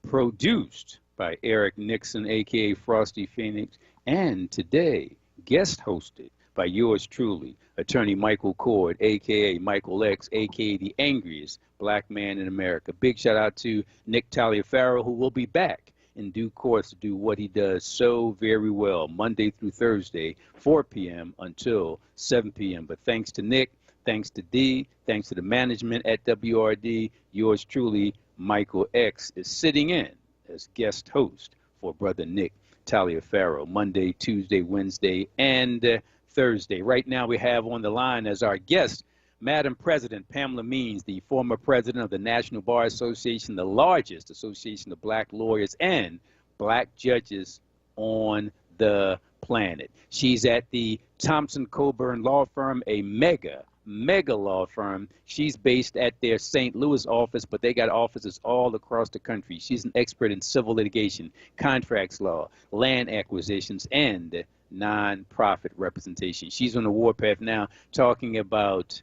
produced by Eric Nixon, a.k.a. Frosty Phoenix, and today guest hosted by yours truly, attorney Michael Cord, a.k.a. Michael X, a.k.a. the angriest black man in America. Big shout out to Nick Taliaferro, who will be back in due course to do what he does so very well, Monday through Thursday, 4 p.m. until 7 p.m. But thanks to Nick, thanks to D, thanks to the management at WRD, yours truly, Michael X, is sitting in as guest host for Brother Nick Taliaferro, Monday, Tuesday, Wednesday, and Thursday. Right now we have on the line as our guest, Madam President Pamela Means, the former president of the National Bar Association, the largest association of black lawyers and black judges on the planet. She's at the Thompson Coburn Law Firm, a mega law firm. She's based at their St. Louis office, but they got offices all across the country. She's an expert in civil litigation, contracts law, land acquisitions, and nonprofit representation. She's on the warpath now, talking about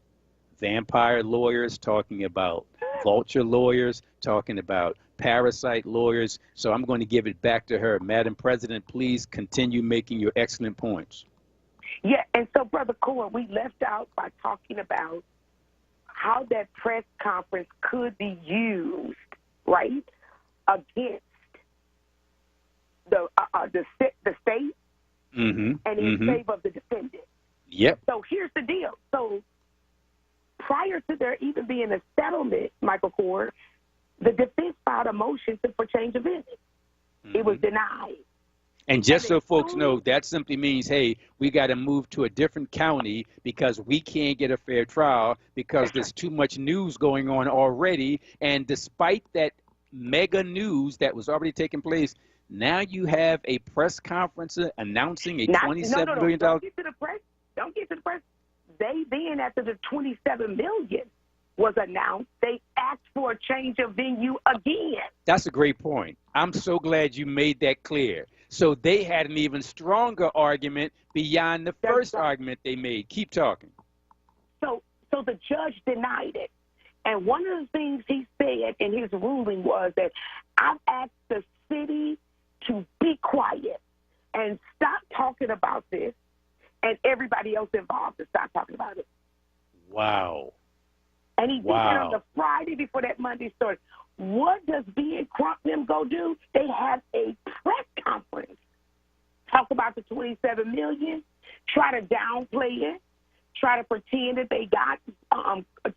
vampire lawyers, talking about vulture lawyers, talking about parasite lawyers. So I'm going to give it back to her. Madam President, please continue making your excellent points. Yeah, and so, Brother Core, we left out by talking about how that press conference could be used, right, against the state and in favor of the defendant. Yep. So here's the deal. So prior to there even being a settlement, Michael Core, the defense filed a motion for change of venue. It was denied. And just so folks know, that simply means, hey, we got to move to a different county because we can't get a fair trial because there's too much news going on already. And despite that mega news that was already taking place, now you have a press conference announcing a $27 million. Don't get to the press. Don't get to the press. They then, after the $27 million was announced, they asked for a change of venue again. That's a great point. I'm so glad you made that clear. So they had an even stronger argument beyond the first argument they made. Keep talking. So the judge denied it. And one of the things he said in his ruling was that I've asked the city to be quiet and stop talking about this, and everybody else involved to stop talking about it. Wow. And he did it on the Friday before that Monday started. What does B.N. Crump them go do? They have a press conference. Talk about the $27 million, try to downplay it, try to pretend that they got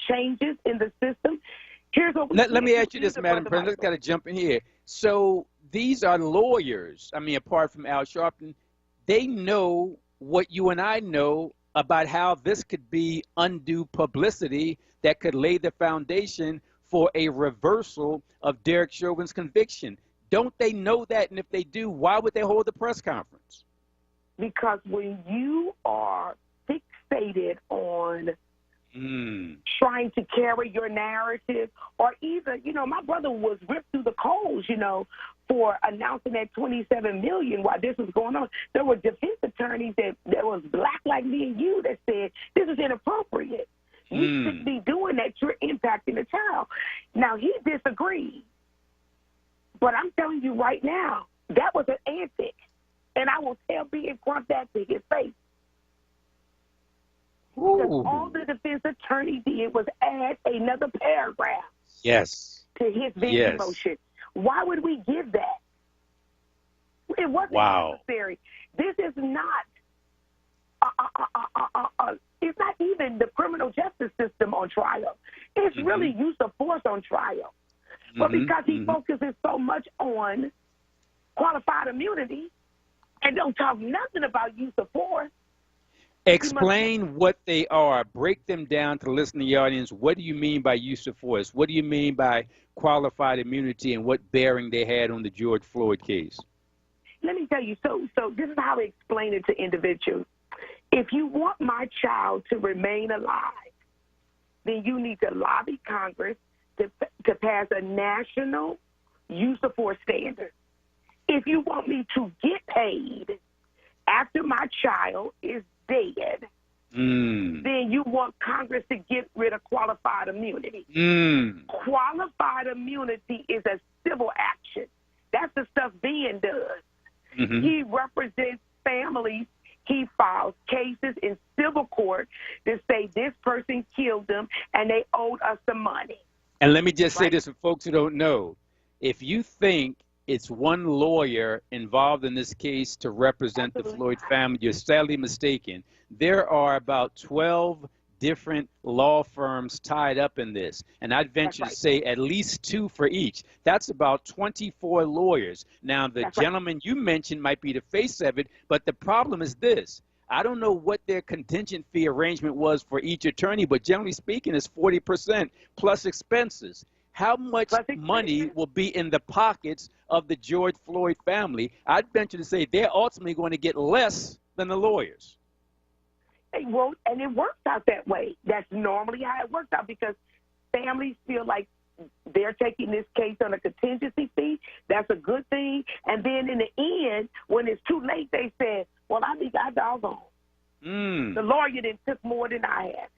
changes in the system. Here's what let me ask you this, Madam President. Let's got to jump in here. So these are lawyers. I mean, apart from Al Sharpton, they know what you and I know about how this could be undue publicity that could lay the foundation for a reversal of Derek Chauvin's conviction. Don't they know that? And if they do, why would they hold the press conference? Because when you are fixated on trying to carry your narrative, or even, my brother was ripped through the coals, for announcing that $27 million while this was going on. There were defense attorneys that was black like me and you that said this is inappropriate. You shouldn't be doing that. You're impacting the child. Now, he disagreed. But I'm telling you right now, that was an antic. And I will tell B.N. Crump that to his face. Because all the defense attorney did was add another paragraph to his venue motion. Why would we give that? It wasn't necessary. This is not it's not even the criminal justice system on trial. It's really use of force on trial. But because he focuses so much on qualified immunity and don't talk nothing about use of force. Explain what they are. Break them down to the listening audience. What do you mean by use of force? What do you mean by qualified immunity, and what bearing they had on the George Floyd case? Let me tell you, so this is how I explain it to individuals. If you want my child to remain alive, then you need to lobby Congress to pass a national use of force standard. If you want me to get paid after my child is dead, then you want Congress to get rid of qualified immunity. Qualified immunity is a civil action. That's the stuff Ben does. He represents families. He files cases in civil court to say this person killed them and they owed us some money. And let me just say this for folks who don't know. If you think it's one lawyer involved in this case to represent the Floyd family, you're sadly mistaken. There are about 12 different law firms tied up in this. And I'd venture to say at least 2 for each. That's about 24 lawyers. Now, the gentleman you mentioned might be the face of it, but the problem is this. I don't know what their contingent fee arrangement was for each attorney, but generally speaking, it's 40% plus expenses. How much money will be in the pockets of the George Floyd family? I'd venture to say they're ultimately going to get less than the lawyers. Well, and it works out that way. That's normally how it works out, because families feel like they're taking this case on a contingency fee. That's a good thing. And then in the end, when it's too late, they said, well, I think I doggone. The lawyer then took more than I had.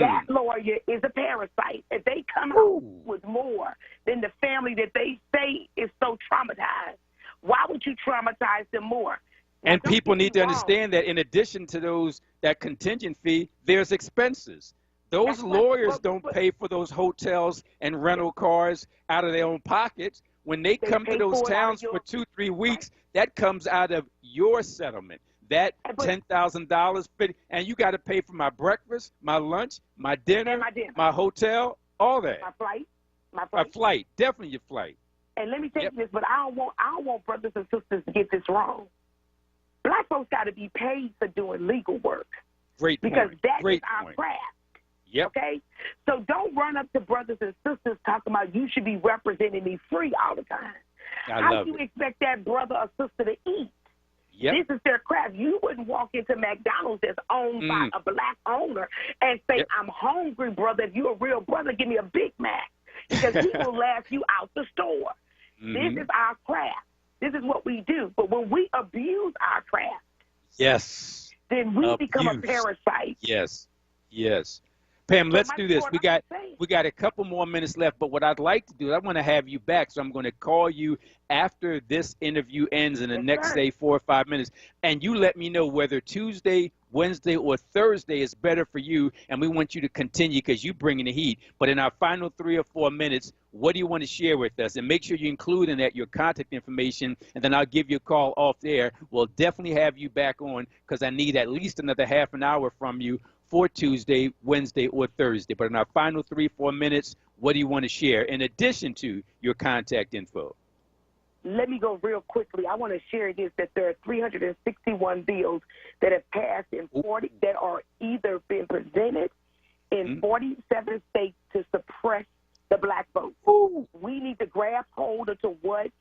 That lawyer is a parasite. If they come out with more than the family that they say is so traumatized, why would you traumatize them more? And people need to understand that in addition to that contingent fee, there's expenses. Those lawyers don't pay for those hotels and rental cars out of their own pockets. When they come to those towns for 2-3 weeks, that comes out of your settlement. That $10,000, and you got to pay for my breakfast, my lunch, my dinner, my hotel, all that. My flight, definitely your flight. And let me tell you this, but I don't want brothers and sisters to get this wrong. Black folks got to be paid for doing legal work. Great point. Because that is our point. craft. Yep. Okay? So don't run up to brothers and sisters talking about you should be representing me free all the time. How do you expect that brother or sister to eat? Yep. This is their craft. You wouldn't walk into McDonald's that's owned by a black owner and say, I'm hungry, brother. If you're a real brother, give me a Big Mac. Because he will laugh you out the store. This is our craft. This is what we do. But when we abuse our craft, then we become a parasite. Yes. Pam, let's do this. We got a couple more minutes left, but what I'd like to do, I want to have you back, so I'm going to call you after this interview ends in the next, say, 4 or 5 minutes, and you let me know whether Tuesday, Wednesday, or Thursday is better for you, and we want you to continue because you bring in the heat. But in our final 3 or 4 minutes, what do you want to share with us? And make sure you include in that your contact information, and then I'll give you a call off there. We'll definitely have you back on because I need at least another half an hour from you for Tuesday, Wednesday, or Thursday. But in our final 3-4 minutes, what do you want to share in addition to your contact info? Let me go real quickly. I want to share this, that there are 361 bills that have passed in 40 that are either been presented in 47 states to suppress the black vote. We need to grab hold of what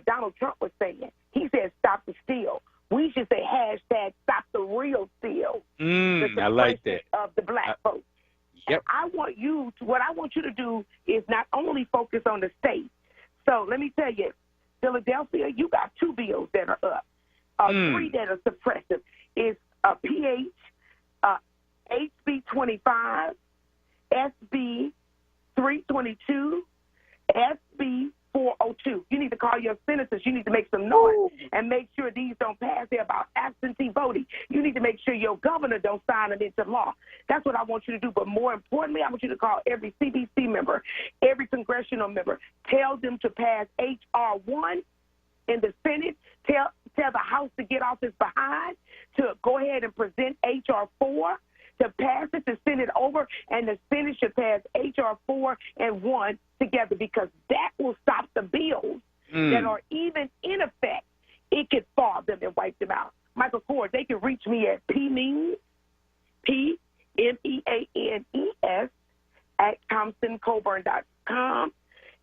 Donald Trump was saying. He said, stop the steal. We should say hashtag stop the real steal. I like that. Of the black vote. What I want you to do is not only focus on the state. So let me tell you, Philadelphia, you got 2 bills that are up. 3 that are suppressive. It's HB 25, SB 322, SB 402. You need to call your senators. You need to make some noise and make sure these don't pass. They're about absentee voting. You need to make sure your governor don't sign them into law. That's what I want you to do. But more importantly, I want you to call every CBC member, every congressional member. Tell them to pass H.R. 1 in the Senate. Tell the House to get off its behind, to go ahead and present H.R. 4, to pass it, to send it over, and the Senate should pass H.R. 4 and 1 together, because that will stop the bills that are even in effect. It could fall them and wipe them out. Michael Kors, they can reach me at PMeans, PMeanes, at ThompsonCoburn.com.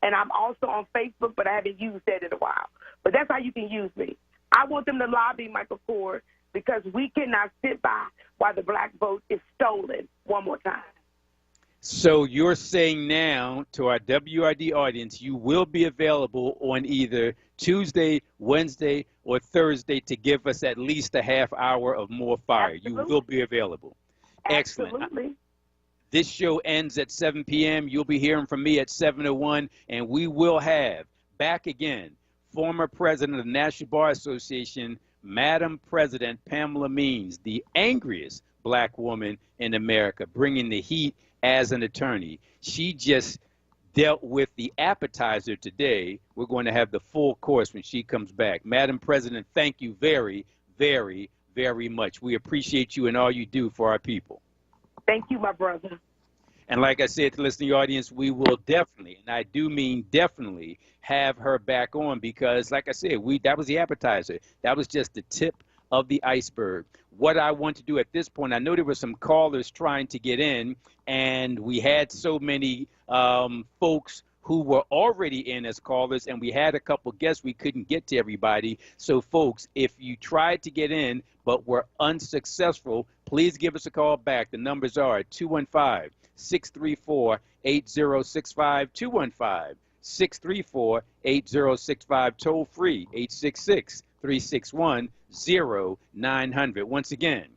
And I'm also on Facebook, but I haven't used that in a while. But that's how you can use me. I want them to lobby Michael Kors, because we cannot sit by while the black vote is stolen one more time. So you're saying now to our WRD audience, you will be available on either Tuesday, Wednesday, or Thursday to give us at least a half hour of more fire. Absolutely. You will be available. Excellent. Absolutely. This show ends at 7 p.m. You'll be hearing from me at 7:01, and we will have back again former president of the National Bar Association, Madam President Pamela Means, the angriest black woman in America, bringing the heat as an attorney. She just dealt with the appetizer today. We're going to have the full course when she comes back. Madam President, thank you very, very, very much. We appreciate you and all you do for our people. Thank you, my brother. And like I said to the listening audience, we will definitely, and I do mean definitely, have her back on, because like I said, that was the appetizer. That was just the tip of the iceberg. What I want to do at this point, I know there were some callers trying to get in, and we had so many folks who were already in as callers, and we had a couple guests. We couldn't get to everybody. So folks, if you tried to get in but were unsuccessful, please give us a call back. The numbers are 215-634-8065, 215-634-8065, toll free, 866-361-0900. Once again,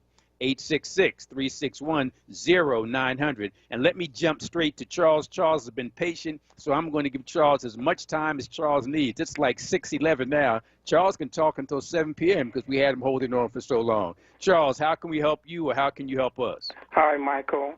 866-361-0900. And let me jump straight to Charles. Charles has been patient, so I'm going to give Charles as much time as Charles needs. It's like 6:11 now. Charles can talk until 7 p.m. because we had him holding on for so long. Charles, how can we help you, or how can you help us? Hi, Michael.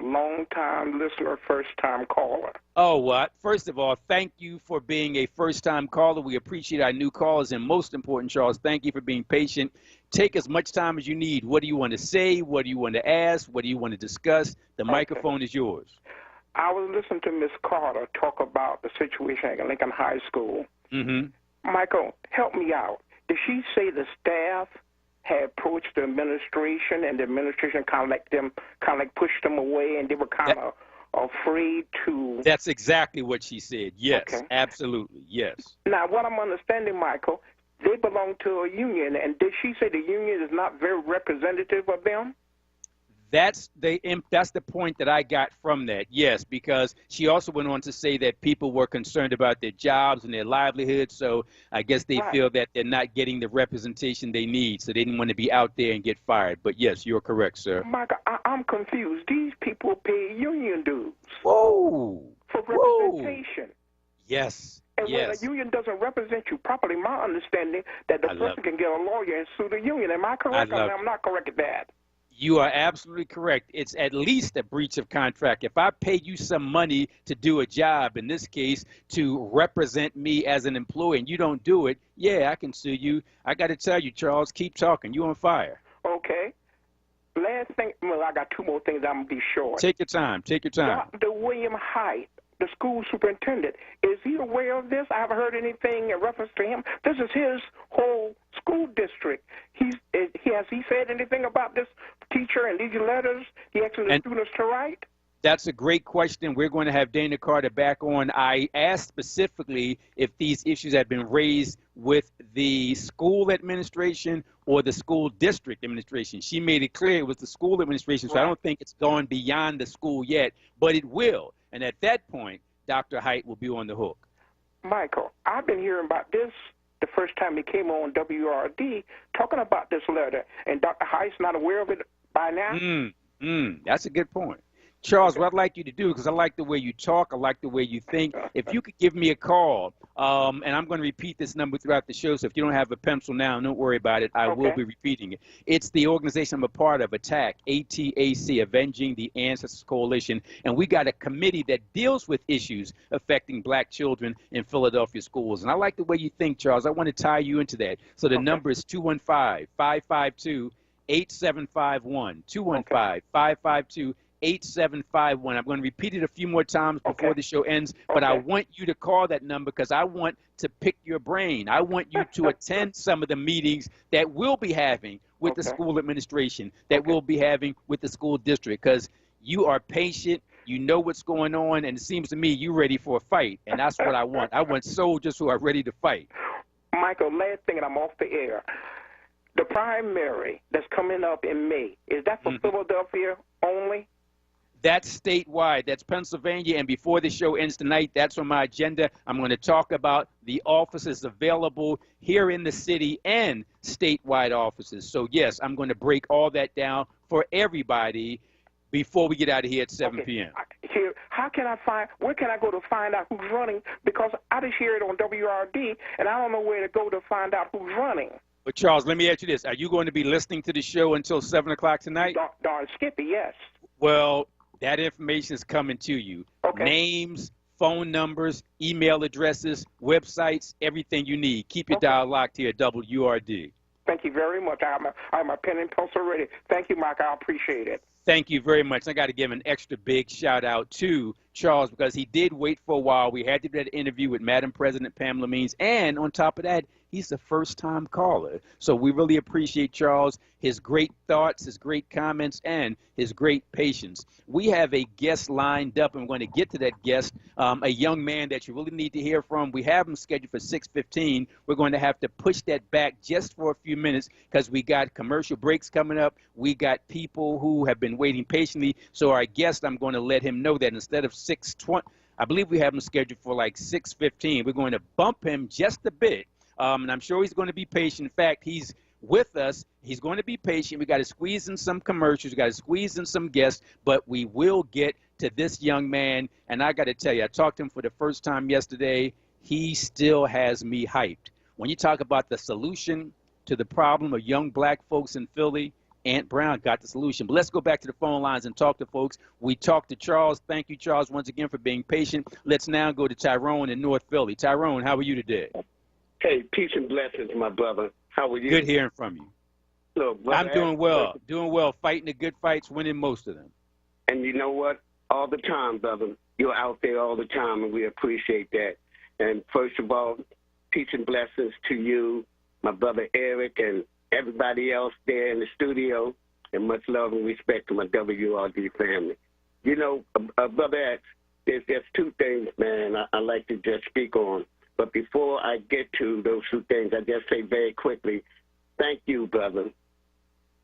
Long-time listener, first-time caller. Oh, what? First of all, thank you for being a first-time caller. We appreciate our new callers, and most important, Charles, thank you for being patient. Take as much time as you need. What do you want to say? What do you want to ask? What do you want to discuss? The microphone is yours. I was listening to Miss Carter talk about the situation at Lincoln High School. Mm-hmm. Michael, help me out. Did she say the staff had approached the administration, and the administration kind of pushed them away, and they were kind of afraid to... That's exactly what she said. Yes, Okay. absolutely, yes. Now, what I'm understanding, Michael, they belong to a union, and did she say the union is not very representative of them? That's the point that I got from that, yes, because she also went on to say that people were concerned about their jobs and their livelihoods, so I guess they feel that they're not getting the representation they need, so they didn't want to be out there and get fired. But yes, you're correct, sir. Michael, I'm confused. These people pay union dues. Whoa! For representation. Yes, And when a union doesn't represent you properly, my understanding that the person can get a lawyer and sue the union. Am I correct? I'm not correct at that. You are absolutely correct. It's at least a breach of contract. If I pay you some money to do a job, in this case, to represent me as an employee, and you don't do it, yeah, I can sue you. I got to tell you, Charles, keep talking. You're on fire. Okay. Last thing, well, I got two more things I'm going to be short. Take your time. Take your time. Dr. William Height, the school superintendent, is he aware of this? I haven't heard anything in reference to him. This is his whole school district. Has he said anything about this teacher and these letters he asking the students to write? That's a great question. We're going to have Dana Carter back on. I asked specifically if these issues have been raised with the school administration or the school district administration. She made it clear it was the school administration, so I don't think it's gone beyond the school yet, but it will. And at that point, Dr. Height will be on the hook. Michael, I've been hearing about this the first time he came on WRD talking about this letter, and Dr. Height's not aware of it by now? That's a good point. Charles, what I'd like you to do, because I like the way you talk, I like the way you think, if you could give me a call, and I'm going to repeat this number throughout the show, so if you don't have a pencil now, don't worry about it. I will be repeating it. It's the organization I'm a part of, ATTAC, A-T-A-C, Avenging the Ancestors Coalition, and we got a committee that deals with issues affecting black children in Philadelphia schools. And I like the way you think, Charles. I want to tie you into that. So the number is 215-552-8751, 215-552-8751. 8751. I'm going to repeat it a few more times before the show ends, but I want you to call that number because I want to pick your brain. I want you to attend some of the meetings that we'll be having with the school administration, that we'll be having with the school district, because you are patient, you know what's going on, and it seems to me you're ready for a fight, and that's what I want. I want soldiers who are ready to fight. Michael, last thing, and I'm off the air. The primary that's coming up in May, is that for Philadelphia only? That's statewide. That's Pennsylvania. And before the show ends tonight, that's on my agenda. I'm going to talk about the offices available here in the city and statewide offices. So, yes, I'm going to break all that down for everybody before we get out of here at 7 p.m. Here, where can I go to find out who's running? Because I just hear it on WRD, and I don't know where to go to find out who's running. But, Charles, let me ask you this. Are you going to be listening to the show until 7 o'clock tonight? Darn Skippy, yes. Well, that information is coming to you. Names, phone numbers, email addresses, websites, everything you need. Keep your dial locked here at WURD. Thank you very much. I have my pen and pencil ready. Thank you, Mike. I appreciate it. Thank you very much. I got to give an extra big shout out to Charles because he did wait for a while. We had to do that interview with Madam President Pamela Means, and on top of that, he's a first-time caller. So we really appreciate Charles, his great thoughts, his great comments, and his great patience. We have a guest lined up, and we're going to get to that guest, a young man that you really need to hear from. We have him scheduled for 6:15. We're going to have to push that back just for a few minutes because we got commercial breaks coming up. We got people who have been waiting patiently. So our guest, I'm going to let him know that instead of 6:20, I believe we have him scheduled for like 6:15. We're going to bump him just a bit. And I'm sure he's going to be patient. In fact, he's with us. He's going to be patient. We got to squeeze in some commercials. We got to squeeze in some guests, but we will get to this young man. And I got to tell you, I talked to him for the first time yesterday. He still has me hyped. When you talk about the solution to the problem of young black folks in Philly, Ant Brown got the solution. But let's go back to the phone lines and talk to folks. We talked to Charles. Thank you, Charles, once again for being patient. Let's now go to Tyrone in North Philly. Tyrone, how are you today? Hey, peace and blessings, my brother. How are you? Good hearing from you. Look, brother, I'm doing well. Doing well. Fighting the good fights, winning most of them. And you know what? All the time, brother. You're out there all the time, and we appreciate that. And first of all, peace and blessings to you, my brother Eric, and everybody else there in the studio, and much love and respect to my WRD family. You know, Brother X, there's just two things, man, I like to just speak on. But before I get to those two things, I just say very quickly, thank you, brother.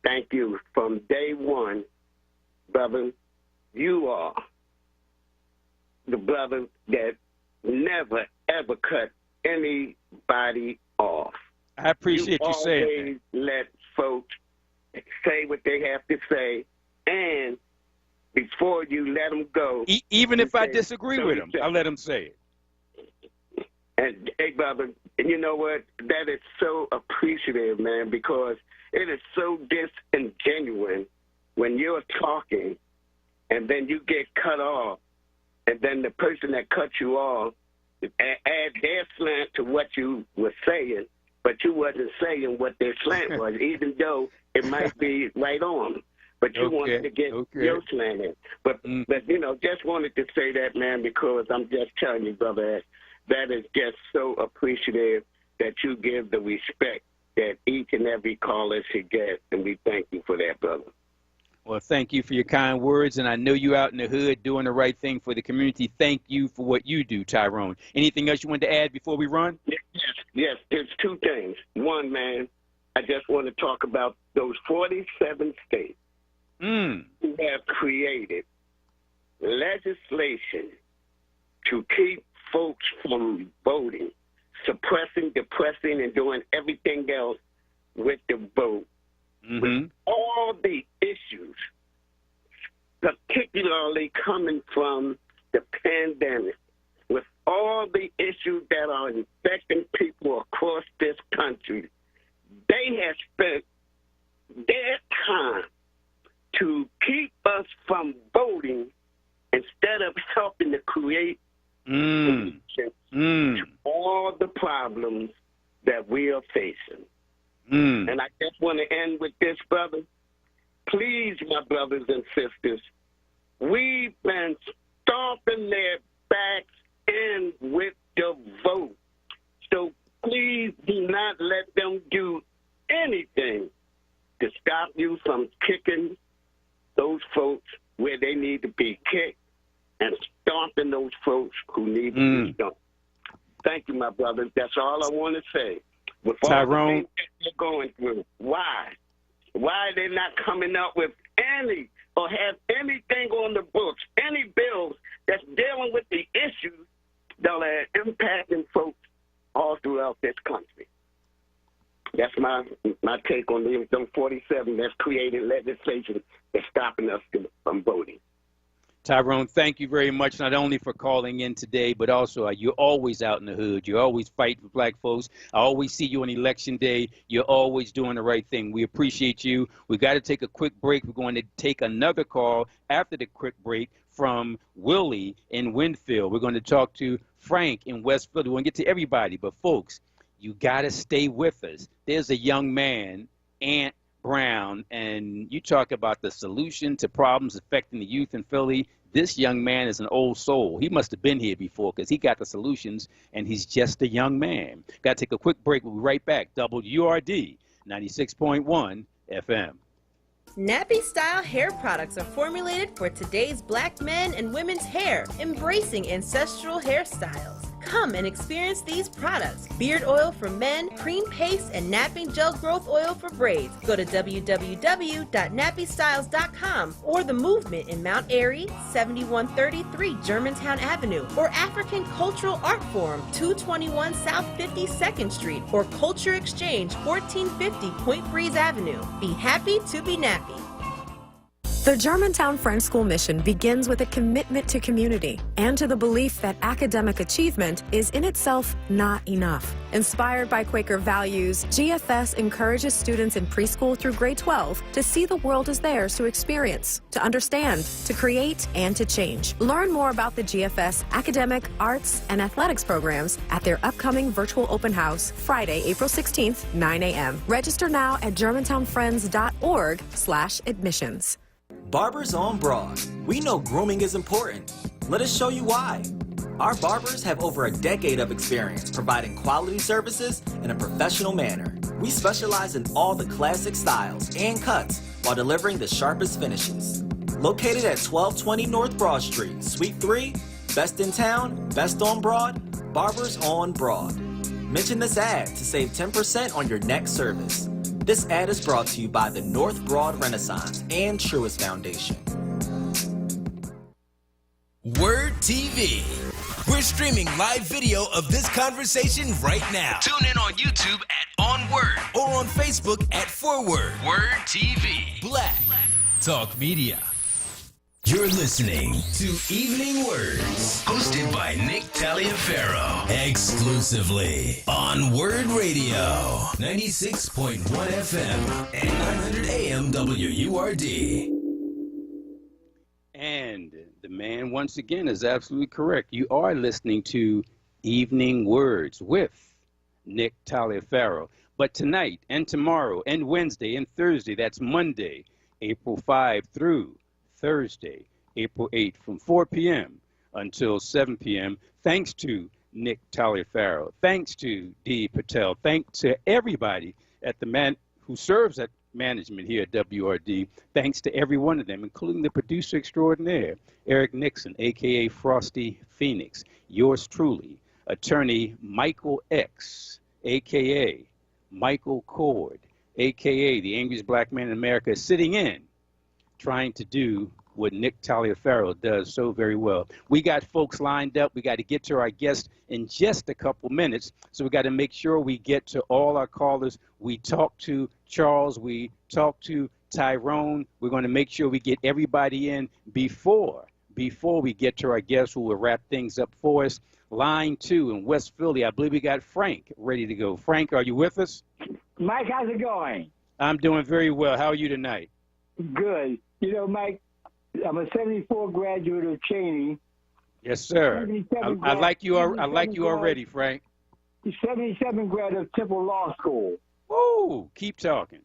Thank you. From day one, brother, you are the brother that never, ever cut anybody off. I appreciate you saying that. You always let folks say what they have to say, and before you let them go. Even if I disagree with them, I let them say it. And, hey, brother, and you know what? That is so appreciative, man, because it is so disingenuous when you're talking and then you get cut off, and then the person that cut you off add their slant to what you were saying, but you wasn't saying what their slant was, even though it might be right on. But you wanted to get your slant in. But, you know, just wanted to say that, man, because I'm just telling you, brother, that is just so appreciative that you give the respect that each and every caller should get, and we thank you for that, brother. Well, thank you for your kind words, and I know you out in the hood doing the right thing for the community. Thank you for what you do, Tyrone. Anything else you wanted to add before we run? Yes, there's two things. One, man, I just want to talk about those 47 states who have created legislation to keep folks from voting, suppressing, depressing, and doing everything else with the vote. With all the issues, particularly coming from the pandemic, with all the issues that are infecting people across this country, they have spent their time to keep us from voting instead of helping to create solutions to all the problems that we are facing. And I just want to end with this, brother. Please, my brothers and sisters, we've been stomping their backs in with the vote. So please do not let them do anything to stop you from kicking those folks where they need to be kicked and stomping those folks who need to be stomped. Thank you, my brothers. That's all I want to say. With all Tyrone, the things that they're going through, why? Why are they not coming up with any or have anything on the books, any bills that's dealing with the issues that are impacting folks all throughout this country? That's my take on them 47 that's created legislation that's stopping us from voting. Tyrone, thank you very much, not only for calling in today, but also you're always out in the hood. You're always fighting for black folks. I always see you on Election Day. You're always doing the right thing. We appreciate you. We got to take a quick break. We're going to take another call after the quick break from Willie in Winfield. We're going to talk to Frank in West Philly. We're going to get to everybody, but folks, you got to stay with us. There's a young man, Ant Brown, and you talk about the solution to problems affecting the youth in Philly. This young man is an old soul. He must have been here before because he got the solutions, and he's just a young man. Got to take a quick break. We'll be right back. WURD 96.1 FM. Nappy-style hair products are formulated for today's black men and women's hair, embracing ancestral hairstyles. Come and experience these products. Beard oil for men, cream paste, and napping gel growth oil for braids. Go to www.nappystyles.com or The Movement in Mount Airy, 7133 Germantown Avenue, or African Cultural Art Forum, 221 South 52nd Street, or Culture Exchange, 1450 Point Breeze Avenue. Be happy to be nappy. The Germantown Friends School mission begins with a commitment to community and to the belief that academic achievement is in itself not enough. Inspired by Quaker values, GFS encourages students in preschool through grade 12 to see the world as theirs to experience, to understand, to create, and to change. Learn more about the GFS academic, arts, and athletics programs at their upcoming virtual open house, Friday, April 16th, 9 a.m. Register now at germantownfriends.org/admissions. Barbers on Broad. We know grooming is important. Let us show you why. Our barbers have over a decade of experience providing quality services in a professional manner. We specialize in all the classic styles and cuts while delivering the sharpest finishes. Located at 1220 North Broad Street, Suite 3, best in town, best on Broad, Barbers on Broad. Mention this ad to save 10% on your next service. This ad is brought to you by the North Broad Renaissance and Truist Foundation. WURD TV. We're streaming live video of this conversation right now. Tune in on YouTube at onWURD or on Facebook at ForWord. WURD TV. Black Talk Media. You're listening to Evening Words, hosted by Nick Taliaferro, exclusively on WURD Radio, 96.1 FM and 900 AM WURD. And the man, once again, is absolutely correct. You are listening to Evening Words with Nick Taliaferro. But tonight and tomorrow and Wednesday and Thursday, that's Monday, April 5 through Thursday, April 8th, from 4 p.m. until 7 p.m. Thanks to Nick Taliaferro. Thanks to Dee Patel. Thanks to everybody at the man who serves at management here at WRD. Thanks to every one of them, including the producer extraordinaire, Eric Nixon, a.k.a. Frosty Phoenix. Yours truly, attorney Michael X, a.k.a. Michael Cord, a.k.a. the angriest black man in America, sitting in, trying to do what Nick Taliaferro does so very well. We got folks lined up. We got to get to our guests in just a couple minutes. So we got to make sure we get to all our callers. We talked to Charles. We talked to Tyrone. We're going to make sure we get everybody in before we get to our guests who will wrap things up for us. Line 2 in West Philly, I believe we got Frank ready to go. Frank, are you with us? Mike, how's it going? I'm doing very well. How are you tonight? Good. You know, Mike, I'm a 74 graduate of Cheney. Yes, sir. I like you already, Frank. 77 grad of Temple Law School. Ooh, keep talking.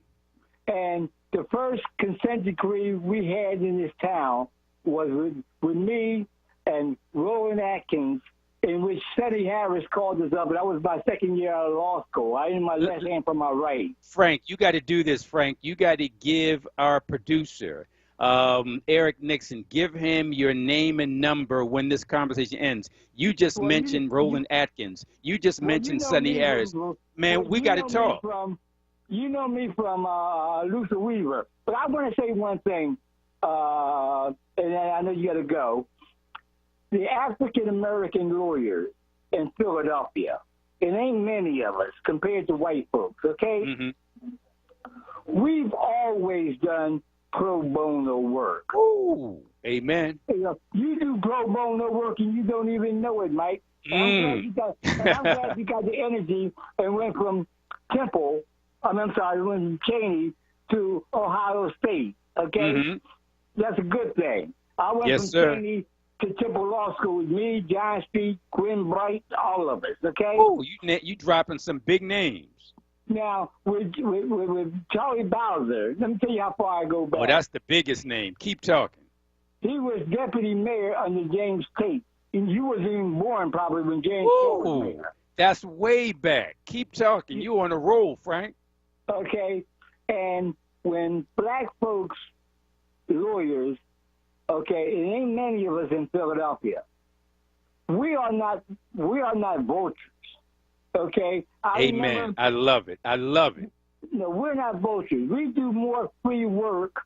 And the first consent decree we had in this town was with me and Roland Atkins, in which Sonny Harris called us up. That was my second year out of law school. I in my left hand from my right. Frank, you got to do this, Frank. You got to give our producer, Eric Nixon, give him your name and number when this conversation ends. You just mentioned Roland Atkins. You just mentioned Sonny Harris. Man, we got to talk. You know me from Luther Weaver. But I want to say one thing, and I know you got to go. The African-American lawyers in Philadelphia, it ain't many of us compared to white folks, okay? Mm-hmm. We've always done pro bono work. Ooh, amen. You do pro bono work and you don't even know it, Mike. I'm glad you got the energy and went from went from Cheney to Ohio State, okay? Mm-hmm. That's a good thing. I went from Cheney to Temple Law School with me, John Street, Quinn Bright, all of us, okay? Oh, you dropping some big names. Now, with Charlie Bowser, let me tell you how far I go back. Oh, that's the biggest name. Keep talking. He was deputy mayor under James Tate. And you wasn't even born probably when James Tate was mayor. That's way back. Keep talking. You on a roll, Frank. Okay. And when black folks, lawyers, okay, it ain't many of us in Philadelphia. we are not vultures. Okay. Amen. I love it. I love it. No, we're not vultures. We do more free work,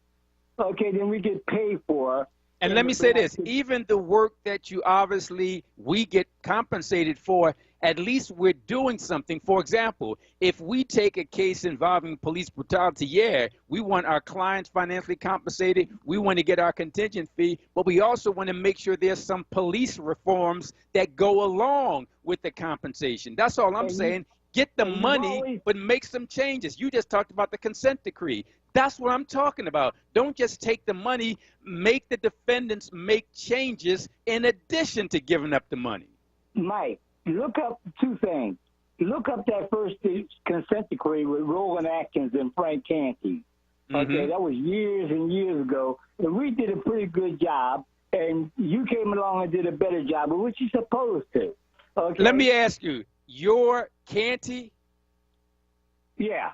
okay, than we get paid for. And let me say this, even the work that we get compensated for, at least we're doing something. For example, if we take a case involving police brutality, we want our clients financially compensated. We want to get our contingent fee, but we also want to make sure there's some police reforms that go along with the compensation. That's all I'm saying. Get the money, but make some changes. You just talked about the consent decree. That's what I'm talking about. Don't just take the money, make the defendants make changes in addition to giving up the money. Mike, look up two things. Look up that first consent decree with Roland Atkins and Frank Canty. Okay, that was years and years ago. And we did a pretty good job, and you came along and did a better job, but what you supposed to. Okay? Let me ask you, your Canty? Yeah.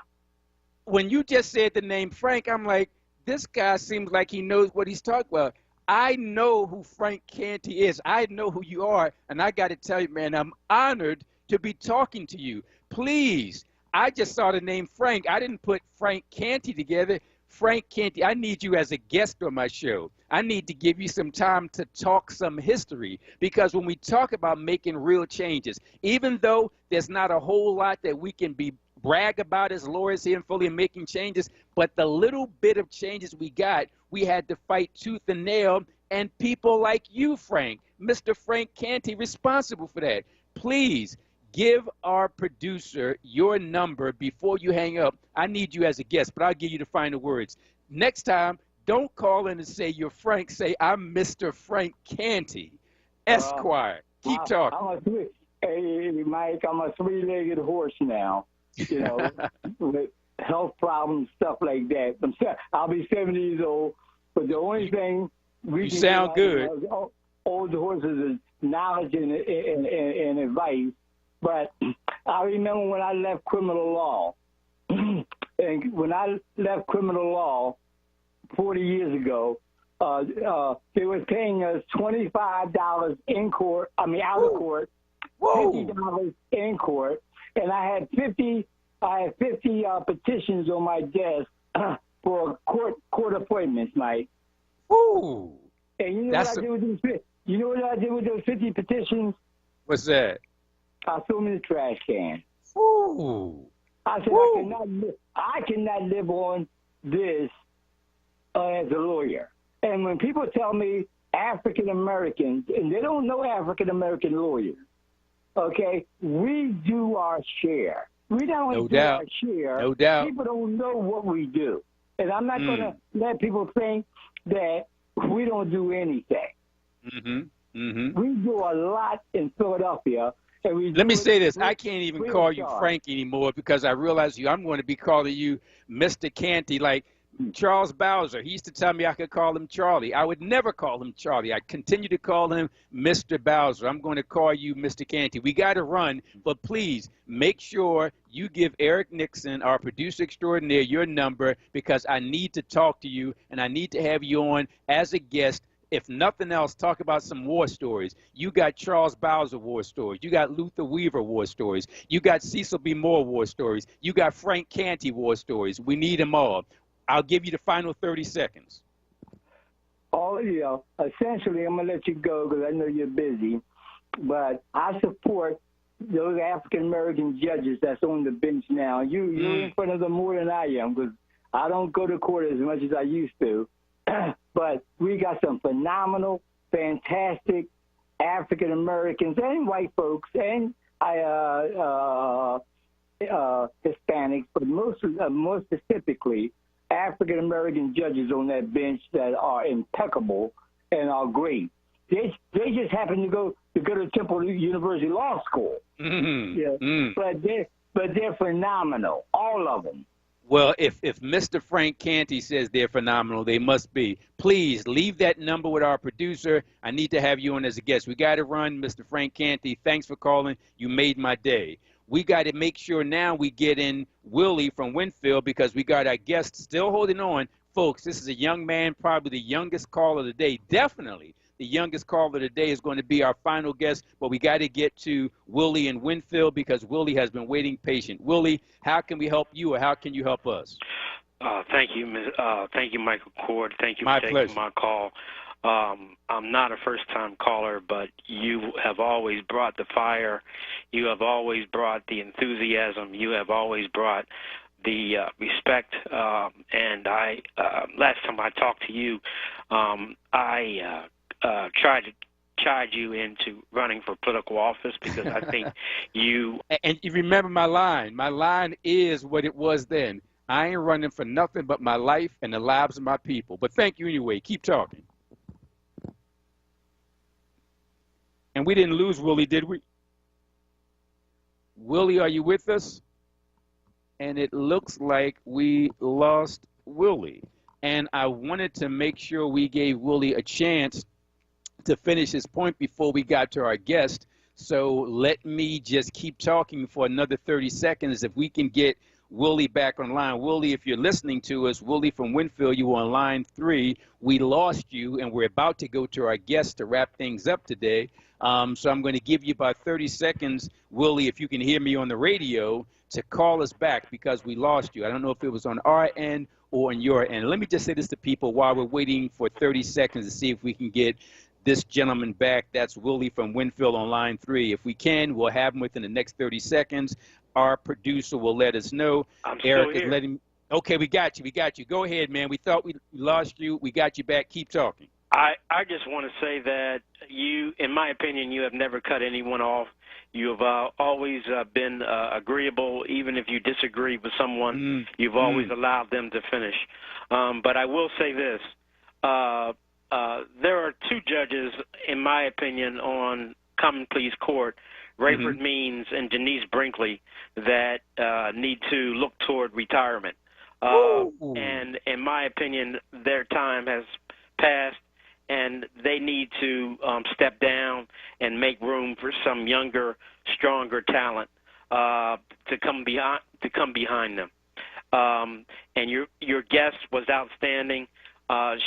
When you just said the name Frank, I'm like, this guy seems like he knows what he's talking about. I know who Frank Canty is. I know who you are. And I got to tell you, man, I'm honored to be talking to you. Please, I just saw the name Frank. I didn't put Frank Canty together. Frank Canty, I need you as a guest on my show. I need to give you some time to talk some history, because when we talk about making real changes, even though there's not a whole lot that we can brag about as lawyers here in Philly and making changes, but the little bit of changes we got, we had to fight tooth and nail, and people like you, Frank, Mr. Frank Canty, responsible for that. Please give our producer your number before you hang up. I need you as a guest, but I'll give you the final words. Next time, don't call in and say you're Frank. Say, I'm Mr. Frank Canty, Esquire. Keep talking. Hey, Mike, I'm a three-legged horse now, you know, with health problems, stuff like that. I'll be 70 years old, but the only thing we can sound good. Old horses is knowledge and advice. But I remember when I left criminal law, and when I left criminal law 40 years ago, they were paying us $25 in court, out of court, $50 in court, and I had 50 petitions on my desk for court appointments, Mike. Ooh. And you know what I did with these? You know what I did with those 50 petitions? What's that? I threw them in the trash can. Ooh. I said, I cannot live on this as a lawyer. And when people tell me African Americans, and they don't know African American lawyers, okay, we do our share. We don't do our share. No doubt. People don't know what we do. And I'm not going to let people think that we don't do anything. We do a lot in Philadelphia. Let me say this. I can't even call you Frank anymore, because I realize I'm going to be calling you Mr. Canty, like Charles Bowser. He used to tell me I could call him Charlie. I would never call him Charlie. I continue to call him Mr. Bowser. I'm going to call you Mr. Canty. We got to run, but please make sure you give Eric Nixon, our producer extraordinaire, your number, because I need to talk to you, and I need to have you on as a guest. If nothing else, talk about some war stories. You got Charles Bowser war stories. You got Luther Weaver war stories. You got Cecil B. Moore war stories. You got Frank Canty war stories. We need them all. I'll give you the final 30 seconds. Essentially, I'm going to let you go because I know you're busy, but I support those African-American judges that's on the bench now. You're in front of them more than I am, because I don't go to court as much as I used to. But we got some phenomenal, fantastic African-Americans and white folks and Hispanics, but most specifically African-American judges on that bench that are impeccable and are great. They just happen to go to Temple University Law School. But they're phenomenal, all of them. Well, if Mr. Frank Canty says they're phenomenal, they must be. Please leave that number with our producer. I need to have you on as a guest. We got to run, Mr. Frank Canty. Thanks for calling. You made my day. We got to make sure now we get in Willie from Winfield, because we got our guest still holding on. Folks, this is a young man, probably the youngest caller of the day, definitely the The youngest caller today is going to be our final guest, but we got to get to Willie in Winfield because Willie has been waiting patient. Willie, how can we help you, or how can you help us? Thank you, Michael Cord. Thank you My for pleasure. taking my call. I'm not a first-time caller, but you have always brought the fire. You have always brought the enthusiasm. You have always brought the respect. And last time I talked to you, I tried to charge you into running for political office because I think you... And you remember my line. My line is what it was then. I ain't running for nothing but my life and the lives of my people. But thank you anyway. Keep talking. And we didn't lose Willie, did we? Willie, are you with us? And it looks like we lost Willie. And I wanted to make sure we gave Willie a chance to finish his point before we got to our guest. So let me just keep talking for another 30 seconds if we can get Willie back online. Willie, if you're listening to us, Willie from Winfield, you were on line 3. We lost you, and we're about to go to our guest to wrap things up today. So I'm going to give you about 30 seconds, Willie, if you can hear me on the radio, to call us back because we lost you. I don't know if it was on our end or on your end. Let me just say this to people while we're waiting for 30 seconds to see if we can get this gentleman back. That's Willie from Winfield on line 3. If we can, we'll have him within the next 30 seconds. Our producer will let us know. Eric is letting. Okay, we got you. We got you. Go ahead, man. We thought we lost you. We got you back. Keep talking. I just want to say that you, in my opinion, you have never cut anyone off. You have always been agreeable, even if you disagree with someone. You've always allowed them to finish. But I will say this. There are 2 judges, in my opinion, on Common Pleas Court, Rayford Means and Denise Brinkley, that need to look toward retirement. And in my opinion, their time has passed, and they need to step down and make room for some younger, stronger talent to come behind them. And your guest was outstanding.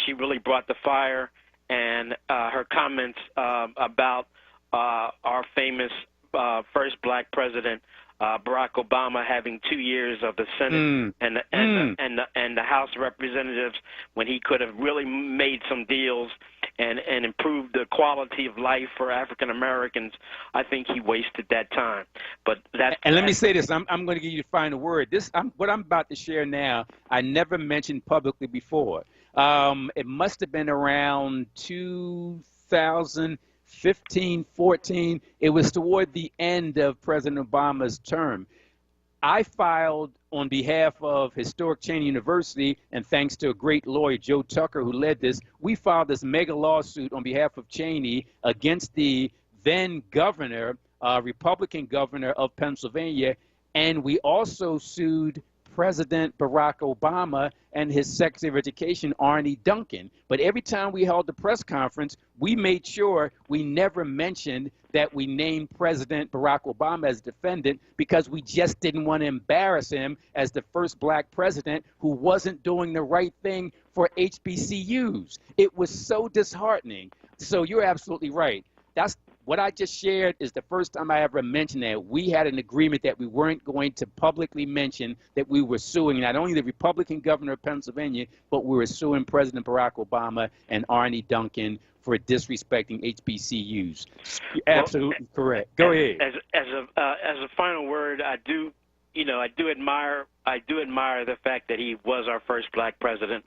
She really brought the fire, and her comments about our famous first black president, Barack Obama, having 2 years of the Senate and the House of Representatives, when he could have really made some deals and improved the quality of life for African Americans. I think he wasted that time. But let me say this: I'm going to give you the final word. What I'm about to share now, I never mentioned publicly before. It must have been around 2015, 14. It was toward the end of President Obama's term. I filed on behalf of Historic Cheney University, and thanks to a great lawyer, Joe Tucker, who led this, we filed this mega lawsuit on behalf of Cheney against the then governor, Republican governor of Pennsylvania, and we also sued President Barack Obama and his Secretary of Education, Arne Duncan. But every time we held the press conference, we made sure we never mentioned that we named President Barack Obama as defendant because we just didn't want to embarrass him as the first black president who wasn't doing the right thing for HBCUs. It was so disheartening. So you're absolutely right. That's what I just shared is the first time I ever mentioned that. We had an agreement that we weren't going to publicly mention that we were suing not only the Republican governor of Pennsylvania, but we were suing President Barack Obama and Arne Duncan for disrespecting HBCUs. You're absolutely correct. Go ahead. As a final word, I do admire the fact that he was our first black president,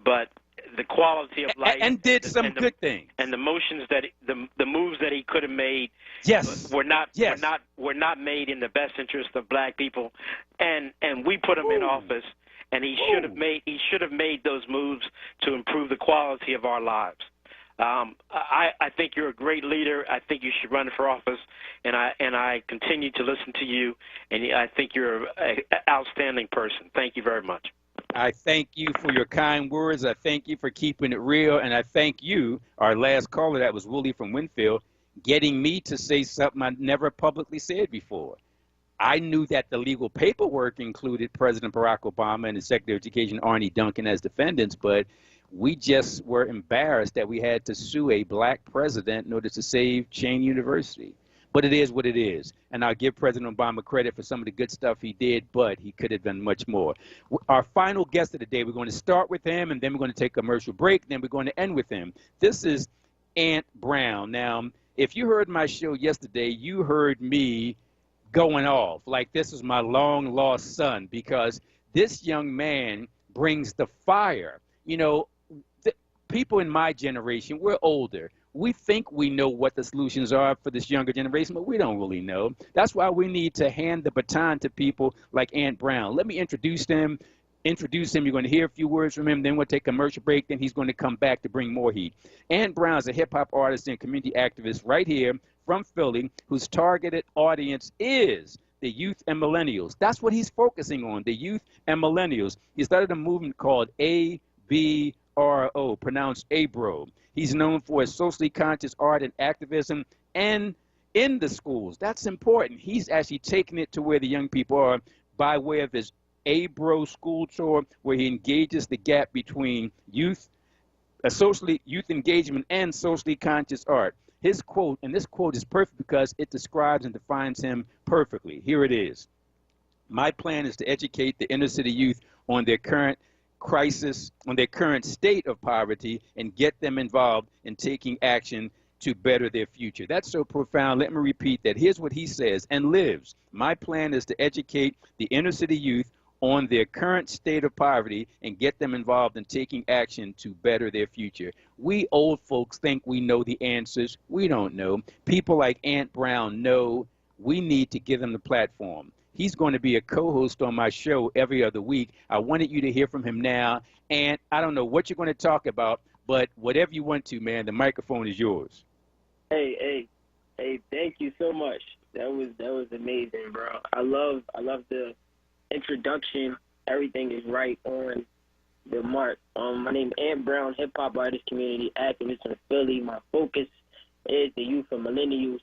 but the quality of life and did some good things, and the motions that the moves that he could have made, were not made in the best interest of black people, and we put him in office, and he should have made those moves to improve the quality of our lives. I think you're a great leader. I think you should run for office, and I continue to listen to you, and I think you're an outstanding person. Thank you very much. I thank you for your kind words. I thank you for keeping it real. And I thank you, our last caller, that was Willie from Winfield, getting me to say something I never publicly said before. I knew that the legal paperwork included President Barack Obama and the Secretary of Education, Arne Duncan, as defendants, but we just were embarrassed that we had to sue a black president in order to save Cheney University. But it is what it is. And I'll give President Obama credit for some of the good stuff he did, but he could have done much more. Our final guest of the day, we're going to start with him, and then we're going to take a commercial break, then we're going to end with him. This is Ant Brown. Now, if you heard my show yesterday, you heard me going off like this is my long-lost son, because this young man brings the fire. You know, people in my generation, we're older. We think we know what the solutions are for this younger generation, but we don't really know. That's why we need to hand the baton to people like Ant Brown. Let me introduce him. You're going to hear a few words from him. Then we'll take a commercial break. Then he's going to come back to bring more heat. Ant Brown is a hip-hop artist and community activist right here from Philly, whose targeted audience is the youth and millennials. That's what he's focusing on, the youth and millennials. He started a movement called ABRO, pronounced ABRO. He's known for his socially conscious art and activism and in the schools. That's important. He's actually taking it to where the young people are by way of his ABRO school tour, where he engages the gap between youth engagement and socially conscious art. His quote, and this quote is perfect because it describes and defines him perfectly. Here it is. My plan is to educate the inner city youth on their current crisis, on their current state of poverty, and get them involved in taking action to better their future. That's so profound. Let me repeat that. Here's what he says and lives. My plan is to educate the inner city youth on their current state of poverty and get them involved in taking action to better their future. We old folks think we know the answers. We don't know. People like Ant Brown know. We need to give them the platform. He's going to be a co-host on my show every other week. I wanted you to hear from him now. And I don't know what you're going to talk about, but whatever you want to, man, the microphone is yours. Hey, thank you so much. That was amazing, bro. I love the introduction. Everything is right on the mark. My name is Ant Brown, hip-hop artist, community activist in Philly. My focus is the youth and millennials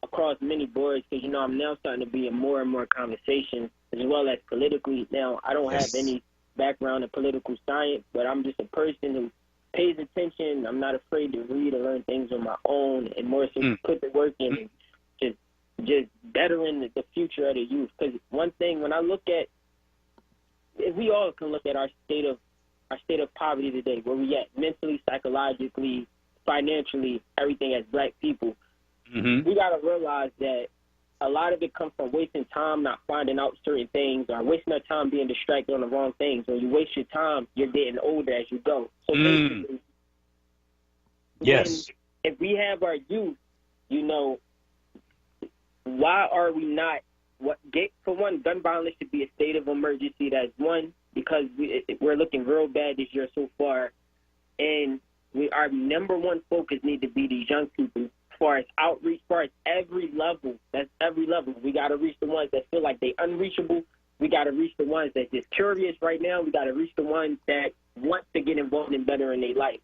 across many boards, because, you know, I'm now starting to be in more and more conversation, as well as politically. Now, I don't have any background in political science, but I'm just a person who pays attention. I'm not afraid to read or learn things on my own, and more so put the work in and just bettering the future of the youth. Because one thing, when I look at, if we all can look at our state of poverty today, where we at mentally, psychologically, financially, everything as black people, we got to realize that a lot of it comes from wasting time, not finding out certain things, or wasting our time being distracted on the wrong things. When you waste your time, you're getting older as you go. So basically, if we have our youth, you know, why are we not? For one, gun violence should be a state of emergency. That's one, because we're looking real bad this year so far, and our number one focus need to be these young people. As far as outreach, as far as every level, that's every level. We got to reach the ones that feel like they unreachable. We got to reach the ones that just curious right now. We got to reach the ones that want to get involved in better in their life.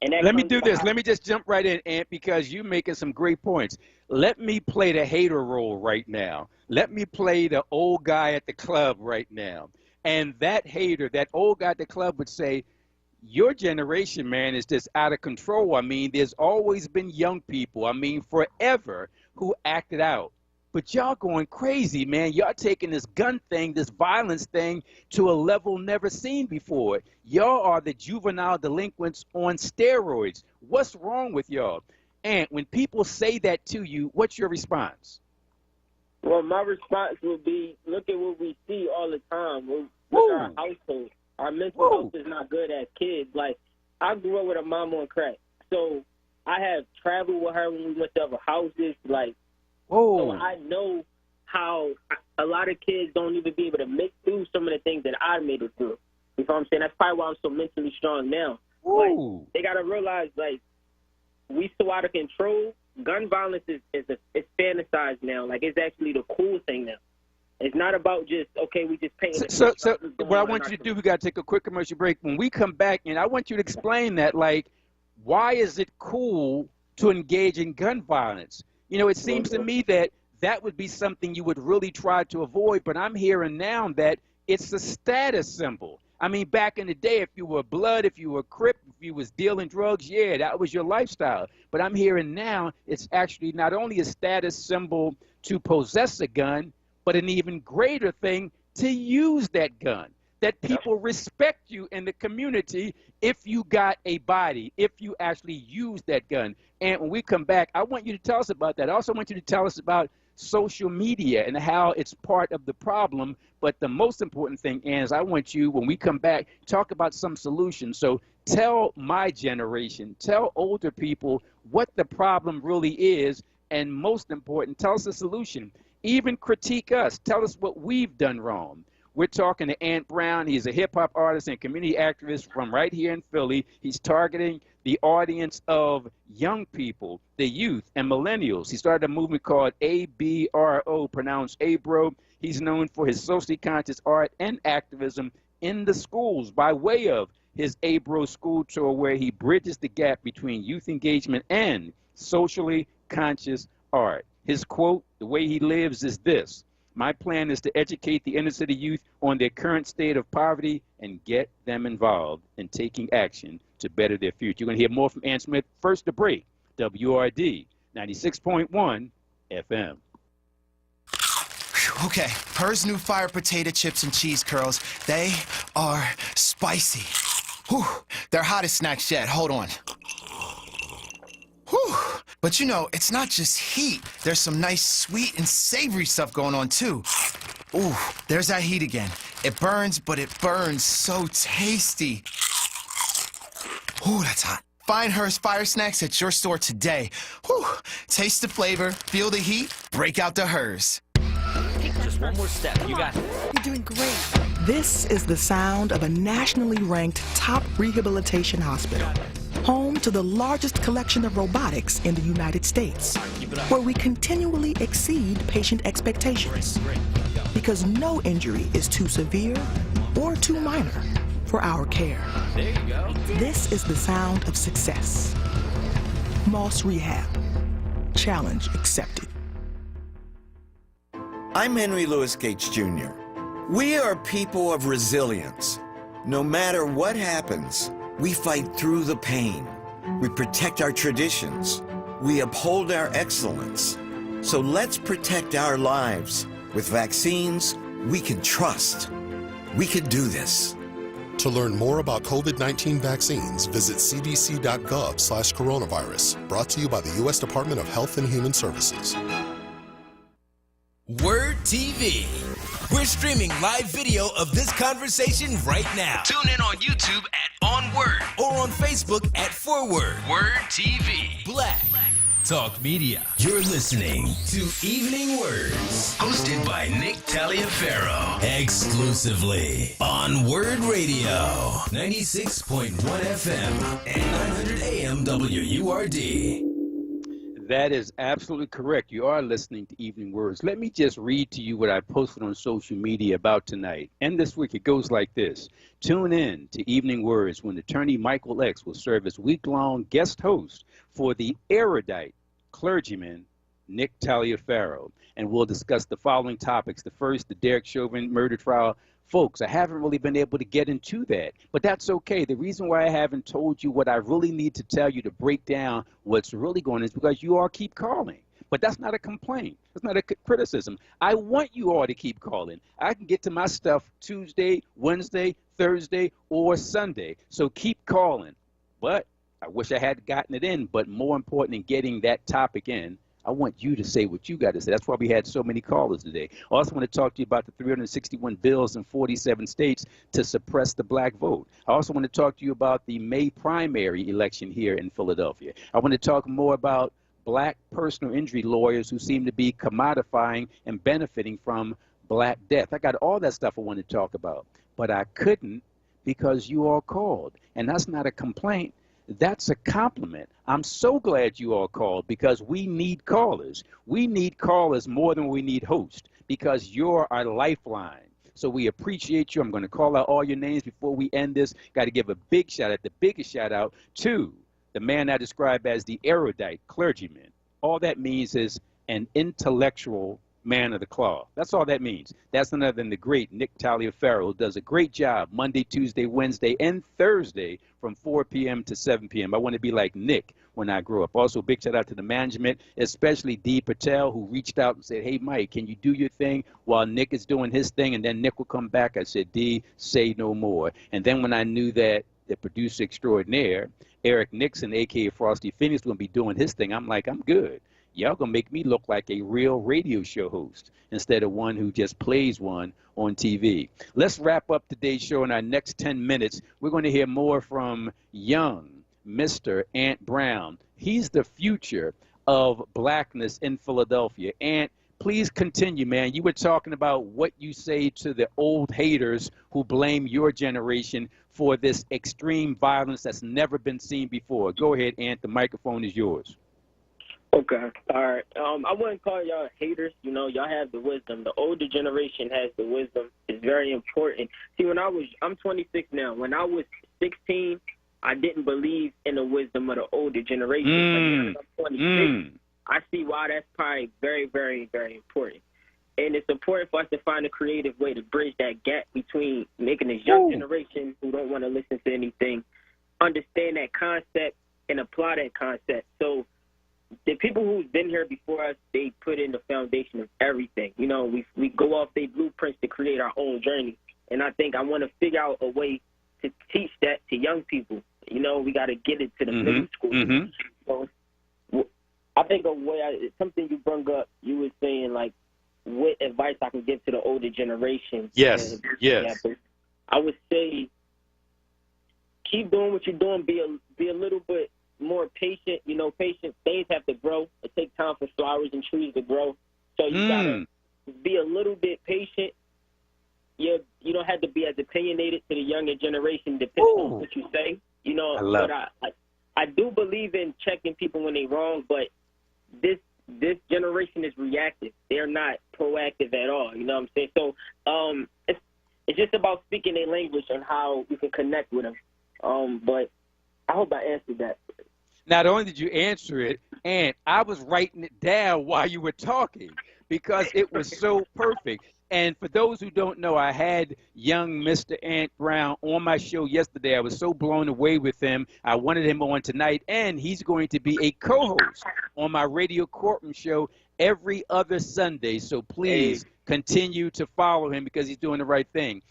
And let me do this. Let me just jump right in, Ant, because you're making some great points. Let me play the hater role right now. Let me play the old guy at the club right now. And that hater, that old guy at the club would say, your generation, man, is just out of control. I mean, there's always been young people, I mean, forever, who acted out. But y'all going crazy, man. Y'all taking this gun thing, this violence thing, to a level never seen before. Y'all are the juvenile delinquents on steroids. What's wrong with y'all? And when people say that to you, what's your response? Well, my response would be, look at what we see all the time. Look at our household. Our mental health is not good as kids. Like, I grew up with a mom on crack. So I have traveled with her when we went to other houses. Like, so I know how a lot of kids don't even be able to make through some of the things that I made it through. You know what I'm saying? That's probably why I'm so mentally strong now. Like, they got to realize, like, we so out of control. Gun violence is fantasized now. Like, it's actually the cool thing now. It's not about just, okay, we just paint. So what I want you to do, we got to take a quick commercial break. When we come back, and I want you to explain that, like, why is it cool to engage in gun violence? You know, it seems to me that that would be something you would really try to avoid. But I'm hearing now that it's a status symbol. I mean, back in the day, if you were Blood, if you were Crip, if you was dealing drugs, yeah, that was your lifestyle. But I'm hearing now it's actually not only a status symbol to possess a gun, but an even greater thing to use that gun. That people respect you in the community if you got a body, if you actually use that gun. And when we come back, I want you to tell us about that. I also want you to tell us about social media and how it's part of the problem. But the most important thing is I want you, when we come back, talk about some solutions. So tell my generation, tell older people what the problem really is, and most important, tell us the solution. Even critique us. Tell us what we've done wrong. We're talking to Ant Brown. He's a hip-hop artist and community activist from right here in Philly. He's targeting the audience of young people, the youth, and millennials. He started a movement called ABRO, pronounced ABRO. He's known for his socially conscious art and activism in the schools by way of his ABRO school tour, where he bridges the gap between youth engagement and socially conscious art. His quote, the way he lives, is this: "My plan is to educate the inner city youth on their current state of poverty and get them involved in taking action to better their future." You're going to hear more from Ann Smith. First, the break. WURD 96.1 FM. Okay, Her's new fire potato chips and cheese curls, they are spicy. Whew, they're hottest snacks yet. Hold on. Whew. But you know, it's not just heat. There's some nice sweet and savory stuff going on too. Ooh, there's that heat again. It burns, but it burns so tasty. Ooh, that's hot. Find Her's Fire Snacks at your store today. Whew. Taste the flavor, feel the heat, break out the Her's. Just one more step. You got it. You're doing great. This is the sound of a nationally ranked top rehabilitation hospital, home to the largest collection of robotics in the United States, where we continually exceed patient expectations, because no injury is too severe or too minor for our care. There you go. This is the sound of success. Moss Rehab. Challenge accepted. I'm Henry Louis Gates Jr. We are people of resilience. No matter what happens, we fight through the pain. We protect our traditions. We uphold our excellence. So let's protect our lives. With vaccines we can trust. We can do this. To learn more about COVID-19 vaccines, visit cdc.gov/coronavirus. Brought to you by the U.S. Department of Health and Human Services. WURD TV. We're streaming live video of this conversation right now. Tune in on YouTube at onWURD or on Facebook at @WURD TV. Black Talk Media. You're listening to Evening Words, hosted by Nick Taliaferro, exclusively on WURD Radio, 96.1 FM and 900 AM WURD. That is absolutely correct. You are listening to Evening Words. Let me just read to you what I posted on social media about tonight. And this week it goes like this. Tune in to Evening Words when attorney Michael X will serve as week-long guest host for the erudite clergyman Nick Taliaferro. And we'll discuss the following topics. The first, the Derek Chauvin murder trial. Folks, I haven't really been able to get into that, but that's okay. The reason why I haven't told you what I really need to tell you to break down what's really going on is because you all keep calling. But that's not a complaint. That's not a criticism. I want you all to keep calling. I can get to my stuff Tuesday, Wednesday, Thursday, or Sunday. So keep calling. But I wish I had gotten it in, but more important than getting that topic in, I want you to say what you got to say. That's why we had so many callers today. I also want to talk to you about the 361 bills in 47 states to suppress the black vote. I also want to talk to you about the May primary election here in Philadelphia. I want to talk more about black personal injury lawyers who seem to be commodifying and benefiting from black death. I got all that stuff I want to talk about, but I couldn't because you all called. And that's not a complaint. That's a compliment. I'm so glad you all called because we need callers. We need callers more than we need hosts because you're our lifeline. So we appreciate you. I'm going to call out all your names before we end this. Got to give a big shout out, the biggest shout out to the man I describe as the erudite clergyman. All that means is an intellectual man of the cloth. That's all that means. That's none other than the great Nick Taliaferro, who does a great job Monday, Tuesday, Wednesday, and Thursday from 4 p.m. to 7 p.m. I want to be like Nick when I grow up. Also, big shout out to the management, especially Dee Patel, who reached out and said, hey, Mike, can you do your thing while Nick is doing his thing? And then Nick will come back. I said, Dee, say no more. And then when I knew that the producer extraordinaire, Eric Nixon, a.k.a. Frosty Phoenix, going to be doing his thing, I'm like, I'm good. Y'all going to make me look like a real radio show host instead of one who just plays one on TV. Let's wrap up today's show in our next 10 minutes. We're going to hear more from young Mr. Ant Brown. He's the future of blackness in Philadelphia. Ant, please continue, man. You were talking about what you say to the old haters who blame your generation for this extreme violence that's never been seen before. Go ahead, Ant. The microphone is yours. Okay. All right. I wouldn't call y'all haters. You know, y'all have the wisdom. The older generation has the wisdom. It's very important. See, I'm 26 now. When I was 16, I didn't believe in the wisdom of the older generation. But now that I'm 26, I see why that's probably very, very, very important. And it's important for us to find a creative way to bridge that gap between making this young generation who don't want to listen to anything understand that concept and apply that concept. So the people who've been here before us, they put in the foundation of everything. You know, we go off their blueprints to create our own journey. And I think I want to figure out a way to teach that to young people. You know, we got to get it to the middle school. So I think a way, something you brought up, you were saying, like, what advice I can give to the older generation. Yes, yes. I would say keep doing what you're doing. Be a little bit more patient. You know, patient things have to grow. It takes time for flowers and trees to grow. So you gotta be a little bit patient. You don't have to be as opinionated to the younger generation, depending on what you say. You know, but I do believe in checking people when they're wrong, but this generation is reactive. They're not proactive at all. You know what I'm saying? So it's just about speaking their language and how we can connect with them. But I hope I answered that. Not only did you answer it, and I was writing it down while you were talking because it was so perfect. And for those who don't know, I had young Mr. Ant Brown on my show yesterday. I was so blown away with him. I wanted him on tonight, and he's going to be a co-host on my radio courtroom show every other Sunday. So please continue to follow him because he's doing the right thing.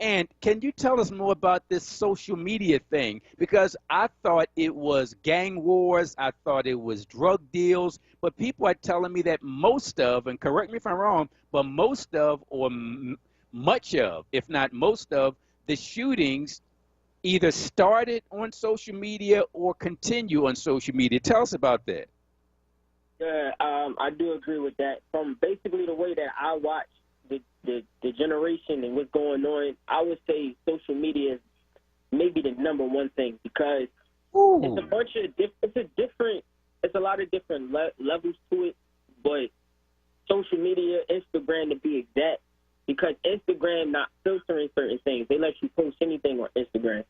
And can you tell us more about this social media thing? Because I thought it was gang wars. I thought it was drug deals. But people are telling me that most of, and correct me if I'm wrong, but most of or much of, if not most of, the shootings either started on social media or continue on social media. Tell us about that. Yeah, I do agree with that. From basically the way that I watch the generation and what's going on, I would say social media is maybe the number one thing because it's a bunch of it's a lot of different levels to it, but social media, Instagram to be exact, because Instagram not filtering certain things. They let you post anything on Instagram.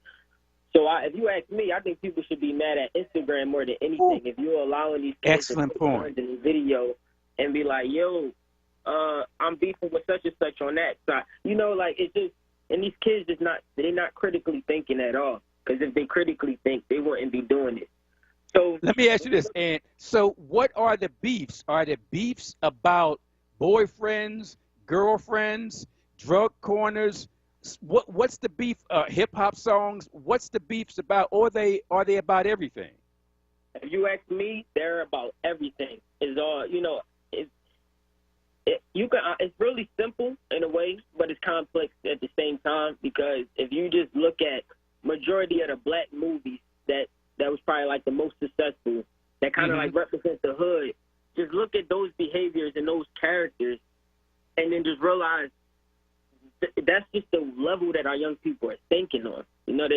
So if you ask me, I think people should be mad at Instagram more than anything. If you're allowing these kids to put in the video and be like, yo, I'm beefing with such and such on that side. You know, like it's just, and these kids they're not critically thinking at all. Because if they critically think, they wouldn't be doing it. So let me ask you this, and so what are the beefs? Are the beefs about boyfriends, girlfriends, drug corners? What's the beef? Hip hop songs? What's the beefs about? Or are they about everything? If you ask me, they're about everything. It's all, you know. It's really simple in a way, but it's complex at the same time, because if you just look at majority of the black movies that was probably like the most successful, that kind of like represent the hood, just look at those behaviors and those characters and then just realize that's just the level that our young people are thinking on. You know,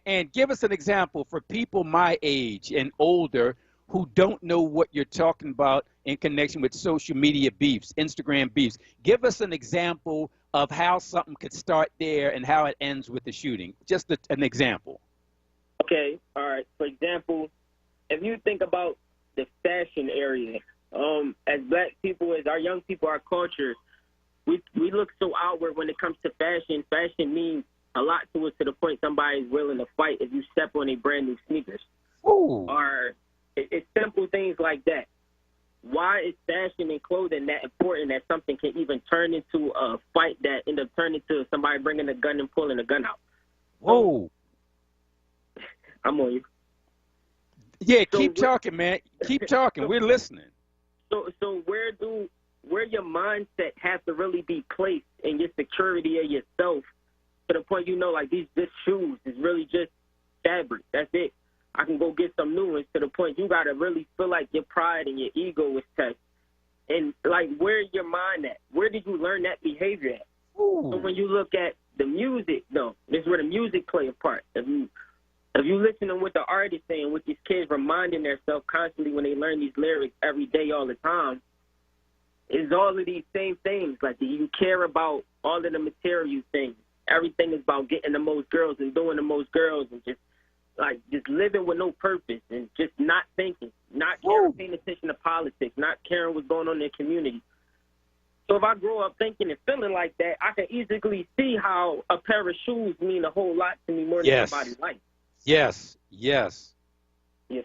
and give us an example for people my age and older who don't know what you're talking about in connection with social media beefs, Instagram beefs. Give us an example of how something could start there and how it ends with the shooting. Just an example. Okay, all right. For example, if you think about the fashion area, As black people, as our young people, our culture, we look so outward when it comes to fashion. Fashion means a lot to us, to the point somebody's willing to fight if you step on a brand new sneakers. Ooh. Or it's simple things like that. Why is fashion and clothing that important that something can even turn into a fight that end up turning into somebody bringing a gun and pulling a gun out? Whoa. I'm on you. Yeah, keep talking, man. Keep talking. We're listening. So where your mindset has to really be placed in your security of yourself, to the point like this shoes is really just fabric. That's it. I can go get some new ones, to the point you got to really feel like your pride and your ego is touched. And, like, where's your mind at? Where did you learn that behavior at? Ooh. So when you look at the music, this is where the music play a part. If you listen to what the artist saying, what these kids reminding themselves constantly when they learn these lyrics every day, all the time, is all of these same things. Like, you care about all of the material things. Everything is about getting the most girls and doing the most girls and just living with no purpose and just not thinking, not caring, paying attention to politics, not caring what's going on in their community. So if I grow up thinking and feeling like that, I can easily see how a pair of shoes mean a whole lot to me more than somebody's life. Yes. You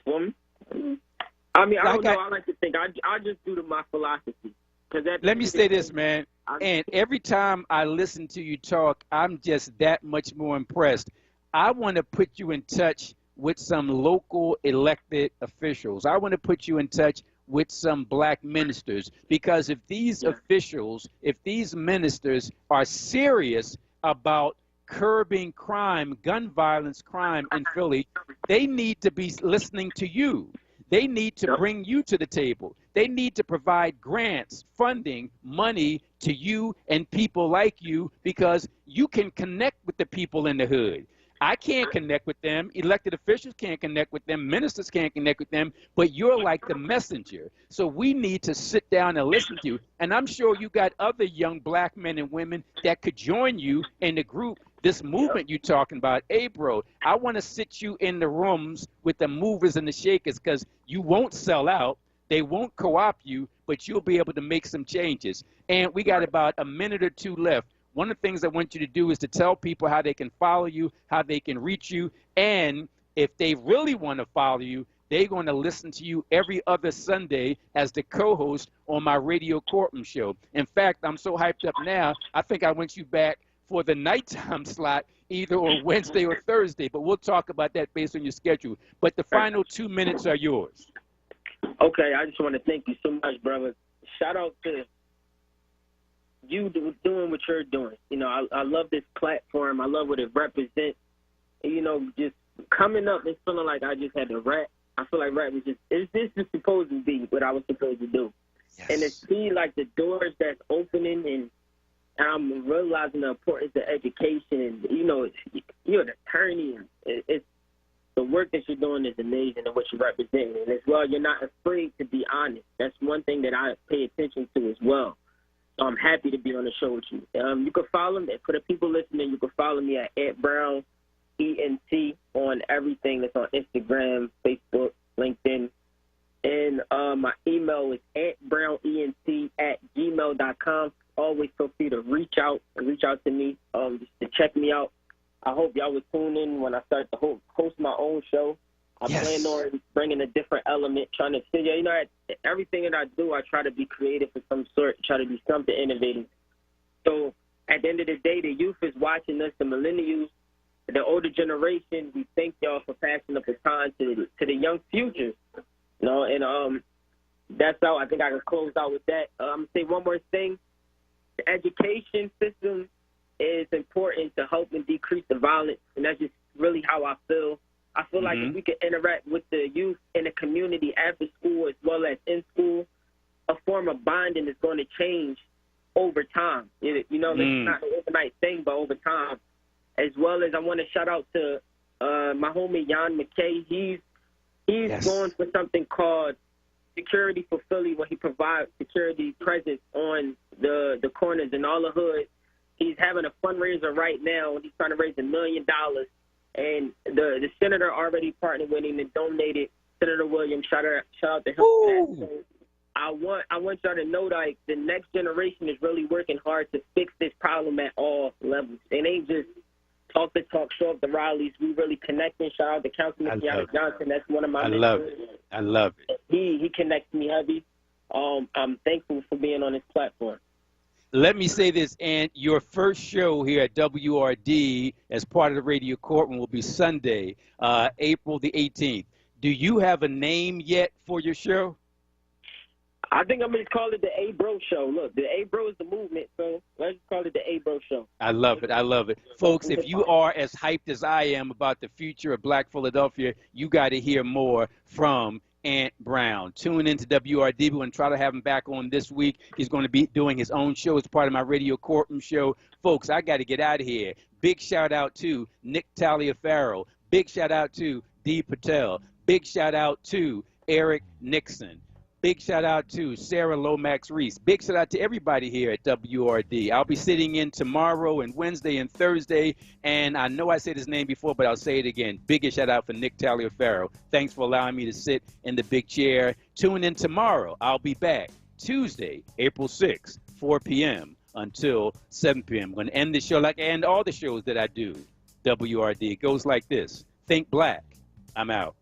feel me? I mean, I don't know. I like to think. I just do my philosophy. Let me say this, man. And every time I listen to you talk, I'm just that much more impressed. I want to put you in touch with some local elected officials. I want to put you in touch with some black ministers, because if these officials, if these ministers are serious about curbing crime, gun violence crime in Philly, they need to be listening to you. They need to bring you to the table. They need to provide grants, funding, money to you and people like you, because you can connect with the people in the hood. I can't connect with them. Elected officials can't connect with them. Ministers can't connect with them. But you're like the messenger. So we need to sit down and listen to you. And I'm sure you got other young black men and women that could join you in the group, this movement you're talking about. Hey, bro, I want to sit you in the rooms with the movers and the shakers, because you won't sell out. They won't co-opt you, but you'll be able to make some changes. And we got about a minute or two left. One of the things I want you to do is to tell people how they can follow you, how they can reach you, and if they really want to follow you, they're going to listen to you every other Sunday as the co-host on my radio courtroom show. In fact, I'm so hyped up now, I think I want you back for the nighttime slot, either on Wednesday or Thursday, but we'll talk about that based on your schedule. But the final 2 minutes are yours. Okay, I just want to thank you so much, brother. Shout out to you doing what you're doing. I love this platform. I love what it represents. And, just coming up and feeling like I just had to rap. I feel like rap was this is supposed to be what I was supposed to do. Yes. And to see like the doors that's opening, and I'm realizing the importance of education. And you're an attorney. It's the work that you're doing is amazing, and what you're representing. And as well, you're not afraid to be honest. That's one thing that I pay attention to as well. So I'm happy to be on the show with you. You can follow me. For the people listening, you can follow me at @BrownENT on everything that's on Instagram, Facebook, LinkedIn. And my email is @brownent@gmail.com. Always feel free to reach out to me, just to check me out. I hope y'all will tune in when I start to host my own show. I plan on bringing a different element, trying to figure, everything that I do, I try to be creative of some sort, try to do something innovative. So at the end of the day, the youth is watching us, the millennials, the older generation. We thank y'all for passing the baton to the young futures. And that's how I think I can close out with that. I'm going to say one more thing. The education system is important to help and decrease the violence, and that's just really how I feel. I feel like if we can interact with the youth in the community after school as well as in school, a form of bonding is going to change over time. It's not an overnight thing, but over time. As well as I want to shout out to my homie Jan McKay. He's going for something called Security for Philly, where he provides security presence on the corners in all the hoods. He's having a fundraiser right now, and he's trying to raise $1 million. And the senator already partnered with him and donated. Senator Williams, shout out to him. I want y'all to know that the next generation is really working hard to fix this problem at all levels. It ain't just talk the talk, show up the rallies. We really connecting. Shout out to Councilman Keanu Johnson. That's one of my mentors. I love it. He connects me heavy. I'm thankful for being on this platform. Let me say this, and your first show here at WRD as part of the radio courtroom will be Sunday, April the 18th. Do you have a name yet for your show? I think I'm going to call it the A-Bro Show. Look, the A-Bro is the movement, so let's just call it the A-Bro Show. I love it. I love it. Folks, if you are as hyped as I am about the future of Black Philadelphia, you got to hear more from Ant Brown. Tune into WRD. We're going to try to have him back on this week. He's going to be doing his own show as part of my radio courtroom show. Folks, I got to get out of here. Big shout out to Nick Taliaferro. Big shout out to Dee Patel. Big shout out to Eric Nixon. Big shout out to Sarah Lomax Reese. Big shout out to everybody here at WRD. I'll be sitting in tomorrow and Wednesday and Thursday, and I know I said his name before, but I'll say it again. Biggest shout out for Nick Taliaferro. Thanks for allowing me to sit in the big chair. Tune in tomorrow. I'll be back Tuesday, April 6th, 4 p.m. until 7 p.m. I'm going to end the show like I end all the shows that I do. WRD. It goes like this. Think black. I'm out.